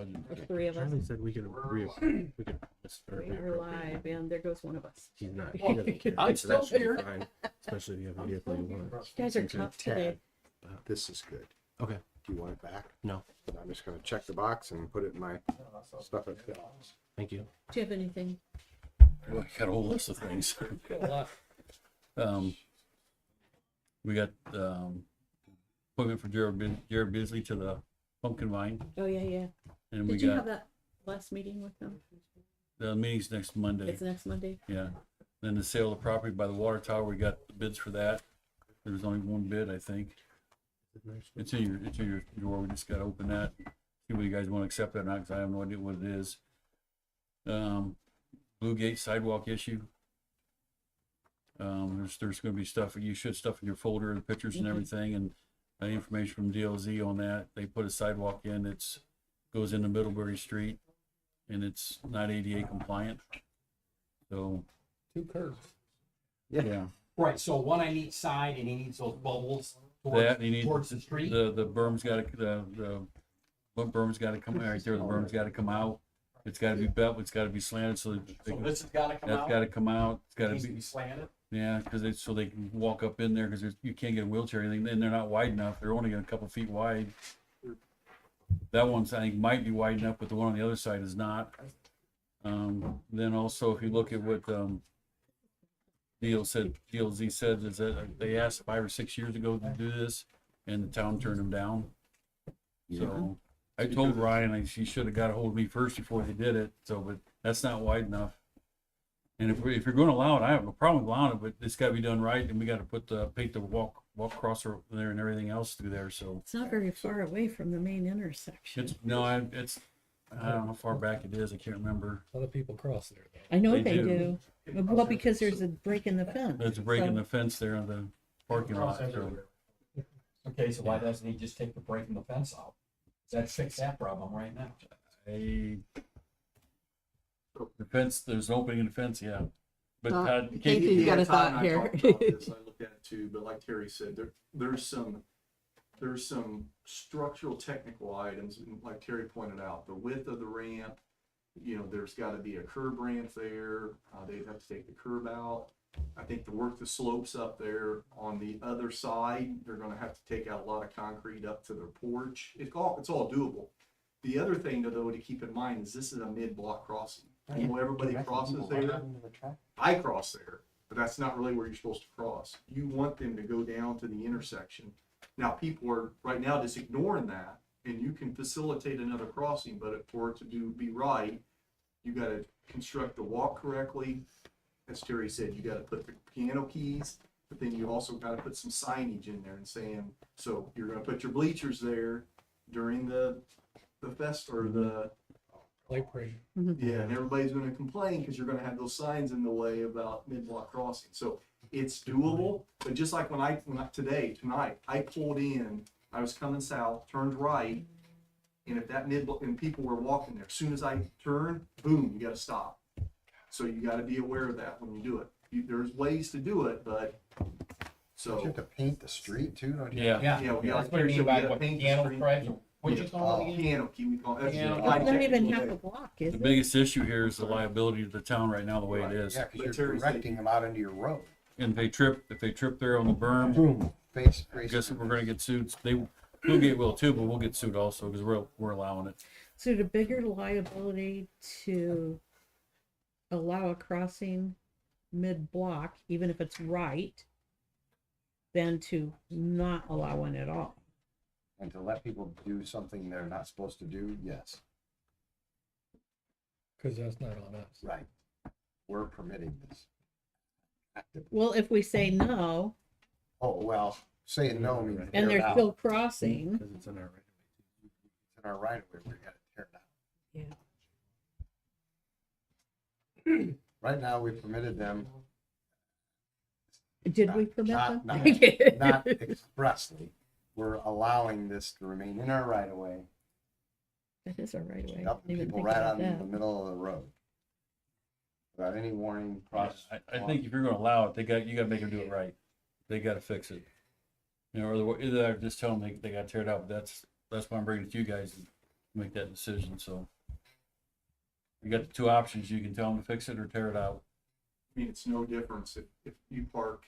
budget. The three of us. Charlie said we could start. We are live, and there goes one of us. He's not. He doesn't care. I'm So that still should be here. fine, especially if you have a vehicle you want. You guys are tough today. This is good. Okay. Do you want it back? No, I'm just gonna check the box and put it in my stuff at the thank you. Do you have anything? Well, I got a whole list of things. We got appointment for Jared Beasley to the Pumpkin Vine, Oh, yeah. and we Did you have got that last meeting with them? the meeting's next Monday. It's next Monday. Yeah. Then the sale of the property by the water tower, we got the bids for that. There was only one bid, I think. It's in your door. We just gotta open that. See whether you guys want to accept that or not, because I have no idea what it is. Blue Gate sidewalk issue. There's gonna be stuff, you should stuff in your folder, the pictures and everything, and information from DLZ on that. They put a sidewalk in, goes into Middlebury Street, and it's not ADA compliant. So, 2 curves. yeah. Right, so one on each side, and he needs those bubbles That, you need towards the street. the berm's gotta, the berm's gotta come, right there, the berm's gotta come out. It's gotta be bent, it's gotta be slanted, so So this has gotta come that's out. gotta come out, it's gotta Needs to be, be slanted. yeah, cause so they can walk up in there, cause you can't get a wheelchair or anything, and they're not wide enough, they're only a couple feet wide. That one's, I think, might be wide enough, but the one on the other side is not. Then also, if you look at what, DLZ said is that they asked 5 or 6 years ago to do this, and the town turned them down. So I told Ryan she should have got a hold of me first before they did it. So, but that's not wide enough. And if you're going to allow it, I have no problem allowing it, but it's got to be done right, and we got to paint the walk crosser there and everything else through there. So It's not very far away from the main intersection. it's I don't know how far back it is. I can't remember. Other people cross there, though. I know They they do. do. Well, because there's a break in the fence. There's a break in So- the fence there on the parking lot. So. Okay, so why doesn't he just take the break in the fence out? That fix that problem right now. The fence, there's an opening in the fence, yeah. But Casey, Casey, you got a Yeah, Todd and thought I here. talked about this. I looked at it too, but like Terry said, there's some structural technical items, and like Terry pointed out, the width of the ramp, there's gotta be a curb ramp there, they'd have to take the curb out. I think to work the slopes up there on the other side, they're gonna have to take out a lot of concrete up to their porch. It's all doable. The other thing though to keep in mind is this is a mid-block crossing. I know everybody crosses there. I cross there, but that's not really where you're supposed to cross. You want them to go down to the intersection. Now, people are right now just ignoring that, and you can facilitate another crossing, but for it to be right, you gotta construct the walk correctly. As Terry said, you gotta put the piano keys, but then you also gotta put some signage in there and saying, so you're gonna put your bleachers there during the fest or the, Play parade. yeah, and everybody's gonna complain because you're gonna have those signs in the way about mid-block crossing. So it's doable, but just like tonight, I pulled in, I was coming south, turned right, and if that and people were walking there, as soon as I turn, boom, you gotta stop. So you gotta be aware of that when you do it. There's ways to do it, but, Don't you so, have to paint the street too, don't you? yeah, Yeah, we That's gotta- what I so mean we by gotta what paint the piano street. stripe. What you call it again? Piano key, we call it. That's Piano. the It's not even technical half way. a block, is the it? biggest issue here is the liability to the town right now, the way it is. Yeah, But because you're Terry's directing them out into your road. And if they trip there on the berm, Boom, face. I guess we're gonna get sued. We'll get too, but we'll get sued also because we're allowing it. So the bigger liability to allow a crossing mid-block, even if it's right, than to not allow one at all. And to let people do something they're not supposed to do, yes, Because that's not on us. right. We're permitting this. Well, if we say no, Oh, well, saying no means and tear it they're out. still crossing, Because it's in our right. It's in our right of way, we gotta tear it down. yeah. Right now, we permitted them. Did we permit them? Not expressly. We're allowing this to remain in our right of way, That is our right away. up to people right out in the middle of the road. Without any warning, cross. I think if you're gonna allow it, you gotta make them do it right. They gotta fix it. Or either just tell them they gotta tear it out. But that's why I'm bringing it to you guys. make that decision, so. You got the two options, you can tell them to fix it or tear it out. I mean, it's no difference if you park,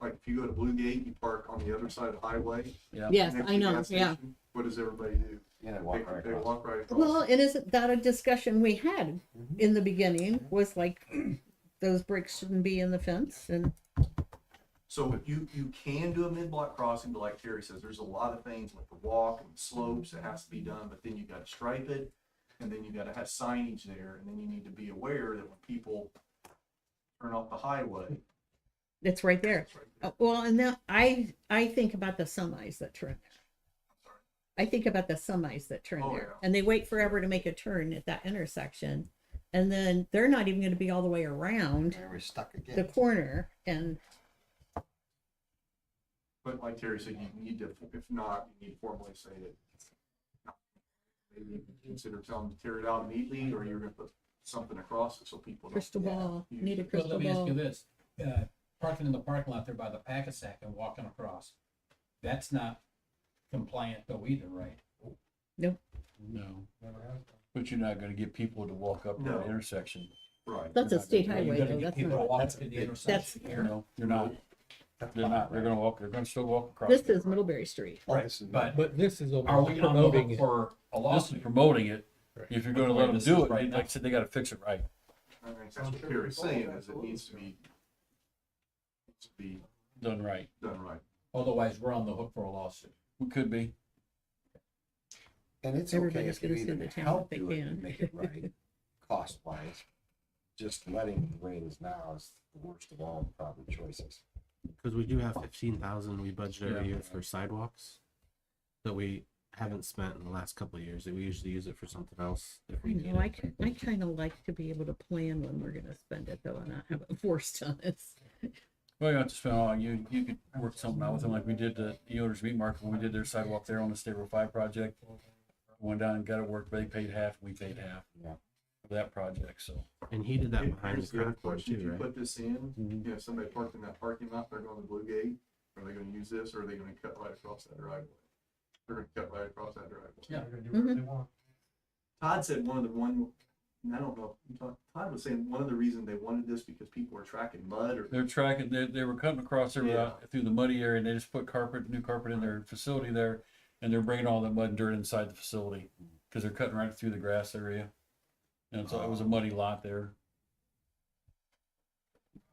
like if you go to Blue Gate, you park on the other side of the highway. Yeah. Yes, next I to the know, gas yeah. station. What does everybody do? Yeah, they walk right They across. walk right across. Well, and isn't that a discussion we had in the beginning, was like, those bricks shouldn't be in the fence, and So you can do a mid-block crossing, but like Terry says, there's a lot of things like the walk and the slopes that has to be done, but then you gotta stripe it, and then you gotta have signage there, and then you need to be aware that when people turn off the highway, it's right there. it's right there. Well, and then I think about the semis that turn there. I think about the semis that turn Oh, there, yeah. and they wait forever to make a turn at that intersection, and then they're not even going to be all the way around And we're stuck the again. corner, and But like Terry said, you need to, if not, you need to formally say that. Maybe consider telling them to tear it out immediately, or you're gonna put something across it so people don't. crystal ball, use need a it. Well, crystal let me ask you ball. this, parking in the parking lot there by the Pack-a-Sack and walking across, that's not compliant though either, right? No, but you're not gonna get people to walk up No. that intersection. Right. That's a state Are you highway, gonna though. get That's people to not. walk that's to the big- intersection here? No, you're not. They're not. They're gonna walk. They're gonna still walk across. This is Middlebury Street. Oh, this is But But this is are almost we on the promoting hook it. for a This is lawsuit? promoting it. Right. If you're gonna Where let them this do is it, right like now. I said, they gotta fix it right. I think that's what Terry's saying, is it needs to be Done right. done right. Otherwise, we're on the hook for a lawsuit. We could be. And it's okay Everybody's if you gonna sue either the town help if they do it can. and make it right, cost wise. Just letting it the way it is now is the worst of all probably choices. Because we do have 15,000 we budget every Yeah. year for sidewalks that we haven't spent in the last couple of years. That we usually use it for something else if we need You know, it. I kind of like to be able to plan when we're gonna spend it, though, and not have it forced on us. Well, you don't have to spend all, you could work something out with them like we did the Owners Meat Market when we did their sidewalk there on the State Road 5 project. Went down and got it worked, they paid half, we paid half. Yeah. For that project, so. And he did that Here- behind the Here's the other craft one question, if too, you right? put this in, Mhm. you know, somebody parked in that parking lot, they're going to Blue Gate, are they gonna use this, or are they gonna cut right across that driveway? They're gonna cut right across that driveway. Yeah. Todd said and I don't know, Todd was saying one of the reasons they wanted this because people were tracking mud or. They're tracking, they were cutting across there through the muddy area and they just put new carpet in their facility there. And they're bringing all the mud and dirt inside the facility because they're cutting right through the grass area. And so it was a muddy lot there.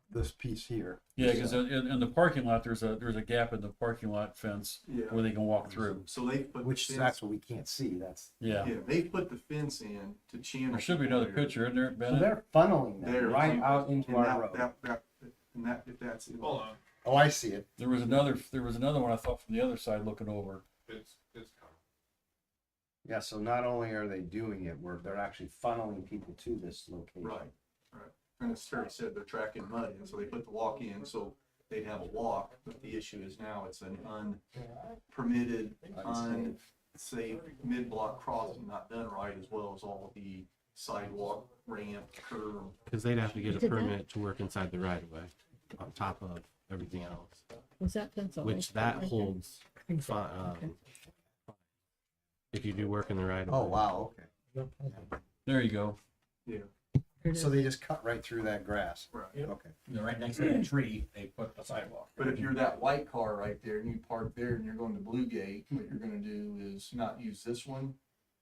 This piece here. Yeah, because in the parking lot, there's a gap in the parking lot fence Yeah. where they can walk through. So they put. the Which fence- that's what we can't see, that's. Yeah, Yeah, they put the fence in to channel. there should be people another there. picture, isn't there, So Bennett? they're funneling There, them right so- out into and our that- road. And that, if that's. Hold on, Oh, I see it. There was another one I thought from the other side looking over. it's coming. Yeah, so not only are they doing it, they're actually funneling people to this location. Right. And as Terry said, they're tracking mud, and so they put the walk in, so they'd have a walk, but the issue is now it's an unpermitted, unsafe mid-block crossing, not done right, as well as all the sidewalk, ramp, curb. Because they'd have to get a Did that- permit to work inside the right of way on top of everything else, Was that fence always which that right there? holds Okay. if you do work in the right of Oh, way. wow, okay. There you go. Yeah. There it So is. they just cut right through that grass. Right. Okay. And right next to that tree, they put the sidewalk. But if you're that white car right there, and you park there, and you're going to Blue Gate, what you're gonna do is not use this one. and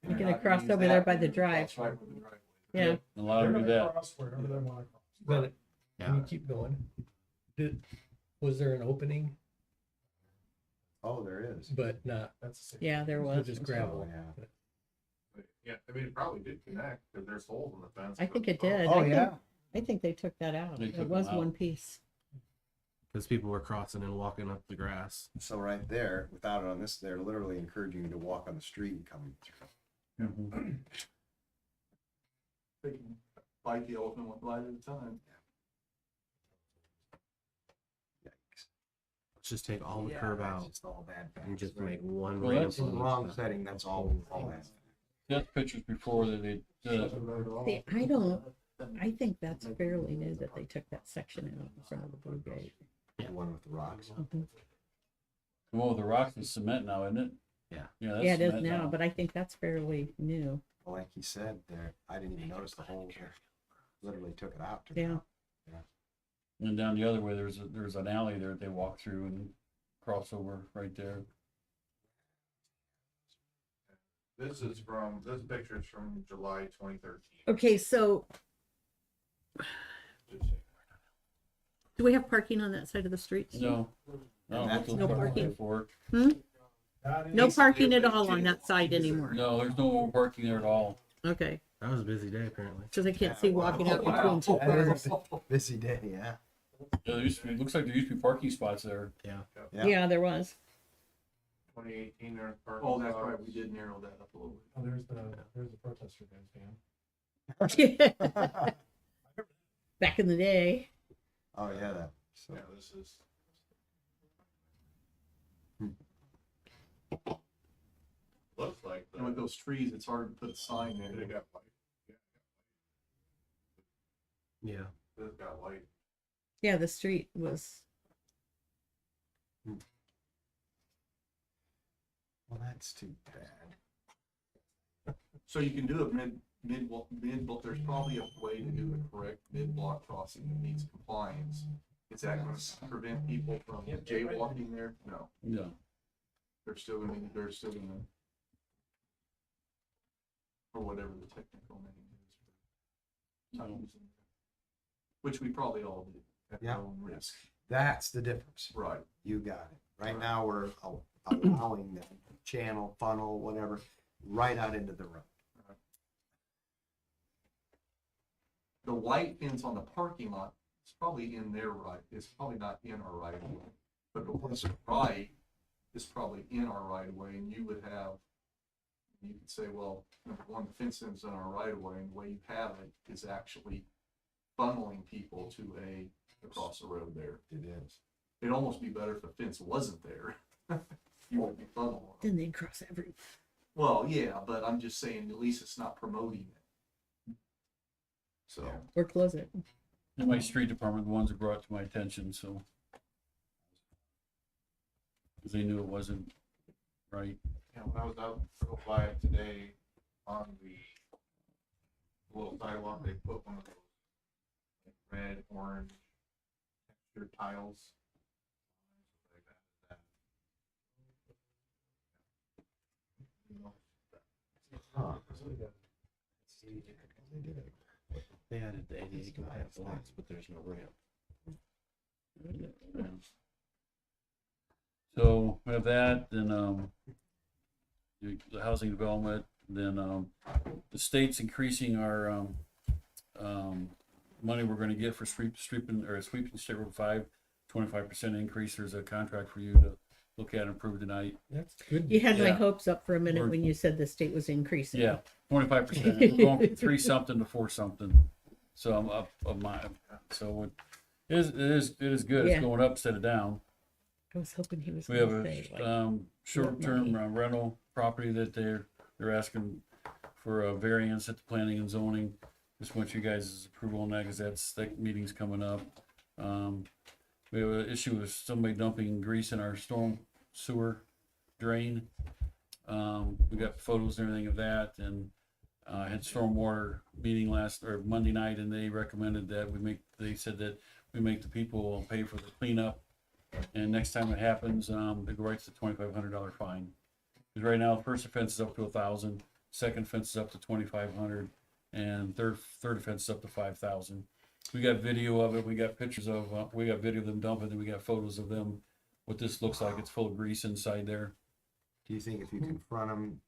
You're you're gonna not gonna cross use over there that by one, the you're gonna cross drive. right where the driveway is. Yeah, Allow them to do that. But Yeah. can you keep going? Was there an opening, Oh, there is. but not, yeah, there so was. just Oh, gravel? yeah. Yeah, I mean, it probably did connect, because there's holes in the fence. I think it did. Oh, I think- yeah. I think they took that out. They took It was them out. one piece. Because people were crossing and walking up the grass. So right there, without it on this, they're literally encouraging you to walk on the street and come through. Mhm. They can bite the elephant one bite at a time. Yikes. Let's just take all the Yeah, curb that's out just all bad. and just Right. make one Well, ramp. that's In the on wrong each side. setting, that's all that. That's pictures before that they did it. See, I think that's fairly new that they took that section out in front of the Blue Gate. The one with the rocks. Mhm. The one with the rocks and cement now, isn't it? Yeah, Yeah, it is cement now, but I think that's fairly new. Well, like he said, there, I didn't even notice the hole there. Literally took it out. Took Yeah. It out. And down the other way, there's an alley there that they walk through and cross over right there. This picture's from July 2013. Okay, so do we have parking on that side of the street? No. No, that's no parking. for. No parking at all on that side anymore. No, there's no parking there at all. Okay, That was a busy day apparently. because I can't see walking out between two That cars. is a busy day, yeah. Yeah, there used to be, it looks like there used to be parking spots there. Yeah. Yeah. Yeah, there was. 2018 there's parking. Oh, that's right, we lots. did narrow that up a little bit. Oh, there's the protester bandstand. Back in the day. Oh, yeah, that. So, Yeah, this is. Looks like And with those trees, it's hard to put a sign They there. got light. Yeah. This got light. Yeah, the street was. well, that's too bad. So you can do it mid, there's probably a way to do a correct mid-block crossing that meets compliance. Is that gonna prevent people from jaywalking there? No, No. they're still gonna, or whatever the technical name is. Which we probably all do at Yeah. our own risk. That's the difference. Right. You got it. Right now, we're allowing them channel, funnel, whatever, right out into the road. The white fence on the parking lot is probably in their right, it's probably not in our right of way. But the one to the right is probably in our right of way, and you would have, you could say, well, number one, the fence is in our right of way, and the way you have it is actually funneling people to across the road there. It is. It'd almost be better if the fence wasn't there. You wouldn't be funneling them. Then they'd cross every. Well, yeah, but I'm just saying, at least it's not promoting it. So. Or close it. And my street department, the ones that brought it to my attention, so. Because they knew it wasn't right. Yeah, when I was out, drove by it today on the little sidewalk, they put one of those like red, orange textured tiles. Huh. They added the ADA compliant blocks, but there's no ramp. So we have that, then the housing development, then the state's increasing our money we're gonna get for sweeping State Road 5, 25% increase. There's a contract for you to look at and approve tonight. That's good. You had my Yeah. hopes up for a minute We're- when you said the state was increasing. Yeah, 25%. We're going from 3 something to 4 something. So I'm up of my, so it is good. Yeah. It's going up instead of down. I was hoping he was We have gonna a say like, short-term money. rental property that they're asking for a variance at the planning and zoning. Just want you guys' approval on that, because that meeting's coming up. We have an issue with somebody dumping grease in our storm sewer drain. We got photos and everything of that, and had stormwater meeting Monday night, and they recommended that they said that we make the people pay for the cleanup. And next time it happens, they go right to the $2,500 fine. Because right now, the first offense is up to $1,000, second offense is up to $2,500, and third offense is up to $5,000. We got video of it. We got pictures of. We got video of them dumping, and we got photos of them. What this looks like. It's full of grease inside there. Do you think if you confront them,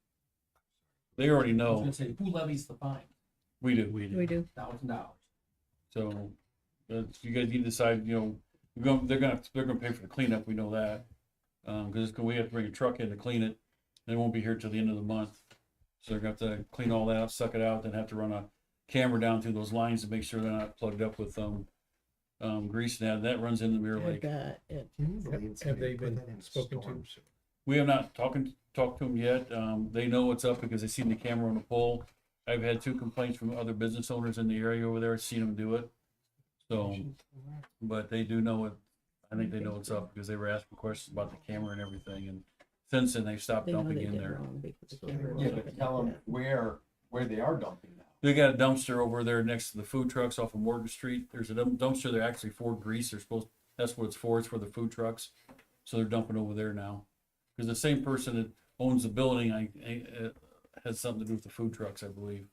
They already I was know. gonna say, who levies the fine? We do. we do. $1,000. So, you guys need to decide. They're gonna pay for the cleanup. We know that, because we have to bring a truck in to clean it. They won't be here till the end of the month, so they're gonna have to clean all that out, suck it out, then have to run a camera down through those lines to make sure they're not plugged up with grease. Now that runs in the Mirror I Lake. bet it. can you believe it's Have gonna they put been that in a spoken to? storm sewer? We have not talked to them yet. They know what's up because they seen the camera on the pole. I've had 2 complaints from other business owners in the area over there, seen them do it. So, but they do know it. I think they know what's up because they were asking questions about the camera and everything, and since then they've stopped They know dumping they in did there. wrong because they never Yeah, opened but it tell them yet. where they are dumping now. They got a dumpster over there next to the food trucks off of Morgan Street. There's a dumpster there actually for grease. They're supposed, that's what it's for. It's for the food trucks. So they're dumping over there now. Because the same person that owns the building, has something to do with the food trucks, I believe.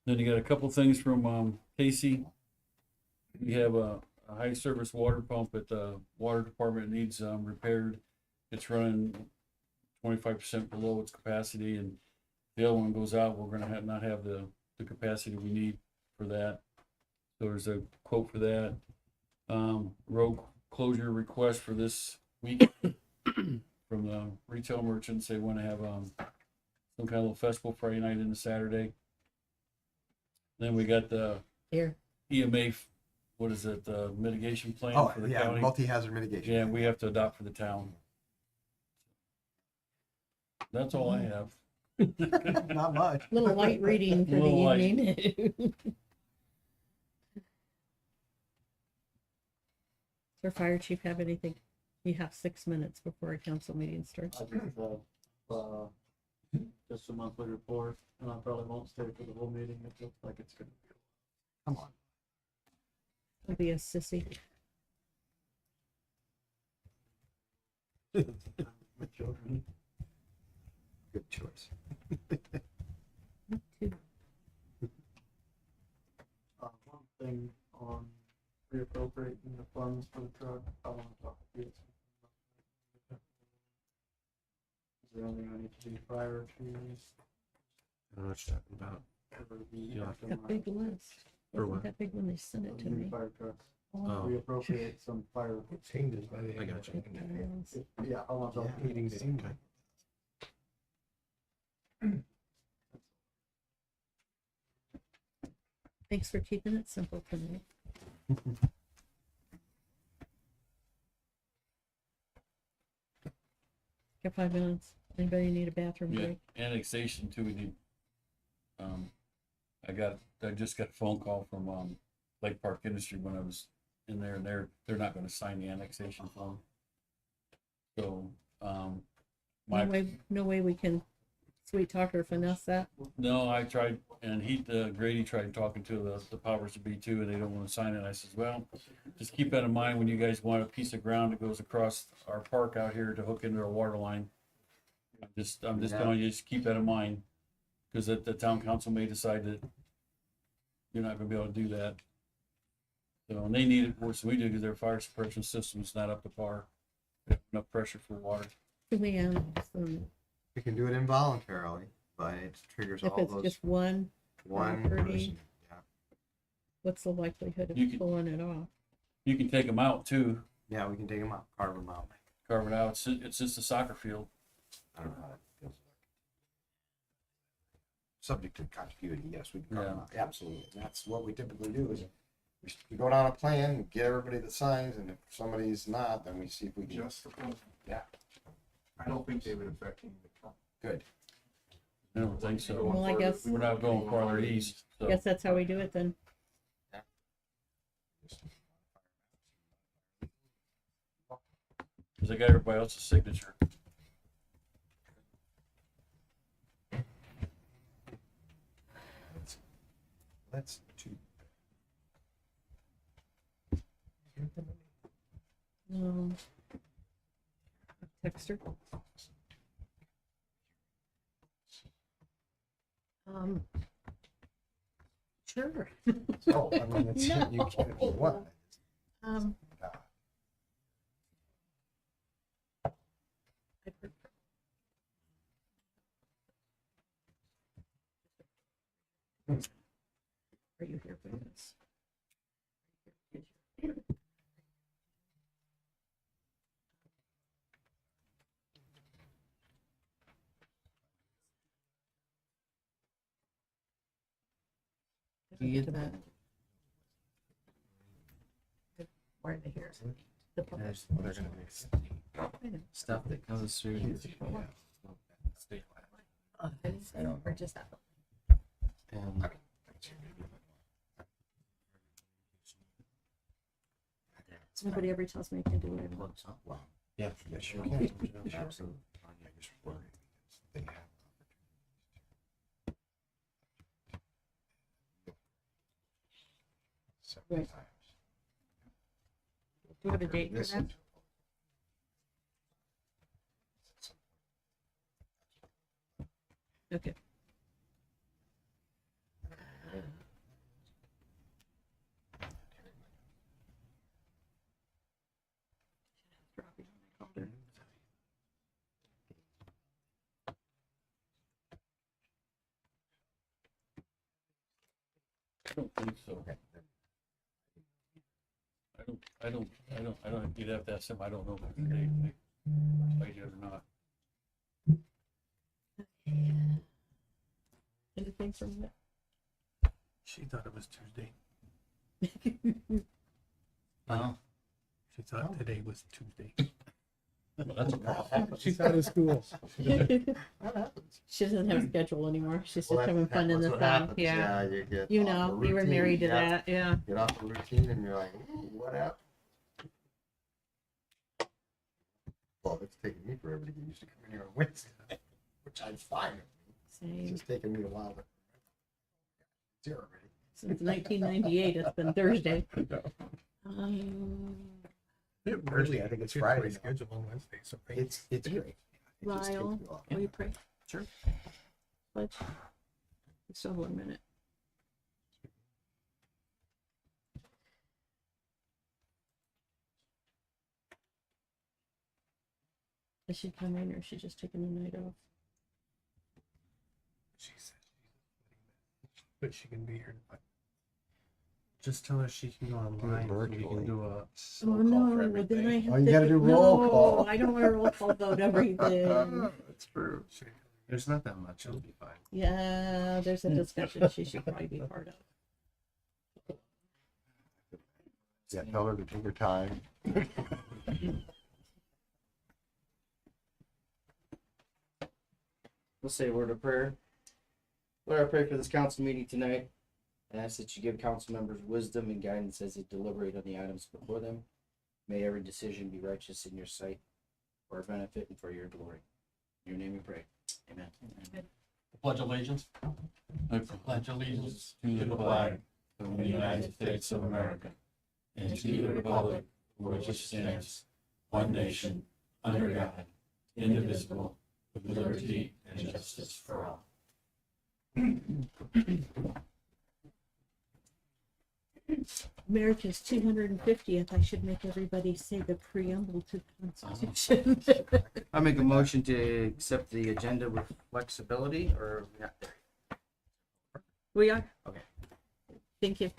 Then you got a couple things from Casey. We have a high service water pump at the water department. It needs repaired. It's running 25% below its capacity, and the other one goes out, we're gonna not have the capacity we need for that. So there's a quote for that. Road closure request for this week from the retail merchants. They wanna have some kind of little festival Friday night into Saturday. Then we got the Here, EMA, what is it, mitigation plan Oh, for the yeah, county? multi-hazard mitigation. Yeah, we have to adopt for the town. That's all I have. Not much. little light reading for the Little light. evening. Does our fire chief have anything? You have 6 minutes before a council meeting starts. I just have, just a monthly report, and I probably won't stay for the whole meeting. It looks like it's gonna be. Come on. Don't be a sissy. My children. Good choice. Me too. One thing on reappropriating the funds for the truck, I want to talk to you. Is there anything I need to do prior to? I don't know what you're talking about. That big list. For Wasn't what? that big when they sent it to me? Fire trucks. Oh, Reappropriate some fire. It changes by the I end. got you. big piles. Yeah, I want to talk to Meetings. Okay. Thanks for keeping it simple tonight. Got 5 minutes. Anybody need a bathroom Yeah, break? annexation too, we need, I just got a phone call from, Lake Park Industry when I was in there, and they're not gonna sign the annexation form. So, No way we can sweet talk or finesse that. no, I tried, and Grady tried talking to the powers to be too, and they don't wanna sign it. I says, well, just keep that in mind when you guys want a piece of ground that goes across our park out here to hook into our water line. I'm just Yeah. telling you, just keep that in mind, because the town council may decide that you're not gonna be able to do that. So, and they need it worse than we do, because their fire suppression system's not up to par. They have enough pressure for water. Can we, We can do it involuntarily, but it triggers if all it's those just one, one property. person. Yeah. what's the likelihood of You can- pulling it off? You can take them out too, Yeah, we can take them out, carve them out. carve it out. It's just a soccer field. I don't know how that feels. Subject to continuity, yes, we can carve them out, absolutely. And that's what we typically do is we go down a plan, get everybody that signs, and if somebody's not, then we see if we can. Just the point. Yeah. I don't think they would affect any of the company. Good. I don't think so. Well, I guess- We're not going farther east, so. Guess that's how we do it then. Cause I got everybody else's signature. Let's do. Texter. Sure. So, I mean, it's, you can if you want. Um, God. I prefer- Are you here for this? You get that? Why are they here? The public. There's They're gonna be. I know. stuff that comes through. State I don't, or just that. and Nobody ever tells me I can do whatever I want. Wow. Yeah. Yes, you can. Absolutely. I just worry because they have several Right. times. Do you have a date for that? Okay. I don't think so. I don't, you'd have to ask him, I don't know if it's today, if I did or not. Anything from that? She thought it was Tuesday. Oh. She thought today was Tuesday. That's a problem. She's out of school. She doesn't have a schedule anymore. She's just having fun in that's the what sun. happens. Yeah. You get You off know, the you were routine. married to Yeah. that. Yeah. Get off the routine and you're like, ooh, what happened? Well, it's taking me forever to get used to coming here on Wednesday, which I'm fine with. It's Same. just taking me a while to. It's here already. Since 1998, it's been Thursday. Thursday, I think it's Friday now. Schedule on Wednesday, so It's great. It just takes Lyle, me off. will you pray? Sure. Pledge. We still have 1 minute. Is she coming or is she just taking the night off? she said but she can be here. Just tell her she can go online. So we virtually. can do a. Oh no, well, then I have Oh, you to. gotta do roll No, call. I don't want to roll call vote everything. That's true. There's not that much. It'll be fine. Yeah, there's a discussion she should probably be part of. Yeah, tell her to take her time. Let's say a word of prayer. Lord, I pray for this council meeting tonight. I ask that you give council members wisdom and guidance as they deliberate on the items before them. May every decision be righteous in your sight, for our benefit and for your glory. In your name we pray. Amen. Pledge allegiance. I pledge allegiance to the flag of the United States of America and to the republic for which it stands, one nation, under God, indivisible, with liberty and justice for all. America's 250th. I should make everybody say the preamble to the Constitution. I make a motion to accept the agenda with flexibility, or are we not there? We are. Okay. Thank you.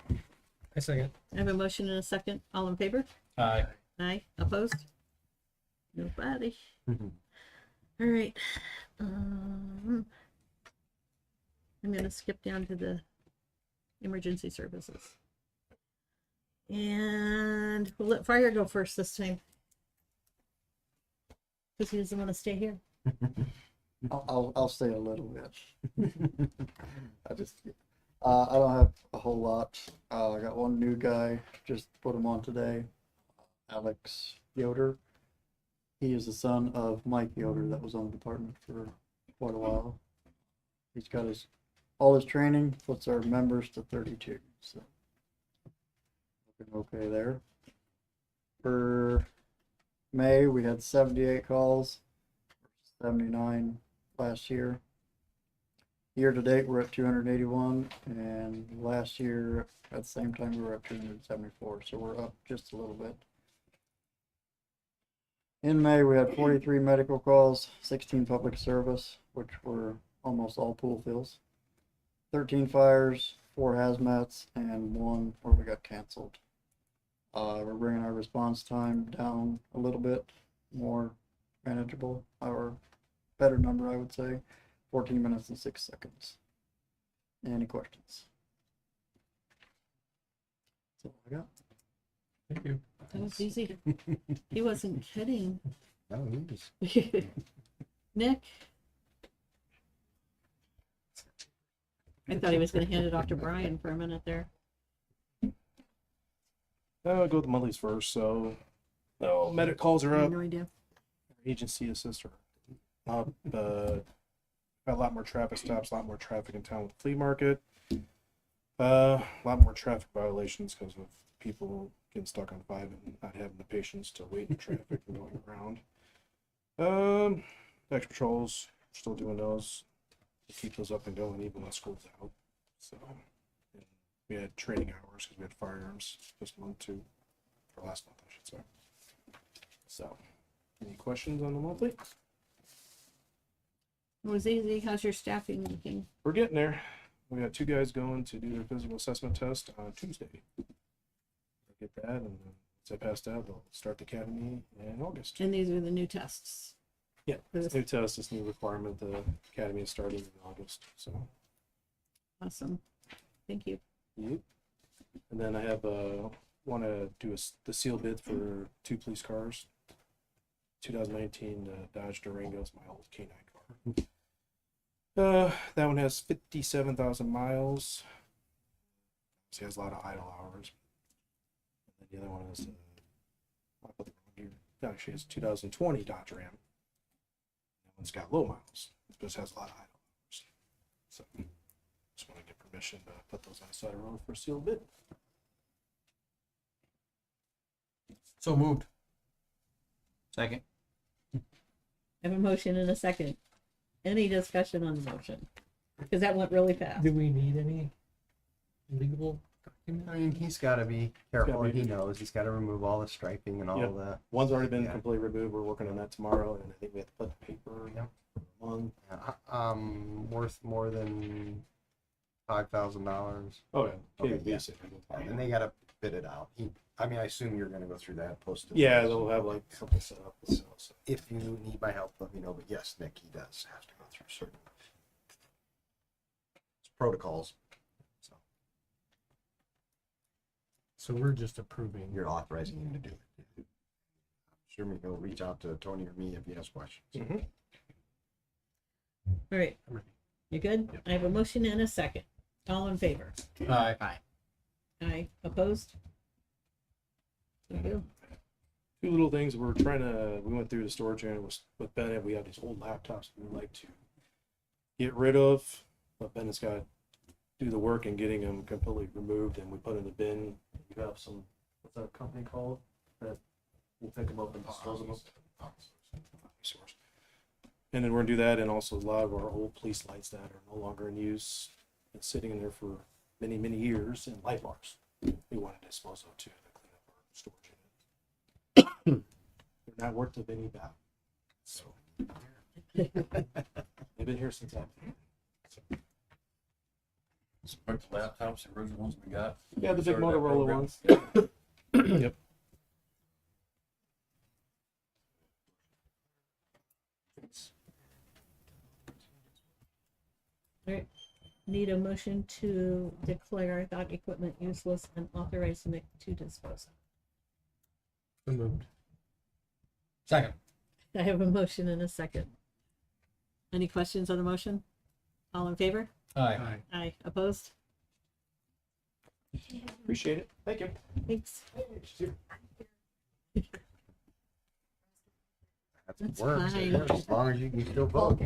I second. I have a motion and a second. All in favor? Aye. Aye. Opposed? Nobody. All right. I'm going to skip down to the emergency services. And we'll let Fire go first this time. Because he doesn't want to stay here. I'll stay a little bit. I don't have a whole lot. I got one new guy, just put him on today, Alex Yoder. He is the son of Mike Yoder that was on the department for quite a while. He's got all his training, puts our members to 32, so looking okay there. For May, we had 78 calls, 79 last year. Year to date, we're at 281, and last year at the same time we were at 274, so we're up just a little bit. In May, we had 43 medical calls, 16 public service, which were almost all pool fills, 13 fires, 4 hazmats, and 1 where we got canceled. We're bringing our response time down a little bit, more manageable, or better number, I would say. 14 minutes and 6 seconds. Any questions? That's all I got. Thank you. That was easy. He wasn't kidding. No, he was. Nick? I thought he was going to hand it off to Brian for a minute there. I'll go with the monthlies first. So, no, medic calls are up. No idea. Agency assist her. Got a lot more traffic stops, a lot more traffic in town with the flea market. A lot more traffic violations because of people getting stuck on 5 and not having the patience to wait in traffic and going around. Extra patrols, still doing those. Keep those up and going even when school's out. So, and we had training hours because we had firearms this month too, or last month I should say. So, any questions on the monthly? It was easy. How's your staffing looking? We're getting there. We got 2 guys going to do their physical assessment test on Tuesday. I'll get that, and then once I pass that, they'll start the academy in August. And these are the new tests. Yeah, For this this. new test, this new requirement, the academy is starting in August. So, Awesome. Thank you. yep. And then I have want to do the seal bid for 2 police cars. 2019 Dodge Durango is my old K9 car. That one has 57,000 miles. She has a lot of idle hours. And then the other one is I put the wrong year. No, actually, it's 2020 Dodge Ram. That one's got low miles, but it has a lot of idle hours. So, just want to get permission to put those on the side of the road for a sealed bid. So moved. Second. I have a motion and a second. Any discussion on the motion? Because that went really fast. Do we need any legal document? I mean, he's gotta be careful, Gotta and be- he knows, he's gotta remove all the striping and all Yep. that. One's already been Yeah. completely removed. We're working on that tomorrow, and I think we have to put the paper Yep. for a month. Worth more than $5,000. Oh yeah, Okay, okay, yeah. basic. And they gotta bid it out. I mean, I assume you're gonna go through that, post it. Yeah, they'll have like something set up. So. If you need my help, let me know, but yes, Nick, he does have to go through certain protocols. So So we're just approving. you're authorizing him to do it. Sure, he'll reach out to Tony or me if he has questions. Mhm. All right. I'm ready. You good? Yep. I have a motion and a second. All in favor? Aye. Aye. Opposed? Thank you. 2 little things we're trying to. We went through the storage area with Ben. We have these old laptops we would like to get rid of, but Ben has got to do the work in getting them completely removed, and we put in the bin. You have some. What's that company called? That we'll pick them up and dispose of them. Source. And then we're gonna do that, and also a lot of our old police lights that are no longer in use, and sitting in there for many, many years, and light bars. We want to dispose of too to clean up our storage unit. They're not worth a penny back. So they've been here since I've been here. So put the laptops, the original ones we got. Yeah, the big Started that Motorola program. ones. Yeah. Yep. All right. Need a motion to declare that equipment useless and authorize Nick to dispose So moved. Second. of. I have a motion and a second. Any questions on the motion? All in favor? Aye. Aye. Opposed? Appreciate it. Thank you. Thanks. That's Works, fine. it works, as long as you can still vote.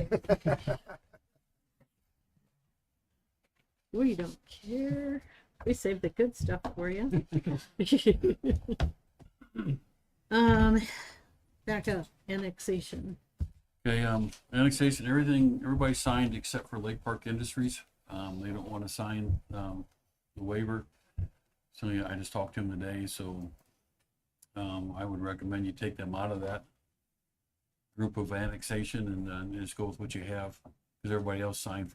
We don't care. We saved the good stuff for you. Back up. Annexation. Okay, annexation, everybody signed except for Lake Park Industries. They don't want to sign, the waiver. So yeah, I just talked to them today, so, I would recommend you take them out of that group of annexation and just go with what you have, because everybody else signed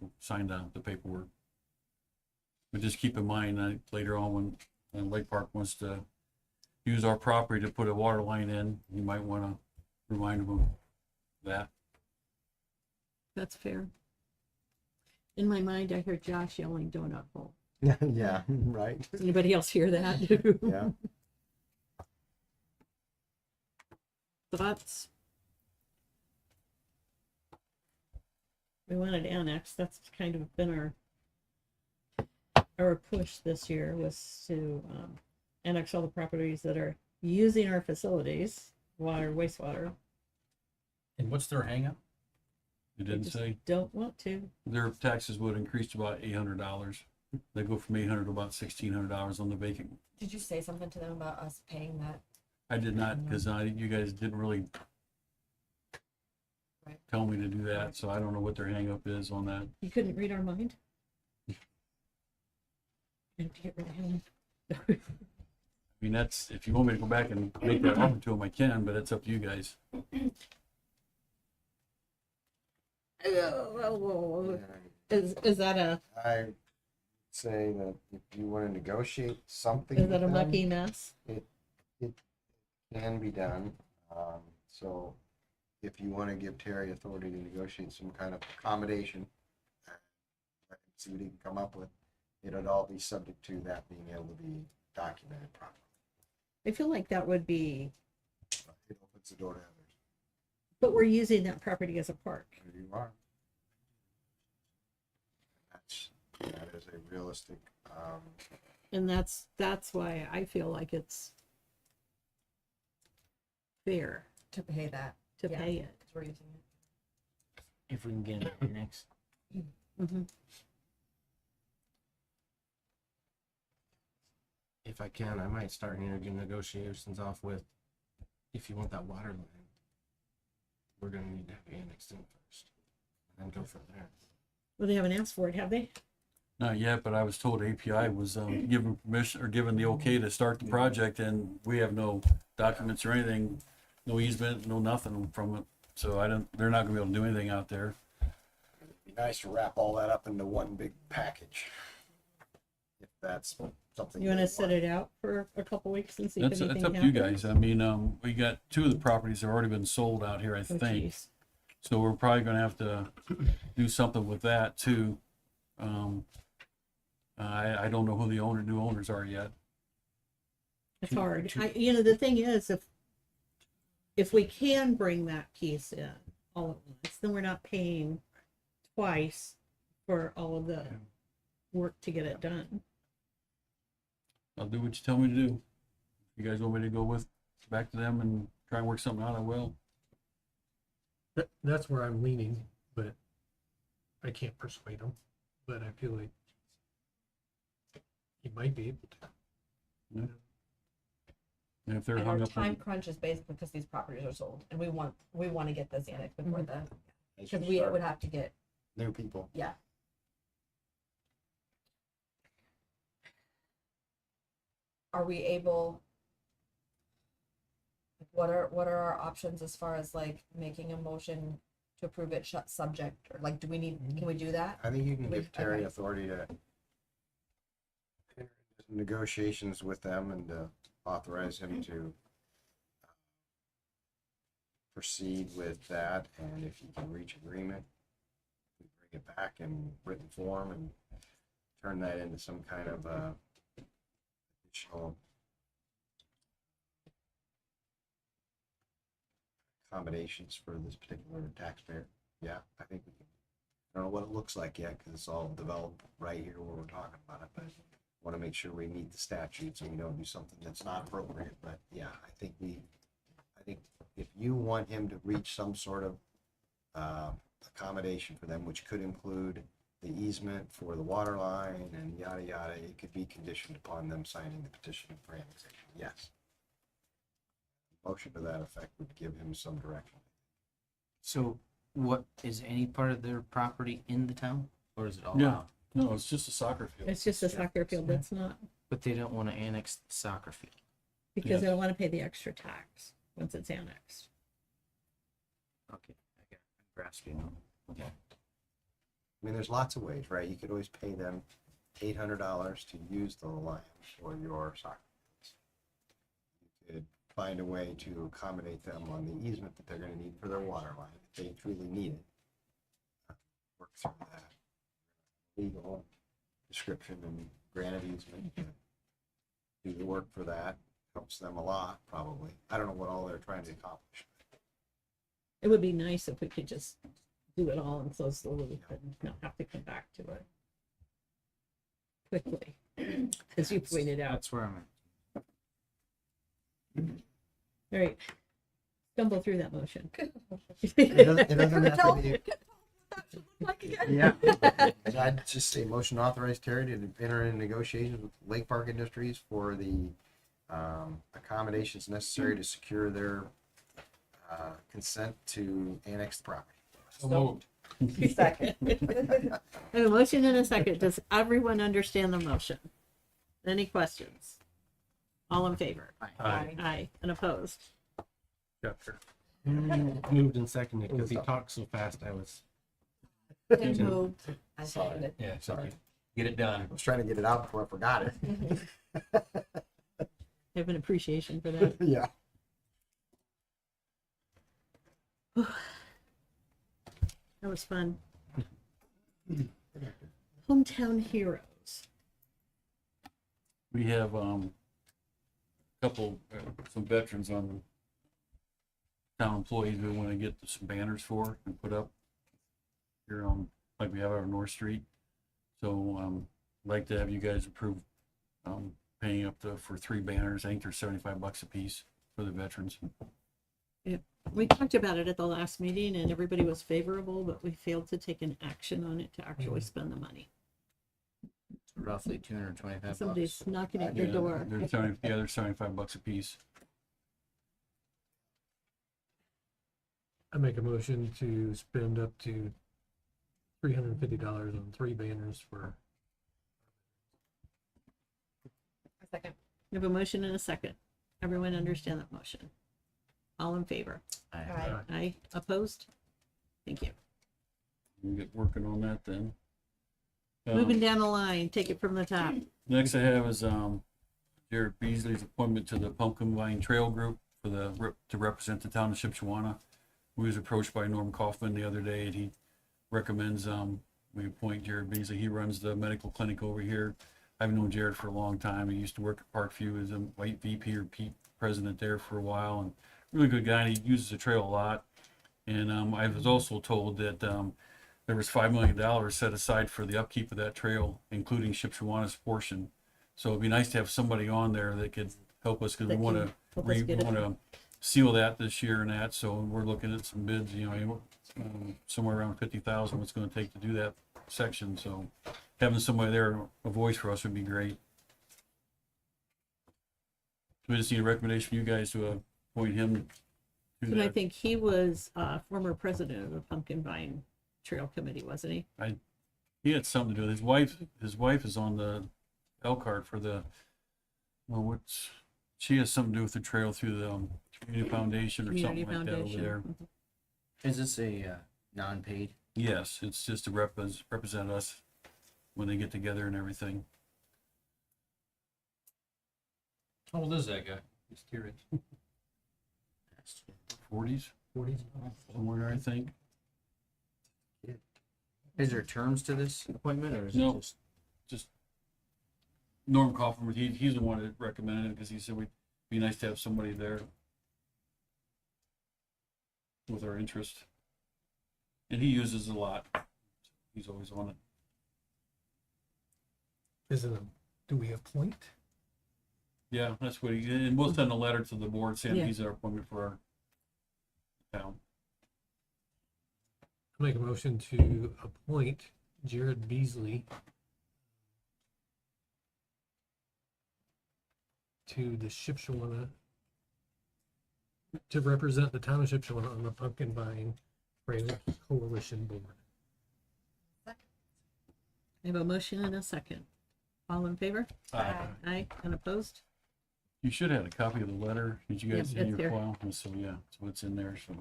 the paperwork. But just keep in mind that later on when Lake Park wants to use our property to put a water line in, you might want to remind them of that. That's fair. In my mind, I heard Josh yelling donut hole. Yeah, right. Does anybody else hear that? Yeah. Thoughts? We wanted to annex. That's kind of been our push this year, was to annex all the properties that are using our facilities, water, wastewater. And what's their hangup? You They didn't just say? don't want to. Their taxes would increase to about $800. They go from 800 to about $1,600 on the vacant. Did you say something to them about us paying that? I did not, because you guys didn't really Right. tell me to do that, so I don't know what their hang up is on that. You couldn't read our mind? You have to get rid of him. I mean, that's, if you want me to go back and make that offer to them, I can, but it's up to you guys. Is that a, I say that if you want to negotiate something. is that a with them, mucky mess? It can be done. So if you want to give Terry authority to negotiate some kind of accommodation, see what he can come up with, it'd all be subject to that being able to be documented properly. I feel like that would be, It opens the door to others. but we're using that property as a park. There you are. That is a realistic, And that's why I feel like it's fair To pay that, to Yeah. pay it. because we're using it. If we can get it next. Mm-hmm. If I can, I might start negotiations off with, if you want that water line, we're gonna need to have it annexed in first, and then go from there. Well, they haven't asked for it, have they? Not yet, but I was told API was given permission or given the okay to start the project, and we have no documents or anything, no easement, no nothing from it. So they're not gonna be able to do anything out there. it'd be nice to wrap all that up into one big package. If that's something. You want to set it out for a couple weeks and see if That's anything up to happens? you guys. I mean, we got 2 of the properties that have already been sold out here, I Oh, think. geez. So we're probably gonna have to do something with that too. I don't know who the new owners are yet. It's hard. The thing is, if we can bring that piece in all at once, then we're not paying twice for all of the work to get it done. I'll do what you tell me to do. If you guys want me to go back to them and try and work something out, I will. That's where I'm leaning, but I can't persuade him. But I feel like he might be able to. And if they're And hung our up time on, crunch is basically because these properties are sold, and we want to get this annexed before Mhm. the, They because should we start would have to get, new people. yeah. Are we able? What are our options as far as like making a motion to approve it subject, or like, do we need, can we do that? I think you can We- give Terry okay. authority to enter into negotiations with them and authorize him to proceed with that, and if you can reach agreement, we bring it back in written form and turn that into some kind of additional accommodations for this particular taxpayer. Yeah, I think we can. I don't know what it looks like yet, because it's all developed right here where we're talking about it, but want to make sure we meet the statutes and we don't do something that's not appropriate. But yeah, I think if you want him to reach some sort of accommodation for them, which could include the easement for the water line and yada yada, it could be conditioned upon them signing the petition for annexation. Yes. Motion to that effect would give him some direction. So, what is any part of their property in the town, or is it all Yeah. out? no, it's just a soccer field. It's just a soccer field. That's not, But they don't want to annex the soccer field. because they don't want to pay the extra tax once it's annexed. Okay, I got grasping. I mean, there's lots of ways, right? You could always pay them $800 to use the line for your soccer fields. You could find a way to accommodate them on the easement that they're going to need for their water line if they truly need it. Work through that legal description and granted easement. Do the work for that. Helps them a lot, probably. I don't know what all they're trying to accomplish. It would be nice if we could just do it all and close the loop and not have to come back to it quickly, as you pointed out. That's where I'm at. All right. Stumble through that motion. It doesn't have to be. Like again. Yeah. I'd just say motion to authorize Terry to enter in negotiations with Lake Park Industries for the accommodations necessary to secure their consent to annex the property. So moved. Second. I have a motion and a second. Does everyone understand the motion? Any questions? All in favor? Aye. Aye. And opposed? Chapter. Moved and seconded because he talked so fast. I was. Tim moved. I Sorry. seconded. Yeah, sorry. Get it done. I was trying to get it out before I forgot it. I have an appreciation for that. Yeah. That was fun. Hometown heroes. We have couple some veterans on the town employees we want to get some banners for and put up here on, like we have on North Street. So I'd like to have you guys approve paying up for 3 banners. I think they're $75 a piece for the veterans. We talked about it at the last meeting and everybody was favorable, but we failed to take an action on it to actually spend the money. Roughly 225 Somebody's bucks. knocking at your door. They're $75 a piece. I make a motion to spend up to $350 on 3 banners for. A second. We have a motion and a second. Everyone understand that motion? All in favor? Aye. Aye. Opposed? Thank you. We'll get working on that then. Moving down the line, take it from the top. Next I have is Jared Beasley's appointment to the Pumpkin Vine Trail Group for to represent the town of Shipshewana. We was approached by Norm Kaufman the other day, and he recommends we appoint Jared Beasley. He runs the medical clinic over here. I've known Jared for a long time. He used to work at Parkview as a white VP or president there for a while, and really good guy. And he uses the trail a lot. And I was also told that there was $5 million set aside for the upkeep of that trail, including Shipshewana's portion. So it'd be nice to have somebody on there that could help us, because we That want can to help us get it. seal that this year and that. So we're looking at some bids, somewhere around 50,000. What's going to take to do that section. So having somebody there, a voice for us, would be great. So we just need a recommendation from you guys to appoint him to And I that. think he was former president of the Pumpkin Vine Trail Committee, wasn't he? He had something to do with his wife is on the Elkhart for the, she has something to do with the trail through the Community Foundation or Community something like that over Foundation. there. Is this a non-paid? Yes, it's just to represent us when they get together and everything. How old is that guy? Just curious. 40s, 40s? somewhere there, I think. Is there terms to this appointment, or is No. it just Norm Kaufman, he's the one that recommended it, because he said it'd be nice to have somebody there with our interest. And he uses it a lot. He's always on it. Is it do we appoint? Yeah, that's what and we'll send a letter to the board saying Yeah. he's our appointment for our town. I make a motion to appoint Jared Beasley to the Shipshewana to represent the town of Shipshewana on the Pumpkin Vine Trail Coalition Board. I have a motion and a second. All in favor? Aye. Aye. And opposed? You should have a copy of the letter. Did you guys Yep, in it's your here. file? And so yeah, so it's in there. So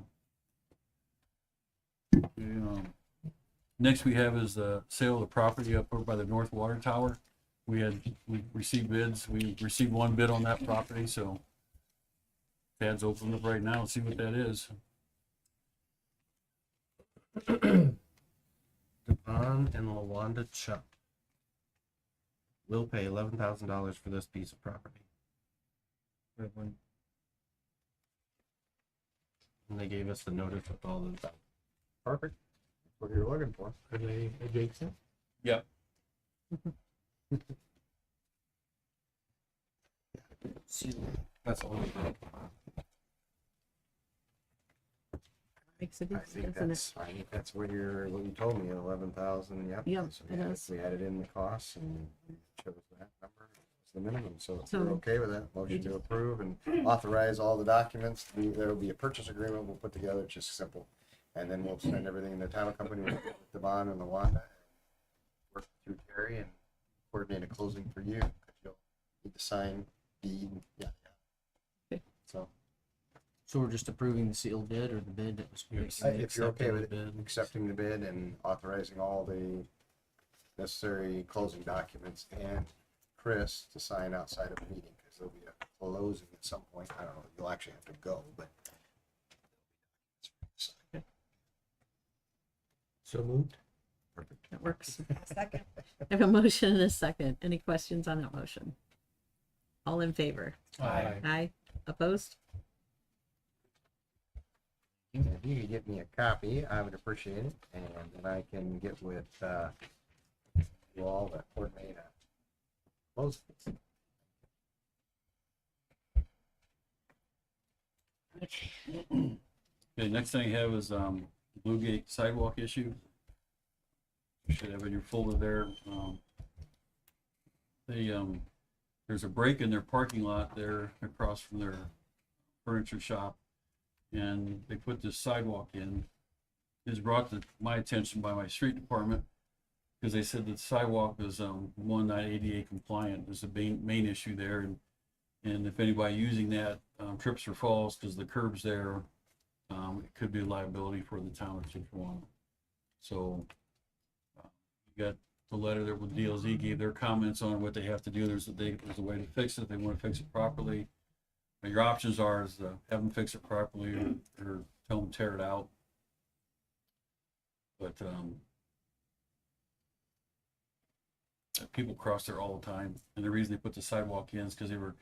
next we have is the sale of the property up over by the North Water Tower. We received bids. We received one bid on that property, so Pad's open up right now. Let's see what that is. Devon and Lawanda Chuck will pay $11,000 for this piece of property. And they gave us the notice with all the stuff. Perfect. What you're looking for. Are they adjacent? Yep. see? That's the only thing. Makes a I difference, think doesn't it? that's, I think that's what you told me, 11,000, yep. Yeah, So it we added- is. We added in the costs and we chose that number as the minimum, so if So- you're okay with that, motion to approve and authorize all the documents. There'll be a purchase agreement we'll put together, it's just simple. And then we'll send everything in the title company with the bond and the Wanda. Work through Terry and coordinate a closing for you, because you'll need to sign deed, yeah. Okay. So, So we're just approving the sealed bid or the bid that was. if you're okay with it, accepting the bid and authorizing all the necessary closing documents, and Chris to sign outside of the meeting, because there'll be a closing at some point. I don't know, you'll actually have to go, but. So moved. Perfect. That works. Second. I have a motion and a second. Any questions on that motion? All in favor? Aye. Aye. Opposed? If you could get me a copy, I would appreciate it, and then I can get with, you all to coordinate a close. Okay, next thing I have is, Blue Gate sidewalk issue. You should have in your folder there. There's a break in their parking lot there across from their furniture shop, and they put this sidewalk in. It was brought to my attention by my street department, because they said the sidewalk was, one, not ADA compliant, is the main issue there, and if anybody using that, trips or falls, because the curb's there, it could be a liability for the town of Shipshewana. So, you got the letter there with DLZ gave their comments on what they have to do. There's a way to fix it. If they want to fix it properly. But your options are is have them fix it properly, or tell them to tear it out. But people cross there all the time, and the reason they put the sidewalk in is because they were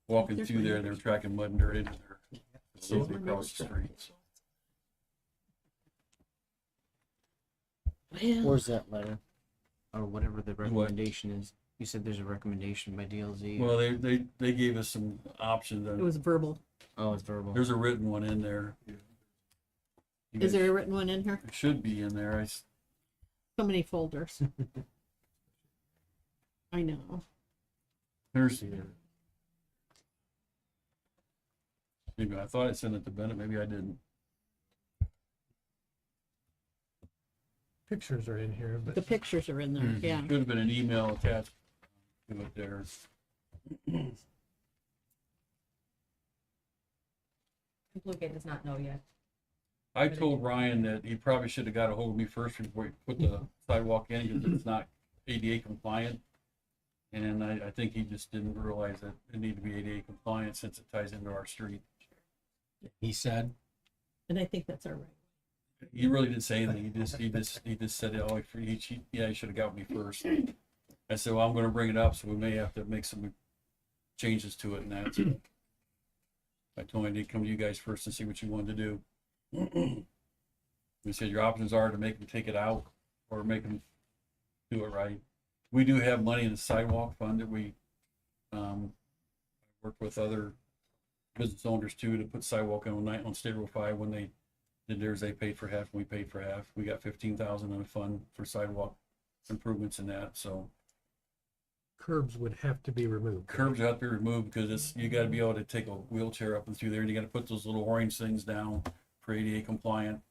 walking There's through my there and they were tracking mud and dirt into their facility across the street. So. Well, Where's that letter? Or whatever the recommendation is. You said there's a recommendation by DLZ. Well, they gave us some options. it was verbal. Oh, it's verbal. There's a written one in there. You Is guys- there a written one in here? It should be in there. So many folders. I know. There's maybe I thought I sent it to Bennett. Maybe I didn't. Pictures are in here, but The pictures are in there, yeah. Should have been an email attached to it there. Blue Gate does not know yet. I told Ryan that he probably should have got a hold of me first before he put the sidewalk in, because it's not ADA compliant. And I think he just didn't realize that it needed to be ADA compliant since it ties into our street. He said. And I think that's all right. He really didn't say anything. He just said, "Oh, he should have got me first." I said, "Well, I'm going to bring it up, so we may have to make some changes to it." And that. So I told him I need to come to you guys first and see what you wanted to do. He said your options are to make them take it out or make them do it right. We do have money in the sidewalk fund that we work with other business owners too to put sidewalk on State Road 5 when they did theirs. They paid for half and we paid for half. We got 15,000 in a fund for sidewalk improvements in that. So curbs would have to be removed. curbs have to be removed because you got to be able to take a wheelchair up and through there, and you got to put those little orange things down for ADA compliant.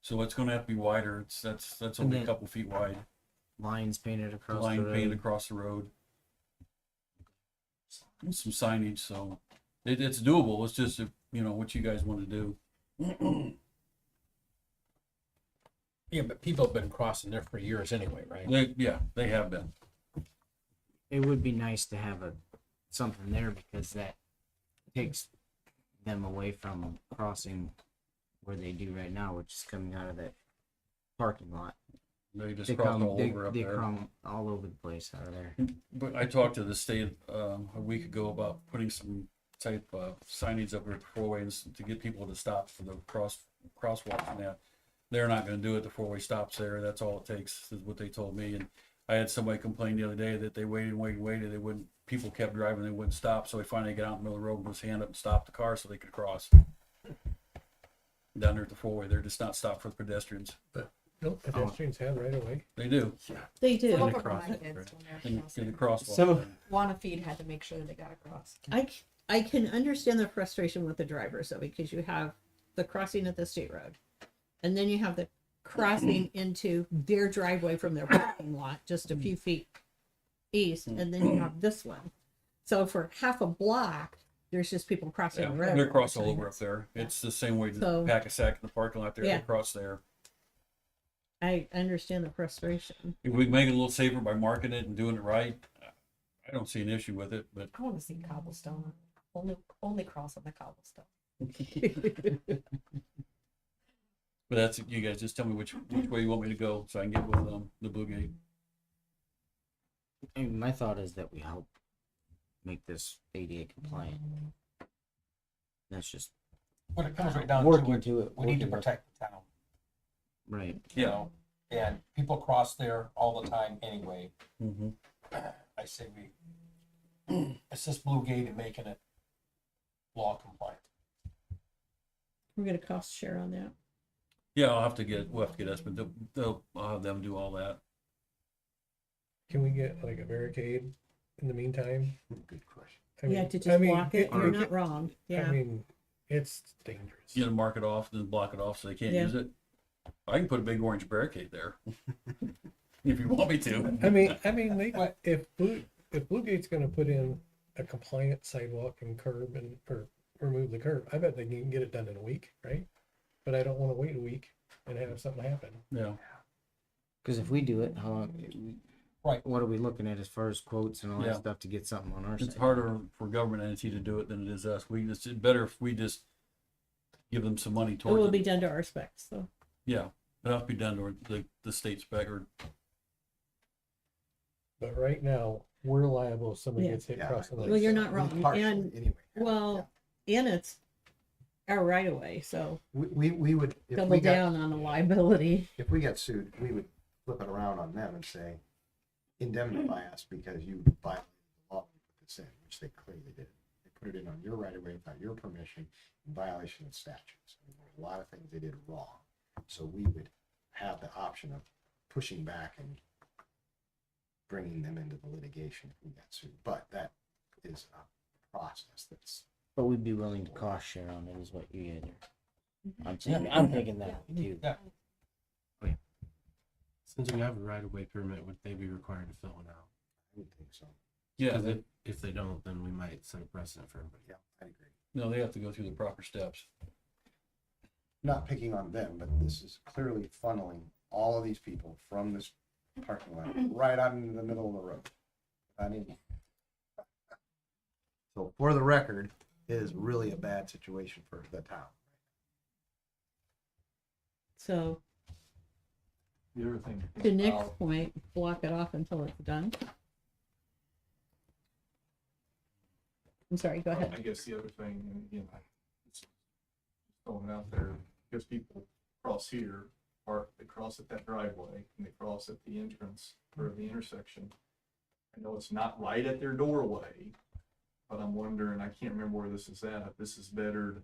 So it's going to have to be wider. That's only a then- couple feet wide. Lines painted across Line the road. painted across the road. And some signage, so it's doable. It's just what you guys want to do. Yeah, but people have been crossing there for years anyway, right? They have been. It would be nice to have something there because that takes them away from crossing where they do right now, which is coming out of that parking lot. They just They crossed come, all they, over up they there. come all over the place out of there. But I talked to the state a week ago about putting some type of signage up at the four-ways to get people to stop for the crosswalks and that. They're not gonna do it. The four-way stops there. That's all it takes, is what they told me. And I had somebody complain the other day that they waited. They wouldn't people kept driving, they wouldn't stop, so he finally got out in the middle of the road, put his hand up and stopped the car so they could cross. Down there at the four-way, they're just not stopped for the pedestrians. No, pedestrians have right away. They do. They do. Some of the them are my crosswalk, kids right. when they're In the crossing. crosswalk. Some of- Wanna-Feed had to make sure that they got across. I can understand the frustration with the drivers though, because you have the crossing at the state road. And then you have the crossing into their driveway from their parking lot, just a few feet east, and then you have this one. So for half a block, there's just people crossing Yeah, the road. they're all cross the all time. over up there. It's the same way the So- Pack-a-Sack in the parking lot there, Yeah. they cross there. I understand the frustration. If we make it a little safer by marking it and doing it right, I don't see an issue with it, but I wanna see cobblestone, only cross on the cobblestone. but that's, you guys just tell me which way you want me to go, so I can get with the Blue Gate. I mean, my thought is that we help make this ADA compliant. That's just When it comes right down working to it, to it. we need to working with- protect the town, Right. you know, and people cross there all the time anyway. Mm-hmm. I say we assist Blue Gate in making it law compliant. We're gonna cost share on that. Yeah, we'll have to get us, but I'll have them do all that. Can we get like a barricade in the meantime? Good question. I You mean- have to I just mean, block it. or- You're not wrong. I Yeah. mean, it's dangerous. You know, mark it off, then block it off so they can't Yeah. use it. I can put a big orange barricade there. If you want me to. I mean, if Blue Gate's gonna put in a compliant sidewalk and curb or remove the curb, I bet they can get it done in a week, right? But I don't wanna wait a week and have something happen. Yeah. Because if we do it, how long? Right. What are we looking at as far as quotes and all Yeah. that stuff to get something on our It's side? harder for a government entity to do it than it is us. It's better if we just give them some money It towards will it. be done to our specs, so. Yeah, it'll have to be done to the state spec or, But right now, we're liable if somebody Yeah. gets hit Yeah. crossing the Well, you're line. not wrong. Partially, And, anyway. well, and it's our right of way, so We would, if double we got, down on the liability. if we got sued, we would flip it around on them and say, indemnify us because you violated the law when you put this in, which they clearly did. They put it in on your right of way without your permission in violation of statutes. I mean, there's a lot of things they did wrong. So we would have the option of pushing back and bringing them into the litigation if we got sued. But that is a process that's, But we'd be willing to cost share on it, is what you guys are. I'm thinking that too. Yeah. Since we have a right of way permit, would they be required to fill it out? I would think so. yeah, 'Cause they, if they don't, then we might set a precedent for everybody. Yeah, I agree. no, they have to go through the proper steps. Not picking on them, but this is clearly funneling all of these people from this parking lot right out into the middle of the road. So for the record, it is really a bad situation for the town. So The other thing. to Nick's point, block it off until it's done. I'm sorry, go ahead. I guess the other thing, and again, it's throwing it out there, because people cross here, or they cross at that driveway, and they cross at the entrance or the intersection. I know it's not right at their doorway, but I'm wondering, I can't remember where this is at, if this is better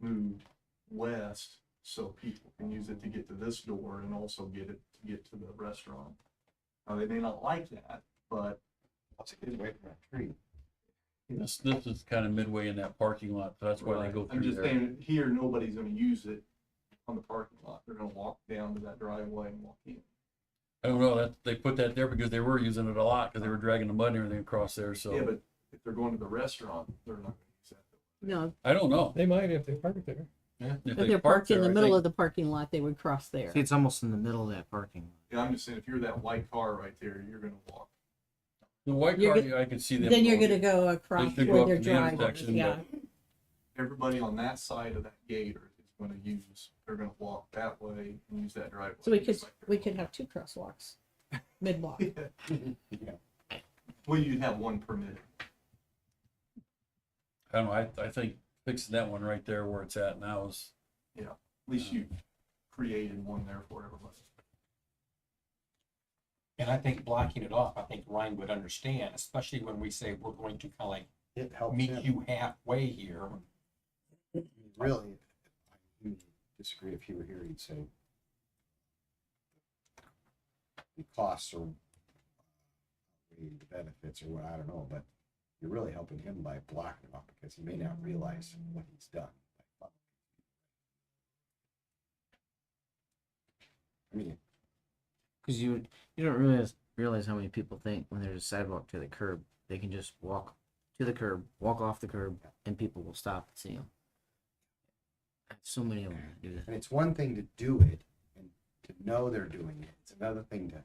moved west, so people can use it to get to this door and also get to the restaurant. Now, they may not like that, but That's a good way from that tree. This is kind of midway in that parking lot, so that's why they go I'm through just there. saying, here, nobody's gonna use it on the parking lot. They're gonna walk down to that driveway and walk in. I don't know, that, they put that there because they were using it a lot, because they were dragging the mud and everything across there, so. Yeah, but if they're going to the restaurant, they're not gonna use that. No, I don't know. They might if they park it there. Yeah, if they're parked in the middle of the parking lot, they would cross there. See, it's almost in the middle of that parking lot. Yeah, I'm just saying, if you're that white car right there, you're gonna walk. The white You're car, I could see them. Then you're going. gonna go across They go where up they're to the driving, intersection, yeah. Everybody on that side of that gate is gonna use, they're gonna walk that way and use that driveway. So we just could, like we could have two crosswalks, mid-block. Well, you'd have one permitted. I don't know, I think fixing that one right there where it's at now is, At least you created one there for everybody. And I think blocking it off, I think Ryan would understand, especially when we say we're going to kind of like It helps meet him. you halfway here. Really, I would disagree. If he were here, he'd say the costs are outweigh the benefits or what, I don't know, but you're really helping him by blocking it off because he may not realize what he's done. I mean, Because you don't realize how many people think when there's a sidewalk to the curb, they can just walk to the curb, walk off the curb, and people will stop and see them. So many of them that do that. and it's one thing to do it and to know they're doing it. It's another thing to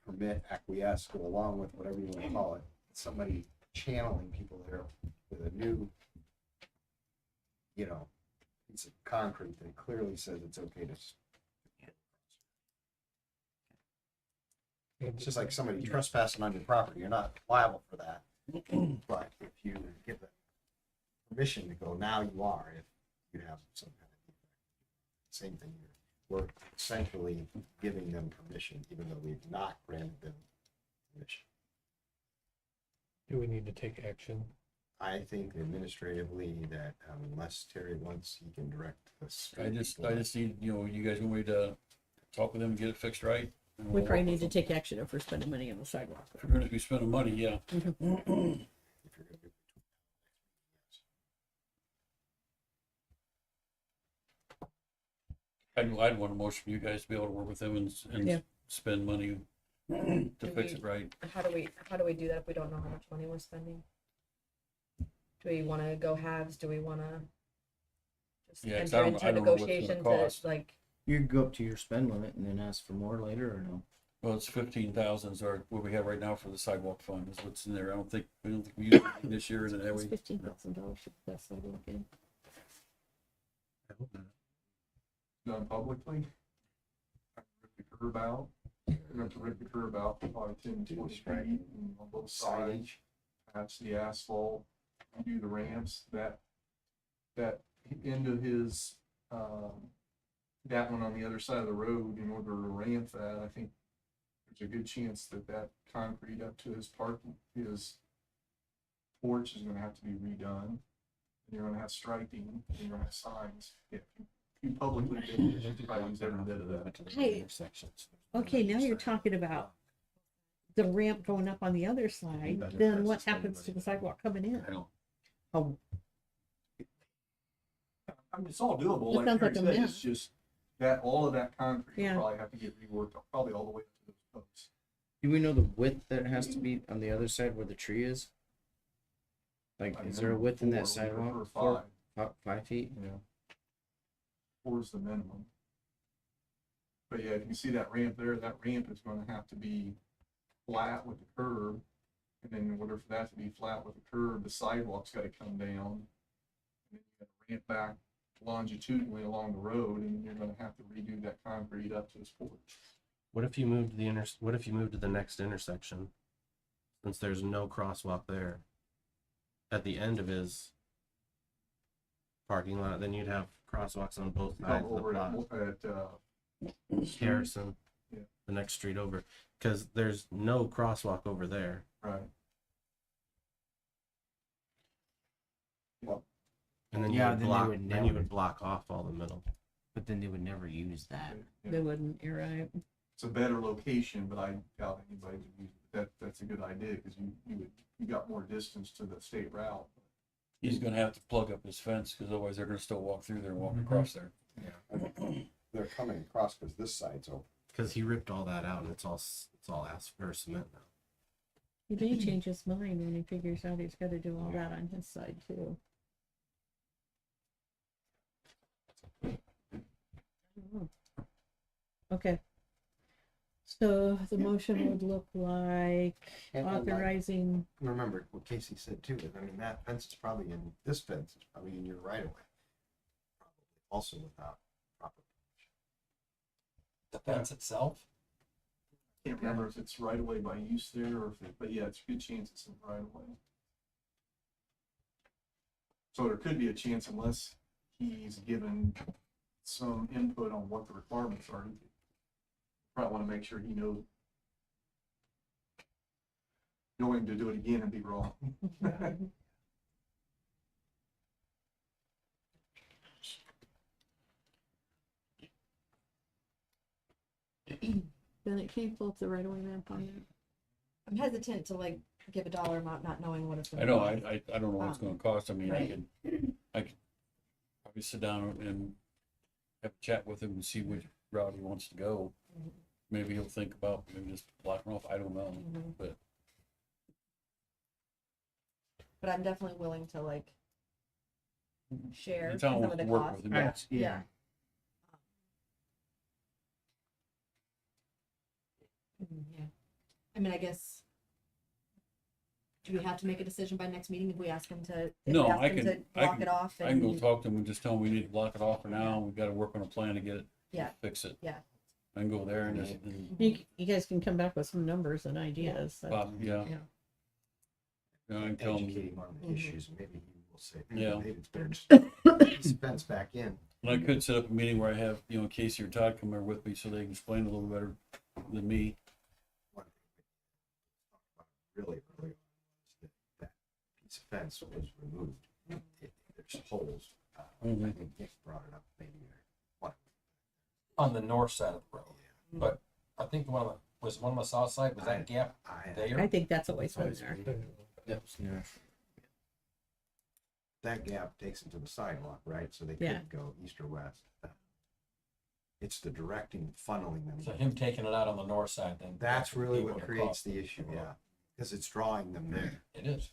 permit, acquiesce, go along with whatever you want to call it. Somebody channeling people there with a new, piece of concrete that clearly says it's okay to. It's just like somebody trespassing on your property. You're not liable for that. But if you give them permission to go, now you are, if you have some kind of defect. Same thing here. We're essentially giving them permission, even though we've not granted them permission. Do we need to take action? I think administratively that unless Terry wants, he can direct us. I just need, you guys want me to talk with them and get it fixed right? And We we'll probably work need with to them. take action if we're spending money on the sidewalk. If we're gonna be spending money, yeah. If you're gonna do I'd want a motion for you guys to be able to work with them and Yeah. spend money to fix it right. How do we do that if we don't know how much money we're spending? Do we want to go halves? Do we want to just Yeah, 'cause enter I into don't know what's gonna negotiations cost. that like You can go up to your spend limit and then ask for more later, or no? Well, it's 15,000 is what we have right now for the sidewalk fund is what's in there. We don't think we used it this year and that It's way. $15,000 for that sidewalk in. Done publicly. Rip the curb out. We're gonna have to rip the curb out probably 10, 20 feet on both sides. Patch the asphalt, do the ramps, that end of his, that one on the other side of the road, in order to ramp that, I think there's a good chance that concrete up to his his porch is gonna have to be redone. And you're gonna have striping, and you're gonna have signs. If you publicly bid, you should probably use every bit of that. Hey, okay, now you're talking about the ramp going up on the other side, then what happens to the sidewalk coming in? I don't, Oh, I mean, it's all doable, That like sounds Terry like a said, mess. it's just that all of that concrete will Yeah. probably have to get reworked, probably all the way up to those posts. Do we know the width that has to be on the other side where the tree is? Like, I is there a remember width in that 4, we prefer sidewalk? 5. 5 feet? Yeah. 4 is the minimum. But yeah, if you see that ramp there, that ramp is gonna have to be flat with the curb. And then in order for that to be flat with the curb, the sidewalk's gotta come down. And then you gotta ramp back longitudinally along the road, and you're gonna have to redo that concrete up to this porch. What if you moved what if you moved to the next intersection? Since there's no crosswalk there. At the end of his parking lot, then you'd have crosswalks on both sides Come of the over plot. at Harrison, Yeah. the next street over, because there's no crosswalk over there. right. And then Yeah, you would then they block, would then you never- would block off all the middle. But then they would never use that. Yeah. they wouldn't, you're right. It's a better location, but I doubt anybody would use it. That's a good idea, because you got more distance to the state route. he's gonna have to plug up his fence because otherwise they're gonna still walk through there and walk across there. They're coming across because this side's open. Because he ripped all that out and it's all asphalt or cement now. He may change his mind when he figures out he's gotta do all that on his side too. I don't know. Okay. So the motion would look like And like- authorizing, Remember what Casey said too, I mean, that fence is probably this fence is probably in your right of way. Probably also without proper. The fence itself. Can't remember if it's right away by use there, or but yeah, it's a good chance it's in right away. So there could be a chance, unless he's given some input on what the requirements are, he could probably wanna make sure he knows. You don't want him to do it again and be wrong. Bennett, can you pull up the right of way map on that? I'm hesitant to like give a dollar amount, not knowing what it's gonna I be. know, I don't know what it's gonna cost. I mean, Right. I could probably sit down and have a chat with him and see which route he wants to go. Mhm. Maybe he'll think about maybe just blocking off, I don't know, Mhm. but But I'm definitely willing to like share the some town of wants the to work costs. with him. Yeah. Yeah. I mean, I guess. Do we have to make a decision by next meeting if we ask him to? If No, we ask I him can, to I block can, it off. I can go and- talk to him and just tell him we need to block it off for now. We've gotta work on a plan to get it, Yeah. fix it. Yeah. I can go there and just, and, You guys can come back with some numbers and ideas. that- yeah. Yeah. And I can tell him, Educate him on the Mhm. issues, maybe he will say, Yeah. maybe it's better just put the fence back in. and I could set up a meeting where I have, Casey or Todd come there with me so they can explain a little better than me. Really early on was that piece of fence was removed. There's holes. I Mhm. think Nick brought it up maybe or On the north side of the road. But I think was one on the south side, was that gap I there? think that's always been there. That was near. that gap takes them to the sidewalk, right? So they Yeah. couldn't go east or west. It's the directing, funneling them. So him taking it out on the north side then. That's really he what would've creates crossed the issue, yeah. Because it's drawing them there. It is.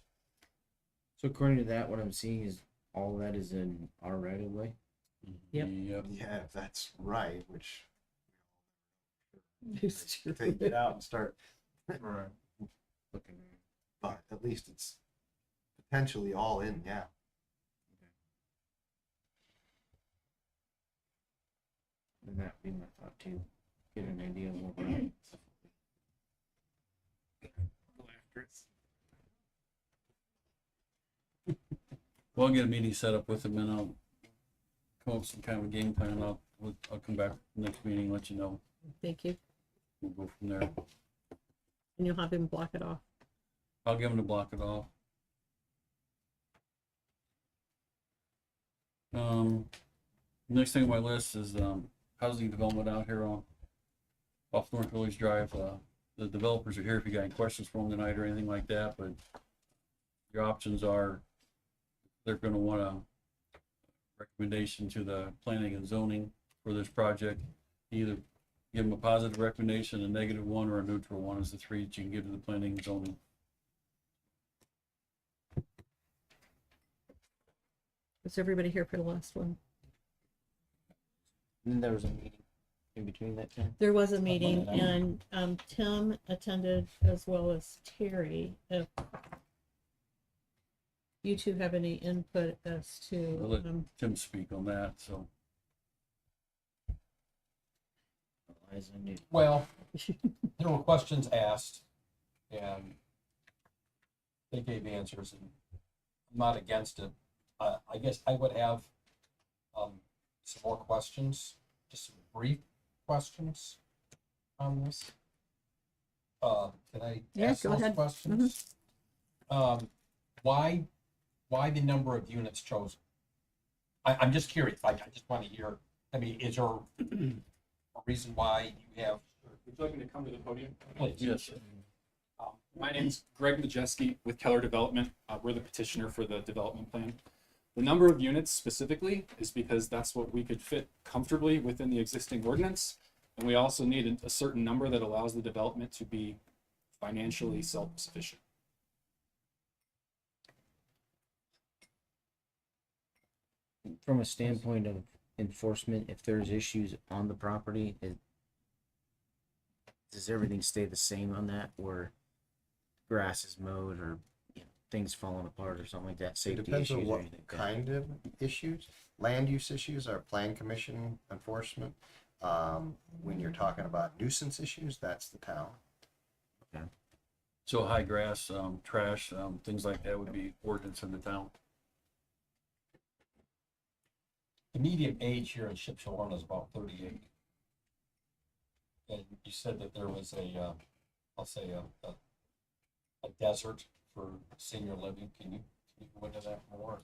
So according to that, what I'm seeing is all that is in our right of way. Yep. Yep. Yeah, if that's right, which It's true. take it out and start, Right. Looking. but at least it's potentially all in, yeah. And that'd be my thought too. Get an idea of what we're at. Well, I'll get a meeting set up with him and I'll come up with some kind of a game plan. I'll come back next meeting, and let you know. Thank you. We'll go from there. And you'll have him block it off. I'll get him to block it off. Next thing on my list is, housing development out here off North Village Drive. The developers are here if you got any questions for them tonight or anything like that, but your options are, they're gonna want a recommendation to the planning and zoning for this project. Either give them a positive recommendation, a negative one, or a neutral one is the three that you can give to the planning and zoning. Was everybody here for the last one? And then there was a meeting in between that time. There was a meeting Monday night. and Tim attended as well as Terry. If you two have any input as I'll to, let Tim speak on that, so. Eyes on you. Well, there were questions asked and they gave answers and I'm not against it. I guess I would have some more questions, just some brief questions on this. Can I Yeah, ask go those ahead. questions? Why the number of units chosen? I'm just curious. I just want to hear. I mean, is there a reason why you have? Would you like me to come to the podium? Please. Yes. My name's Greg Majeski with Keller Development. We're the petitioner for the development plan. The number of units specifically is because that's what we could fit comfortably within the existing ordinance. And we also need a certain number that allows the development to be financially self-sufficient. From a standpoint of enforcement, if there's issues on the property, does everything stay the same on that, where grass is mowed or things falling apart or something like that? It Safety depends issues on or what anything? kind of issues. Land use issues are plan commission enforcement. When you're talking about nuisance issues, that's the town. So high grass, trash, things like that would be ordinance in the town. The median age here in Shipshewana is about 38. and you said that there was a, I'll say a desert for senior living. Can you go into that more?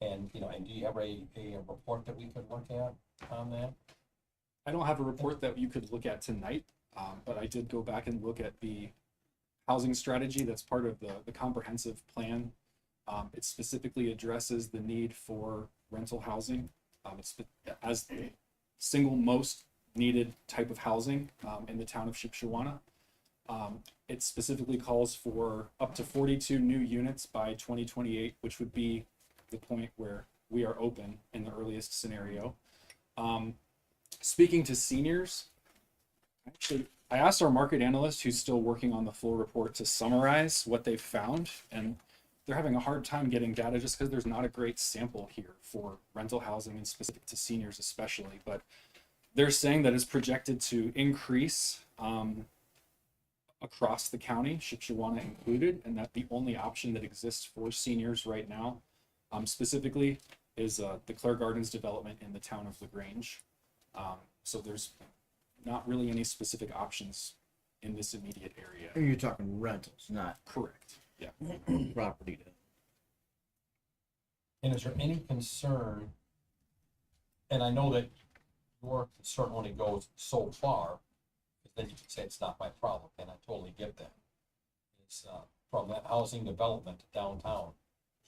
And, you know, and do you have a report that we could look at on that? I don't have a report that you could look at tonight, but I did go back and look at the housing strategy that's part of the comprehensive plan. It specifically addresses the need for rental housing. It's as the single most needed type of housing in the town of Shipshewana. It specifically calls for up to 42 new units by 2028, which would be the point where we are open in the earliest scenario. Speaking to seniors, actually, I asked our market analyst who's still working on the full report to summarize what they've found, and they're having a hard time getting data just because there's not a great sample here for rental housing and specific to seniors especially. But they're saying that it's projected to increase across the county, Shipshewana included, and that the only option that exists for seniors right now, specifically, is the Clare Gardens development in the town of LaGrange. So there's not really any specific options in this immediate area. You're talking rentals, not Correct. Yeah. property. And is there any concern, and I know that your concern only goes so far, because then you can say it's not my problem, and I totally get that. It's from that housing development downtown.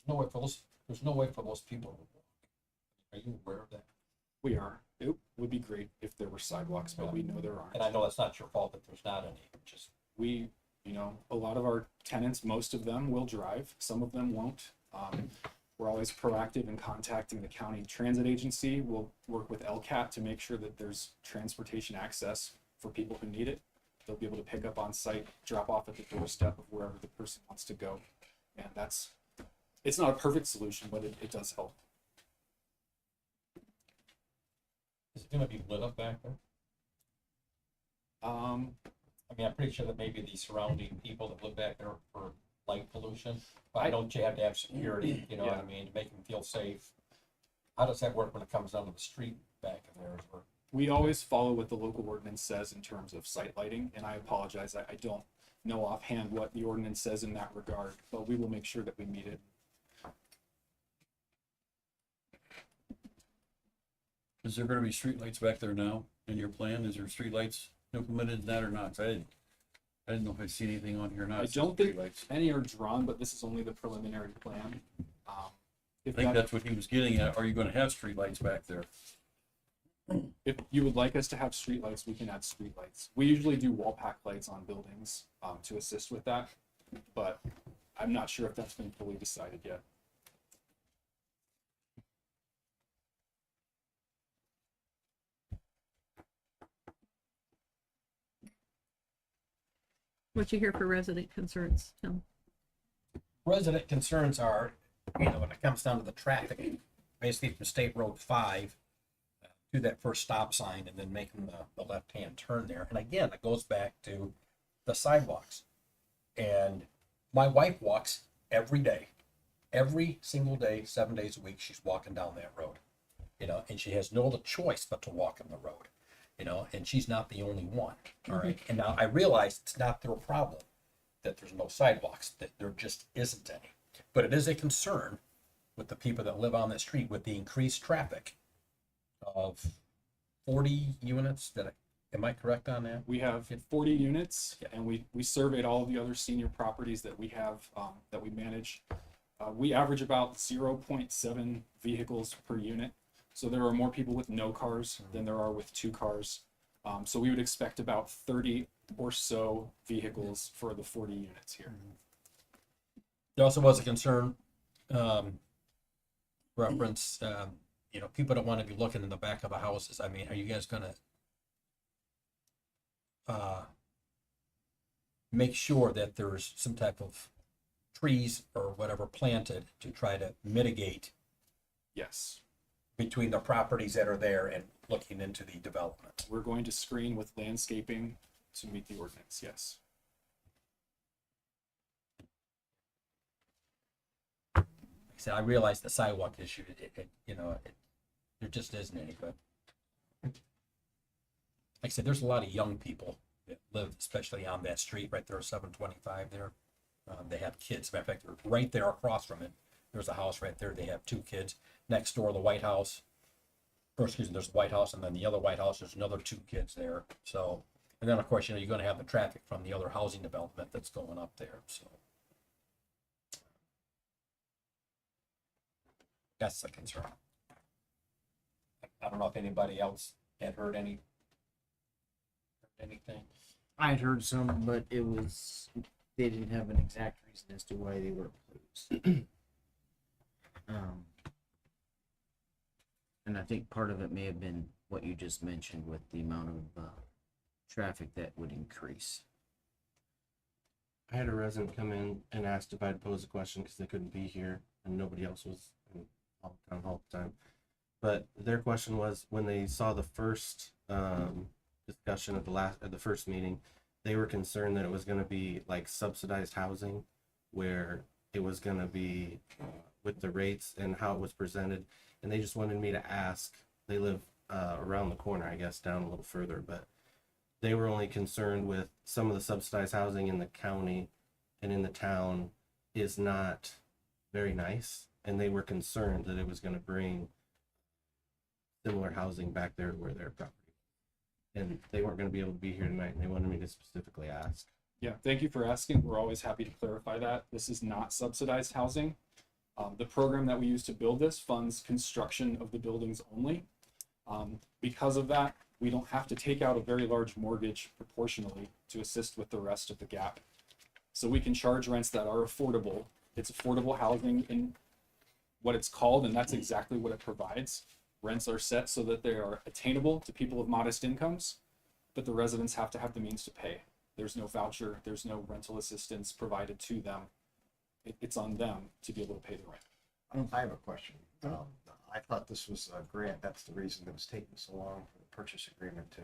There's no way for those people to walk. Are you aware of that? We are. It would be great if there were sidewalks, but we know there aren't. And I know that's not your fault that there's not any, just. We, you know, a lot of our tenants, most of them will drive, some of them won't. We're always proactive in contacting the county transit agency. We'll work with LCAT to make sure that there's transportation access for people who need it. They'll be able to pick up on site, drop off at the doorstep of wherever the person wants to go. And it's not a perfect solution, but it does help. Is it gonna be lit up back there? I mean, I'm pretty sure that maybe the surrounding people that live back there for light pollution, but don't you have to have security, you know what I mean, to make them feel safe? How does that work when it comes down to the street back in there? We always follow what the local ordinance says in terms of site lighting, and I apologize, I don't know offhand what the ordinance says in that regard, but we will make sure that we meet it. Is there gonna be streetlights back there now in your plan? Is there streetlights implemented in that or not? 'Cause I didn't know if I see anything on here or not. I don't think any are drawn, but this is only the preliminary plan. I think that's what he was getting at. Are you gonna have streetlights back there? If you would like us to have streetlights, we can add streetlights. We usually do wall pack lights on buildings to assist with that, but I'm not sure if that's been fully decided yet. What you hear for resident concerns, Tim? Resident concerns are, you know, when it comes down to the traffic, basically from State Road 5 to that first stop sign and then making the left-hand turn there. And again, it goes back to the sidewalks. And my wife walks every day, every single day, 7 days a week, she's walking down that road, you know, and she has no other choice but to walk on the road, you know, and she's not the only one. All right. And now I realize it's not their problem that there's no sidewalks, that there just isn't any. But it is a concern with the people that live on the street with the increased traffic of 40 units. Am I correct on that? We have 40 units, and we surveyed all of the other senior properties that we have that we manage. We average about 0.7 vehicles per unit. So there are more people with no cars than there are with 2 cars. So we would expect about 30 or so vehicles for the 40 units here. There also was a concern, reference, you know, people don't want to be looking in the back of the houses. I mean, are you guys gonna make sure that there's some type of trees or whatever planted to try to mitigate? Yes. Between the properties that are there and looking into the development. We're going to screen with landscaping to meet the ordinance, yes. Like I said, I realize the sidewalk issue, there just isn't any, but. like I said, there's a lot of young people that live, especially on that street right there, 725 there. They have kids. Matter of fact, they're right there across from it. There's a house right there. They have 2 kids. Next door, the White House. Or excuse me, there's the White House, and then the other White House, there's another 2 kids there. So, and then of course, you're going to have the traffic from the other housing development that's going up there. So that's the concern. I don't know if anybody else had heard anything. I had heard some, but it was, they didn't have an exact reason as to why they were opposed. And I think part of it may have been what you just mentioned with the amount of traffic that would increase. I had a resident come in and asked if I'd pose a question because they couldn't be here and nobody else was in town hall at the time. But their question was when they saw the first discussion at the first meeting, they were concerned that it was going to be like subsidized housing, where it was going to be with the rates and how it was presented, and they just wanted me to ask. They live around the corner, I guess, down a little further, but they were only concerned with some of the subsidized housing in the county and in the town is not very nice, and they were concerned that it was going to bring similar housing back there where their property, and they weren't going to be able to be here tonight, and they wanted me to specifically ask. Yeah, thank you for asking. We're always happy to clarify that. This is not subsidized housing. The program that we use to build this funds construction of the buildings only. Because of that, we don't have to take out a very large mortgage proportionally to assist with the rest of the gap. So we can charge rents that are affordable. It's affordable housing in what it's called, and that's exactly what it provides. Rents are set so that they are attainable to people of modest incomes, but the residents have to have the means to pay. There's no voucher, there's no rental assistance provided to them. It's on them to be able to pay the rent. I have a question. I thought this was a grant. That's the reason it was taking so long for the purchase agreement to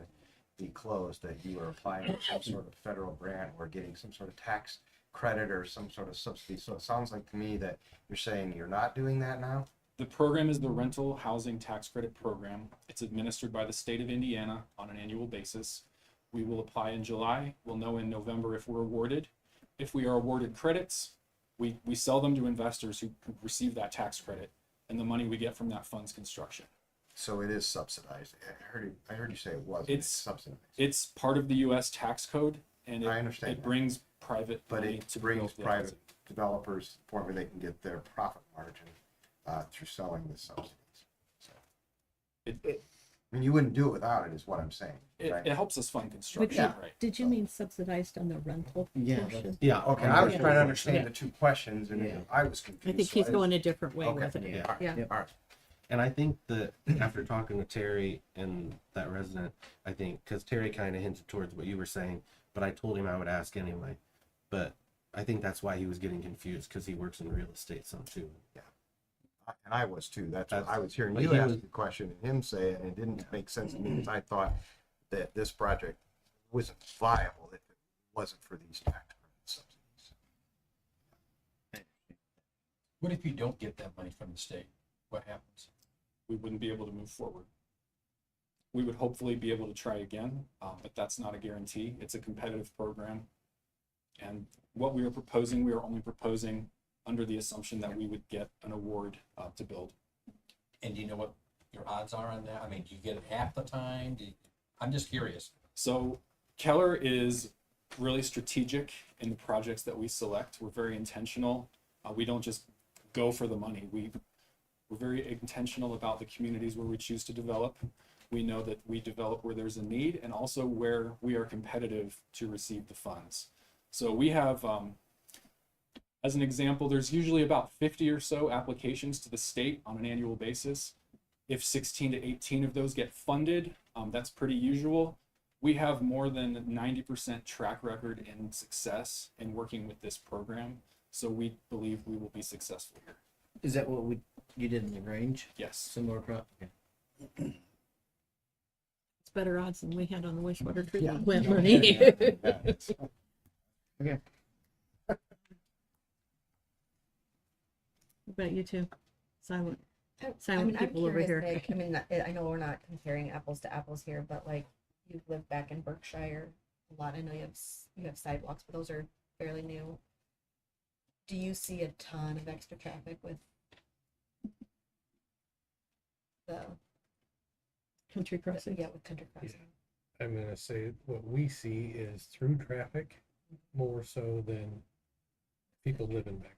be closed, that you were applying for some sort of federal grant or getting some sort of tax credit or some sort of subsidy. So it sounds like to me that you're saying you're not doing that now? The program is the Rental Housing Tax Credit Program. It's administered by the state of Indiana on an annual basis. We will apply in July. We'll know in November if we're awarded. If we are awarded credits, we sell them to investors who receive that tax credit, and the money we get from that funds construction. So it is subsidized. I heard you say it wasn't. It's subsidized. It's part of the U.S. tax code, and I understand it brings private but money it to brings build the private housing. developers to the point where they can get their profit margin through selling the subsidies. So, I mean, you wouldn't do it without it, is what I'm saying. Right? It helps us fund construction, Yeah. right? Did you mean subsidized on the rental portion? Yeah. Okay. I was Yeah. trying to understand Yeah. the 2 questions, and Yeah. I was confused. I think so he's didn't- going a different way Okay, with it. yeah. Yeah. All right. And I think that after talking to Terry and that resident, I think, because Terry kind of hinted towards what you were saying, but I told him I would ask anyway. But I think that's why he was getting confused, because he works in real estate some too. Yeah. And I was too. That's what I was hearing but you he ask was- the question and him say it, and it didn't make sense to me because I thought that this project wasn't viable if it wasn't for these tax credit subsidies. What if you don't get that money from the state? What happens? We wouldn't be able to move forward. We would hopefully be able to try again, but that's not a guarantee. It's a competitive program. And what we are proposing, we are only proposing under the assumption that we would get an award to build. And do you know what your odds are on that? I mean, do you get it half the time? I'm just curious. So Keller is really strategic in the projects that we select. We're very intentional. We don't just go for the money. We're very intentional about the communities where we choose to develop. We know that we develop where there's a need and also where we are competitive to receive the funds. So we have, as an example, there's usually about 50 or so applications to the state on an annual basis. If 16 to 18 of those get funded, that's pretty usual. We have more than 90% track record in success in working with this program. So we believe we will be successful here. Is that what you did in the range? Yes. Similar okay. It's better odds than we had on the wastewater treatment Yeah. plant money. Okay. What about you two? Silent I'm people over curious, here. Like, I mean, I know we're not comparing apples to apples here, but like, you live back in Berkshire a lot. I know you have sidewalks, but those are fairly new. Do you see a ton of extra traffic with the Country crossing. yeah, with country crossing? I'm gonna say what we see is through traffic more so than people living back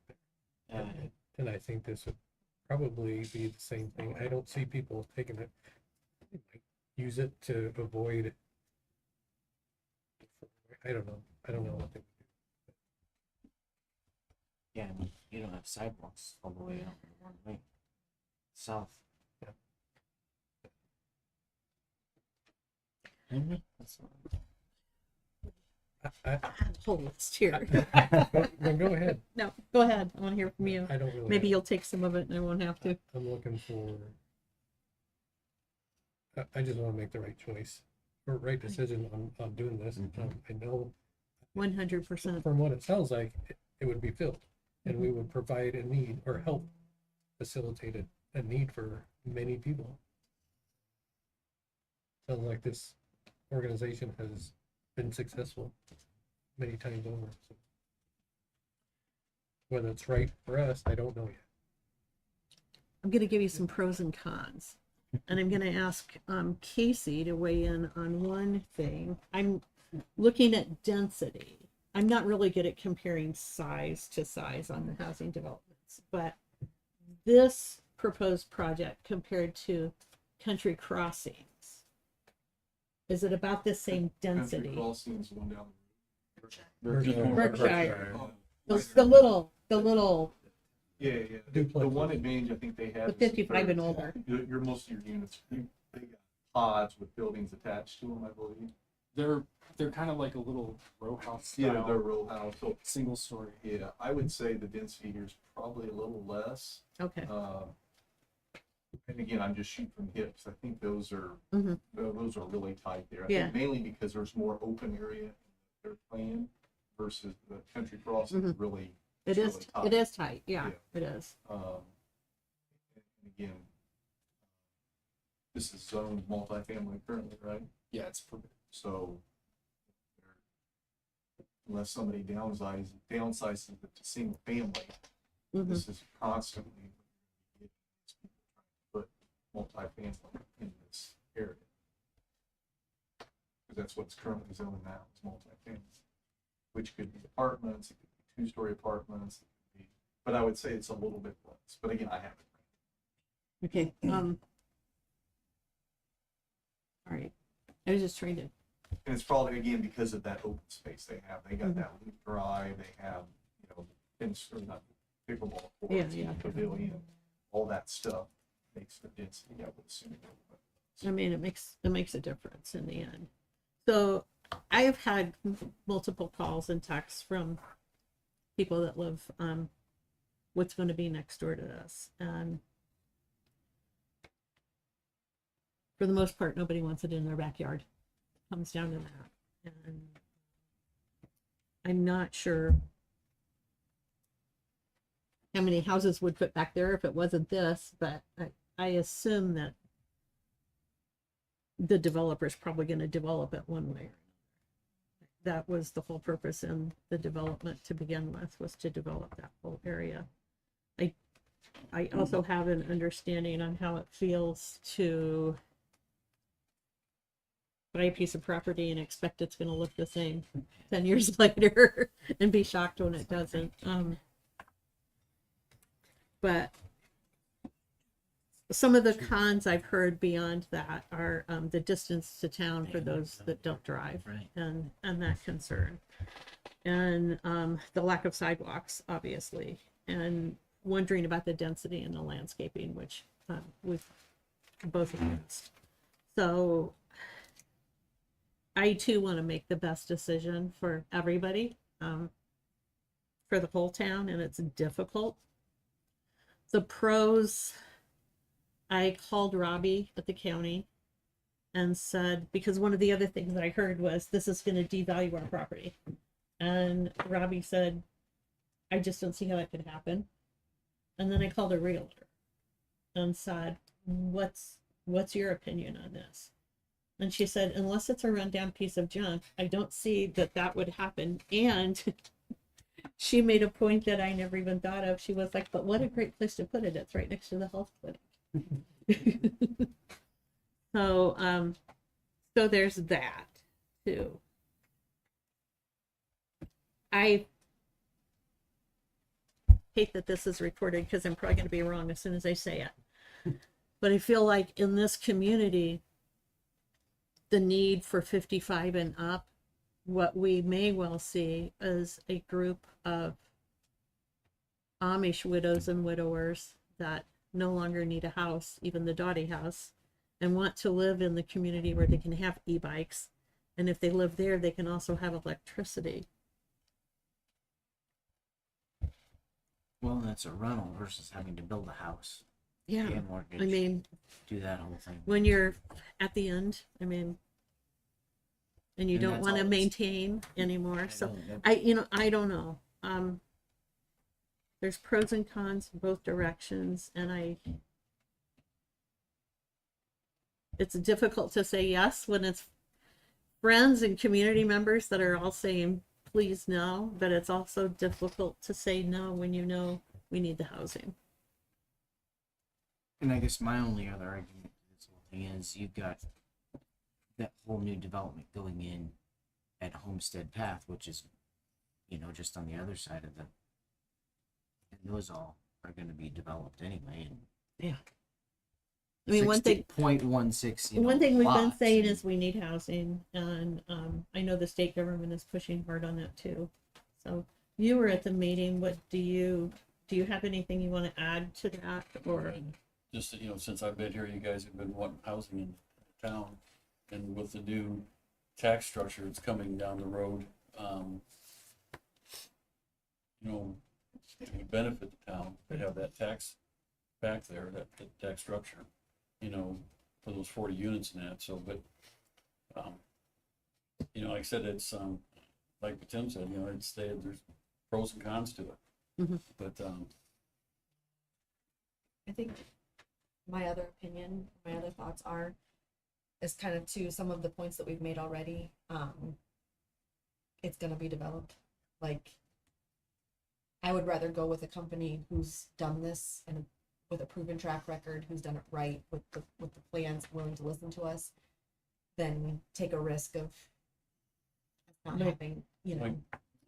there. And I think this would probably be the same thing. I don't see people taking it, use it to avoid. I don't know. I don't know what they would do. Yeah, I mean, you don't have sidewalks all the way out one way south. That's I have a whole list here. Then go ahead. No, go ahead. I want to hear from you. I don't really. Maybe you'll take some of it and I won't have to. I'm looking for. I just want to make the right choice or right decision on doing this. I know 100%. from what it sounds like, it would be filled, and we would provide a need or help facilitate a need for many people. Sounds like this organization has been successful many times over. So whether it's right for us, I don't know yet. I'm going to give you some pros and cons. And I'm going to ask Casey to weigh in on one thing. I'm looking at density. I'm not really good at comparing size to size on the housing developments, but this proposed project compared to Country Crossings, is it about the same density? Country Crossings, one down Berkshire. Oh, The little yeah. The one advantage I think they have the is 55 and older. Your most of your units, they got pods with buildings attached to them, I believe. They're kind of like a little row house Yeah, style, they're row house. So, single story. yeah, I would say the density here is probably a little less. Okay. And again, I'm just shooting from hips. I think those are those are really tight there. I Yeah. think mainly because there's more open area in their plan versus the Country Crossing. Really, It is. really tight. It is tight. Yeah, Yeah. it is. And again, this is zoned multifamily currently, right? Yeah, it's permitted. So unless somebody downsizes it to single family, this is constantly put multifamily in this area. Because that's what's currently zoned now, is multifamily, which could be apartments, it could be two-story apartments, it could be, but I would say it's a little bit less. But again, I haven't. Okay. All right. I was just trying to. And it's probably, again, because of that open space they have. They got that loop drive, they have, or not pickleball courts, pavilion, all that stuff makes the density, I would assume. I mean, it makes a difference in the end. So I have had multiple calls and texts from people that live what's going to be next door to this, and for the most part, nobody wants it in their backyard. It comes down to that, and I'm not sure how many houses would fit back there if it wasn't this, but I assume that the developer's probably going to develop it one way or another. That was the whole purpose in the development to begin with, was to develop that whole area. I also have an understanding on how it feels to buy a piece of property and expect it's going to look the same 10 years later and be shocked when it doesn't. But some of the cons I've heard beyond that are the distance to town for those that don't drive, and that concern, and the lack of sidewalks, obviously, and wondering about the density and the landscaping, which we've both against. So I too want to make the best decision for everybody, for the whole town, and it's difficult. The pros, I called Robbie at the county and said, because one of the other things that I heard was this is going to devalue our property. And Robbie said, I just don't see how that could happen. And then I called a realtor and said, what's your opinion on this? And she said, unless it's a rundown piece of junk, I don't see that that would happen. And she made a point that I never even thought of. She was like, but what a great place to put it. It's right next to the health clinic. So, so there's that too. I hate that this is recorded because I'm probably going to be wrong as soon as I say it. But I feel like in this community, the need for 55 and up, what we may well see is a group of Amish widows and widowers that no longer need a house, even the Dottie house, and want to live in the community where they can have e-bikes. And if they live there, they can also have electricity. Well, that's a rental versus having to build a house. Yeah, pay a mortgage, I mean, do that whole thing. when you're at the end, I mean, and you And don't that's want to all it's- maintain anymore. So know, that- I don't know. There's pros and cons in both directions, and it's difficult to say yes when it's friends and community members that are all saying please no, but it's also difficult to say no when you know we need the housing. And I guess my only other argument to this whole thing is you've got that whole new development going in at Homestead Path, which is, just on the other side of and those all are going to be developed anyway. And yeah. I mean, one thing, 0.16, one thing we've been lots. saying is we need housing, and I know the state government is pushing hard on that too. So you were at the meeting. What do you have anything you want to add to that, or? Just, since I've been here, you guys have been wanting housing in town, and with the new tax structure that's coming down the road, it would benefit the town to have that tax back there, that tax structure, for those 40 units and that. So, but, like I said, it's, like Tim said, there's pros and cons to it. Mm-hmm. But, I think my other opinion, my other thoughts is kind of to some of the points that we've made already. It's going to be developed. Like, I would rather go with a company who's done this and with a proven track record, who's done it right with the plans, willing to listen to us, than take a risk of not having,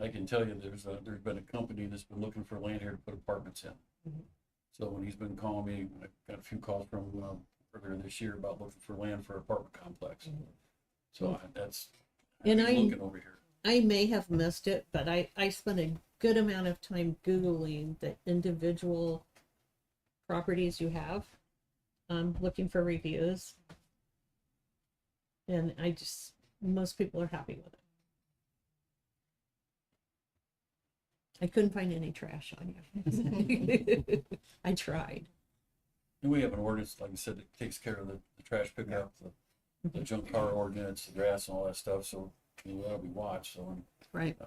I can tell you there's been a company that's been looking for land here to put apartments in. Mhm. So when he's been calling me, I got a few calls from earlier this year about looking for land for an apartment complex. Mhm. So that's, And he's looking over here. I may have missed it, but I spent a good amount of time Googling the individual properties you have, looking for reviews. And most people are happy with it. I couldn't find any trash on you. I tried. And we have an ordinance, like I said, that takes care of the trash pickup, the junk car ordinance, the grass and all that stuff. So, that'll be watched. So, right.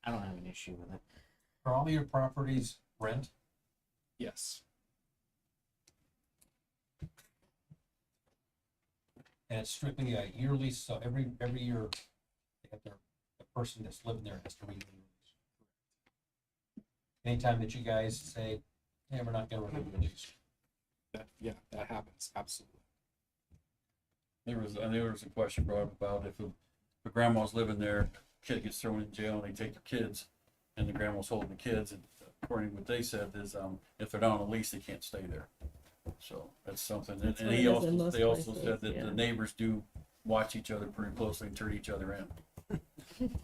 I don't have an issue with it. Are all your properties rent? Yes. And it's strictly a yearly, so every year, they have the person that's living there has to renew. Anytime that you guys say, hey, we're not gonna renew the lease. That happens, absolutely. there was a question brought up about if the grandma's living there, kid gets thrown in jail and they take the kids, and the grandma's holding the kids. And according to what they said is, if they're not on a lease, they can't stay there. So that's something. That's And what it is in most they also places, said that yeah. the neighbors do watch each other pretty closely and turn each other in.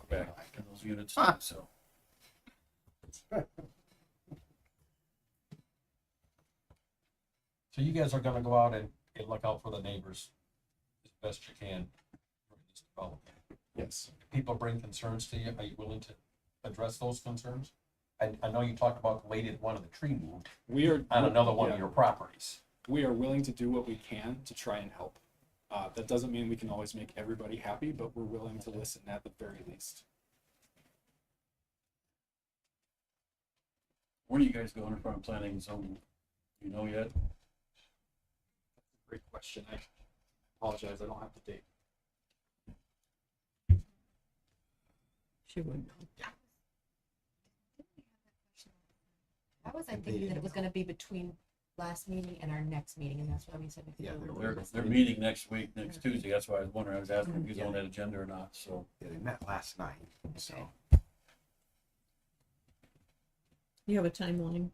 Back in those units, so. So you guys are gonna go out and look out for the neighbors as best you can for this development. Yes. If people bring concerns to you, are you willing to address those concerns? I know you talked about the lady that wanted the tree moved We are on another one yeah. of your properties. We are willing to do what we can to try and help. That doesn't mean we can always make everybody happy, but we're willing to listen at the very least. When are you guys going in front of planning and zoning? You know yet? Great question. I apologize. I don't have the date. She wouldn't know. I was thinking that it was gonna be between last meeting and our next meeting, and that's why we said we could Yeah, do it. They're meeting next week, next Tuesday. That's why I was wondering. I was asking if he's on that agenda or not, so. Yeah, they met last night, so. You have a timeline?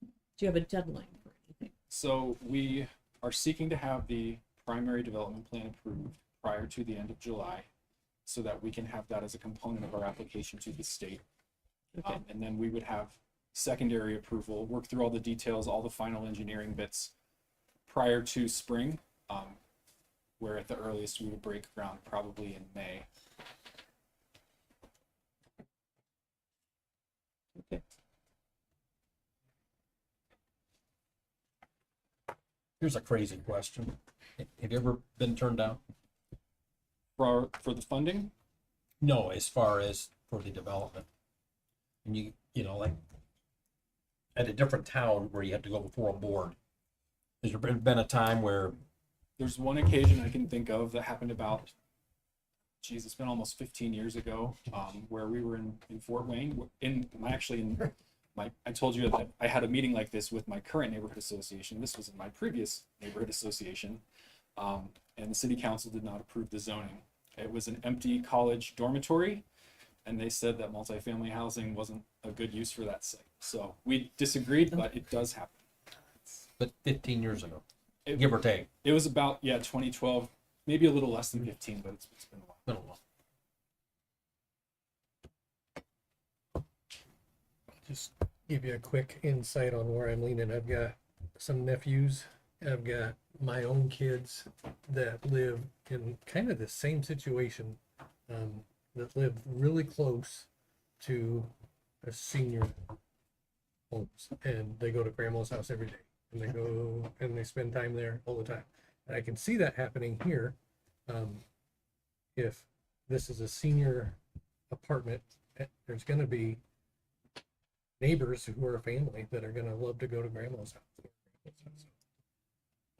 Do you have a deadline for anything? So we are seeking to have the primary development plan approved prior to the end of July, so that we can have that as a component of our application to the state. Okay. And then we would have secondary approval, work through all the details, all the final engineering bits prior to spring, where at the earliest we would break ground probably in May. Okay. Here's a crazy question. Have you ever been turned down? For the funding, No, as far as for the development. And you know, like at a different town where you have to go before a board. Has there been a time where, there's one occasion I can think of that happened about, geez, it's been almost 15 years ago, where we were in Fort Wayne. I told you that I had a meeting like this with my current neighborhood association. This was in my previous neighborhood association, and the city council did not approve the zoning. It was an empty college dormitory, and they said that multifamily housing wasn't a good use for that site. So we disagreed, but it does happen. but 15 years ago, It- give or take? It was about 2012, maybe a little less than 15, but it's been a while. Been a while. Just give you a quick insight on where I'm leaning. I've got some nephews. I've got my own kids that live in kind of the same situation, that live really close to a senior homes, and they go to grandma's house every day, and they go and they spend time there all the time. And I can see that happening here. If this is a senior apartment, there's going to be neighbors who are a family that are gonna love to go to grandma's house.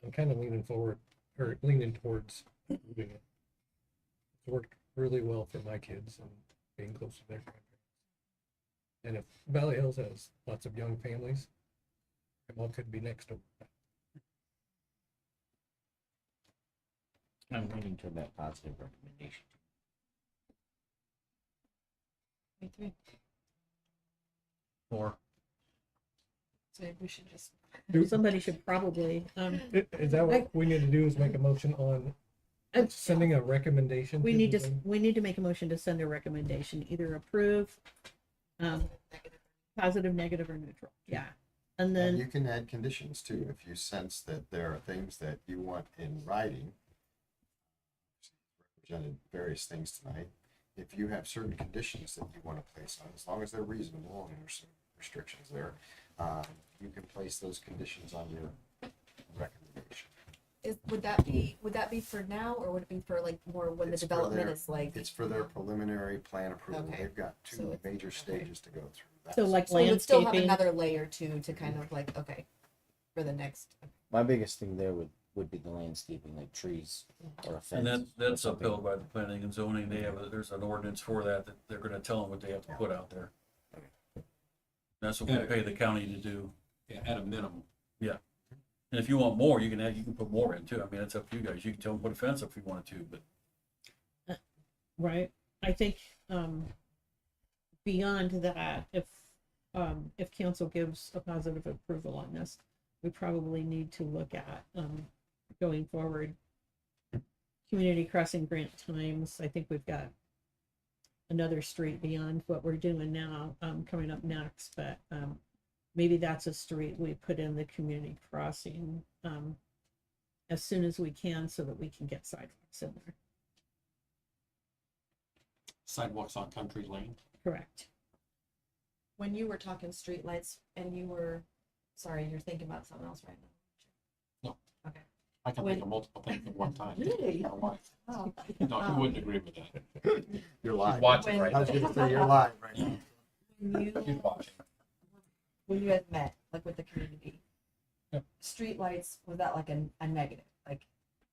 I'm kind of leaning forward or leaning towards moving it. It's worked really well for my kids and being close to their grandparents. And if Valley Hills has lots of young families, grandma could be next door. I'm leaning toward that positive recommendation. Me too. Or So maybe we should just. Somebody should probably, Is that what we need to do, is make a motion on sending a recommendation? we to need the to, thing? we need to make a motion to send a recommendation, either approve, positive, negative, or neutral. Yeah. And And you then, can add conditions too, if you sense that there are things that you want in writing. Represented various things tonight. If you have certain conditions that you want to place on, as long as they're reasonable and there's some restrictions there, you can place those conditions on your recommendation. Would that be for now, or would it be for like more when the It's for development their- is like? It's for their preliminary plan approval. Okay. They've got So two it's- major okay. stages to go through. so like So we would still have landscaping, another layer to kind of like, okay, for the next. My biggest thing there would be the landscaping, like trees or a fence. And or that's something. upheld by the planning and zoning. There's an ordinance for that they're gonna tell them what they have to put out there. That's what we pay the county to do. yeah, at a minimum. And if you want more, you can put more in too. I mean, it's up to you guys. You can tell them put a fence up if you wanted to, but right? I think, beyond that, if council gives a positive approval on this, we probably need to look at, going forward, community crossing grant times. I think we've got another street beyond what we're doing now, coming up next, but, maybe that's a street we put in the community crossing, as soon as we can, so that we can get sidewalks in there. Sidewalks on Country Lane. Correct. When you were talking streetlights and you were, sorry, you're thinking about something else right now. No. Okay. I can think of multiple things at one time. Really? My wife. Oh. No, you wouldn't agree with that. You're live. Watching When- right I was now. gonna say, you're live right now. When She's watching. you had met, like with the community, streetlights, was that like a negative? Like,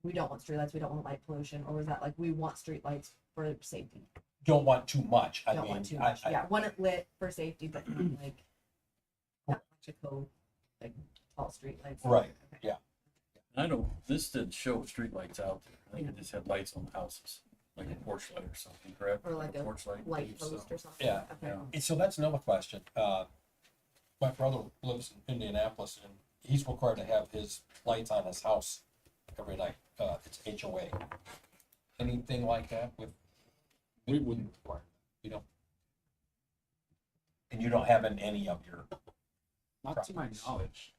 we don't want streetlights, we don't want light pollution, or was that like, we want streetlights for safety? Don't want too much. I Don't mean, want too much, yeah, want it lit for safety, but not like, not much a code, like all streetlights. Right, Okay. yeah. I know this did show streetlights out there. I think it just had lights on the houses, like a porch light or something, correct? Or like a porch light. I light believe so. post or something. Yeah. Okay. And so that's another question. My brother lives in Indianapolis and he's required to have his lights on his house every night. It's HOA. Anything like that with? We wouldn't. You know? And you don't have in any of your? Not to my properties? knowledge.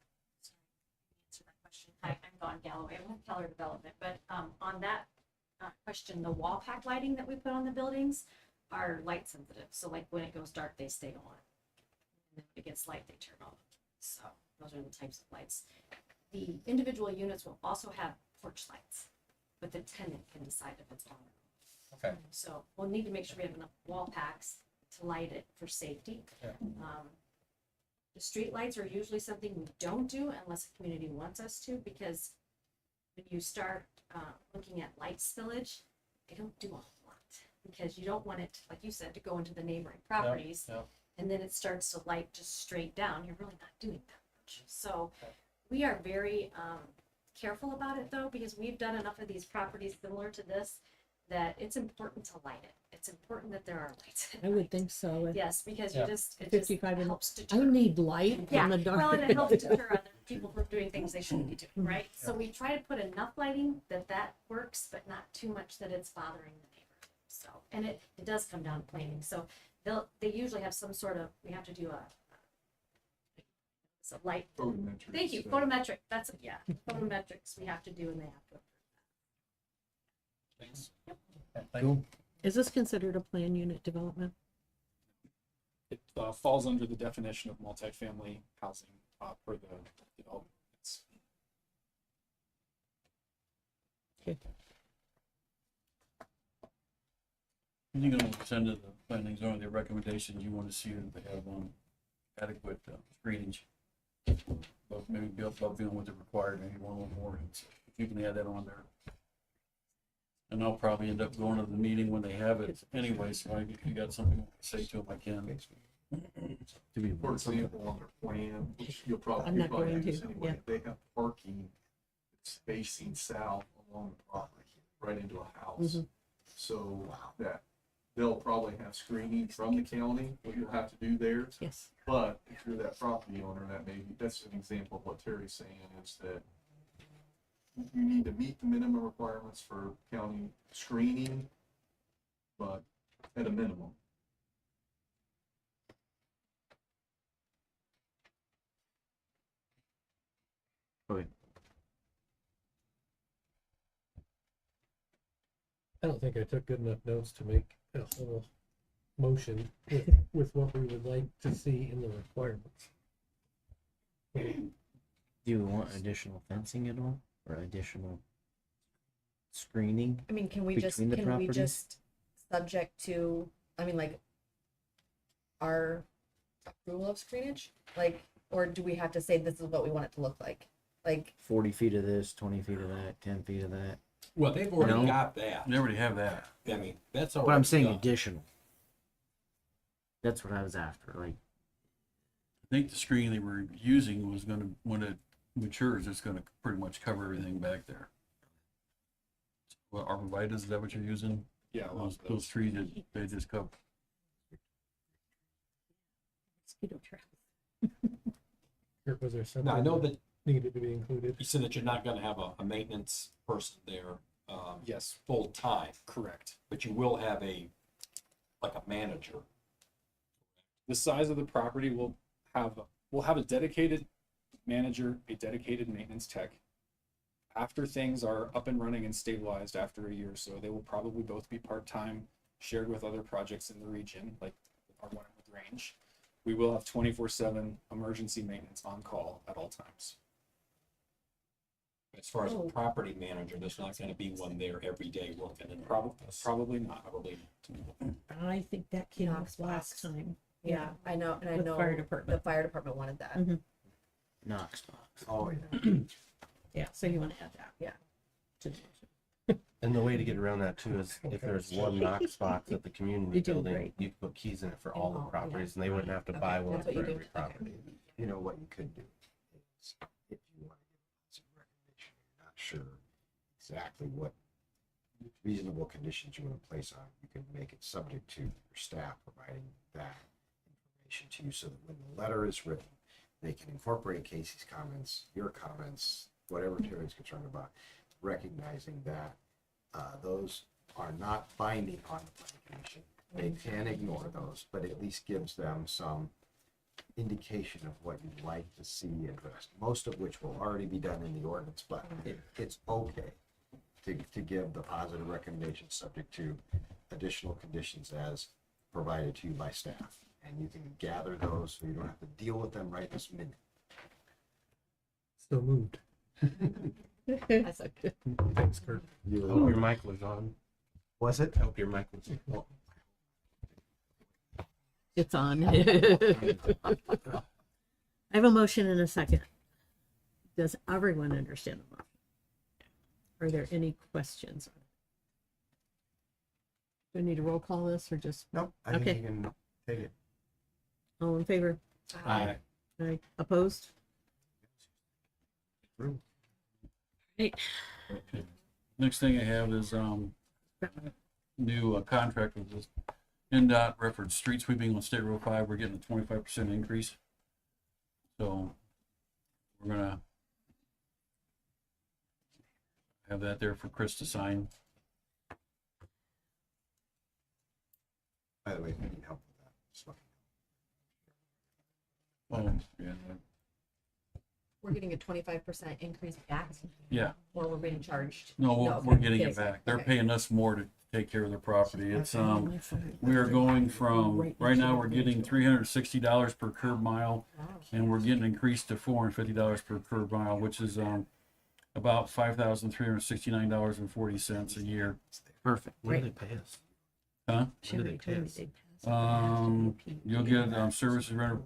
Answer my question. Hi, I'm Dawn Galloway. I'm with Keller Development, but on that question, the wall pack lighting that we put on the buildings are light sensitive. So like when it goes dark, they stay on. And then when it gets light, they turn off. So those are the types of lights. The individual units will also have porch lights, but the tenant can decide if it's on or off. Okay. So we'll need to make sure we have enough wall packs to light it for safety. Yeah. The street lights are usually something we don't do unless the community wants us to, because when you start looking at light spillage, they don't do a whole lot, because you don't want it, like you said, to go into the neighboring properties, Yep. and then it starts to light just straight down. You're really not doing that much. So we are very careful about it though, because we've done enough of these properties similar to this that it's important to light it. It's important that there are lights. I would think so. Yes, because Yeah. it just 55 and helps I deter. need light Yeah, in the dark. well, and it helps deter other people from doing things they shouldn't be doing, right? So we try to put enough lighting that works, but not too much that it's bothering the neighbor. So, and it does come down to planning. So they usually have some sort of, we have to do a light. Photometrics. Thank you, photometric, that's, yeah, photometrics we have to do, and they have to. Thanks. Is this considered a plan unit development? It falls under the definition of multifamily housing per the development. It's You're gonna send to the planning zone the recommendations you want to see that they have adequate screenage. But maybe be above beyond what they're required, maybe one little more. If you can add that on there. And I'll probably end up going to the meeting when they have it anyway, so if you got something to say to them, I can. For example, on their plan, which you'll probably, I'm you not probably going have this to, anyway, yeah. they have parking that's facing south along the property, right into a house. Mhm. So that, they'll probably have screening from the county, what you'll have to do there. Yes. But if you're that property owner, that may be, that's an example of what Terry's saying, is that you need to meet the minimum requirements for county screening, but at a minimum. I don't think I took good enough notes to make a whole motion with what we would like to see in the requirements. Do you want additional fencing at all, or additional screening? I mean, can we between the properties? subject to, I mean, like, our approval of screenage? Like, or do we have to say this is what we want it to look like? Like, 40 feet of this, 20 feet of that, 10 feet of that. Well, they've already No. got that. They already have that. I mean, that's But I'm already saying done. additional. That's what I was after. Like, I think the screen they were using was gonna, when it matures, it's gonna pretty much cover everything back there. Well, arborvitae, is that what you're using? yeah, a lot Those, of those trees that they just cover. Mosquito trap. Or was there something Now, I know that needed to be included? you said that you're not gonna have a maintenance person there, Yes, full time, correct. but you will have like a manager. The size of the property will have a dedicated manager, a dedicated maintenance tech. After things are up and running and stabilized after a year or so, they will probably both be part-time, shared with other projects in the region, like our one with Range. We will have 24/7 emergency maintenance on call at all times. As far as Oh. a property manager, there's not gonna be one there every day working in Probably not. Probably. I think that came Knox up last box. time. yeah, I know, and I With know fire department. the fire department wanted that. Mhm. Knox box. Oh, yeah. Yeah, so you want to add that, yeah. to the motion. And the way to get around that too is if there's one Knox box at the community You're doing building, great. you could put keys in it for all the all, yeah. properties and they wouldn't have to Okay, buy one that's what for you do. every Okay. property. You know what you could do is, if you want to give a recommendation, you're not sure exactly what reasonable conditions you want to place on, you can make it subject to your staff providing that information to you, so that when the letter is written, they can incorporate Casey's comments, your comments, whatever Terry's concerned about, recognizing that those are not binding on the planning commission. They can ignore those, but at least gives them some indication of what you'd like to see addressed, most of which will already be done in the ordinance, but it's okay to give the positive recommendation subject to additional conditions as provided to you by staff. And you can gather those so you don't have to deal with them right this minute. So moved. That's okay. Thanks, Kurt. You Hope your mic was on. Was it? Hope your mic was on. It's on. I have a motion and a second. Does everyone understand the motion? Are there any questions? Do I need to roll call this or just? Nope, I think Okay. you can take it. All in favor? Aye. Aye. Opposed? Right. Next thing I have is, new contract with this NDOT reference street sweeping on State Road 5. We're getting a 25% increase. So we're gonna have that there for Chris to sign. By the way, if you need help with that, just let Oh, yeah, We're getting a 25% increase back, yeah. or we're being charged. No, No, we're okay. getting Okay. it back. They're Okay. paying us more to take care of their property. It's, we are going from, right now, we're getting $360 per curb mile, and we're getting increased to $450 per curb mile, which is, about $5,369.40 a year. Perfect. What do they pay us? Huh? She already told me they'd pass it. You'll get, services renter,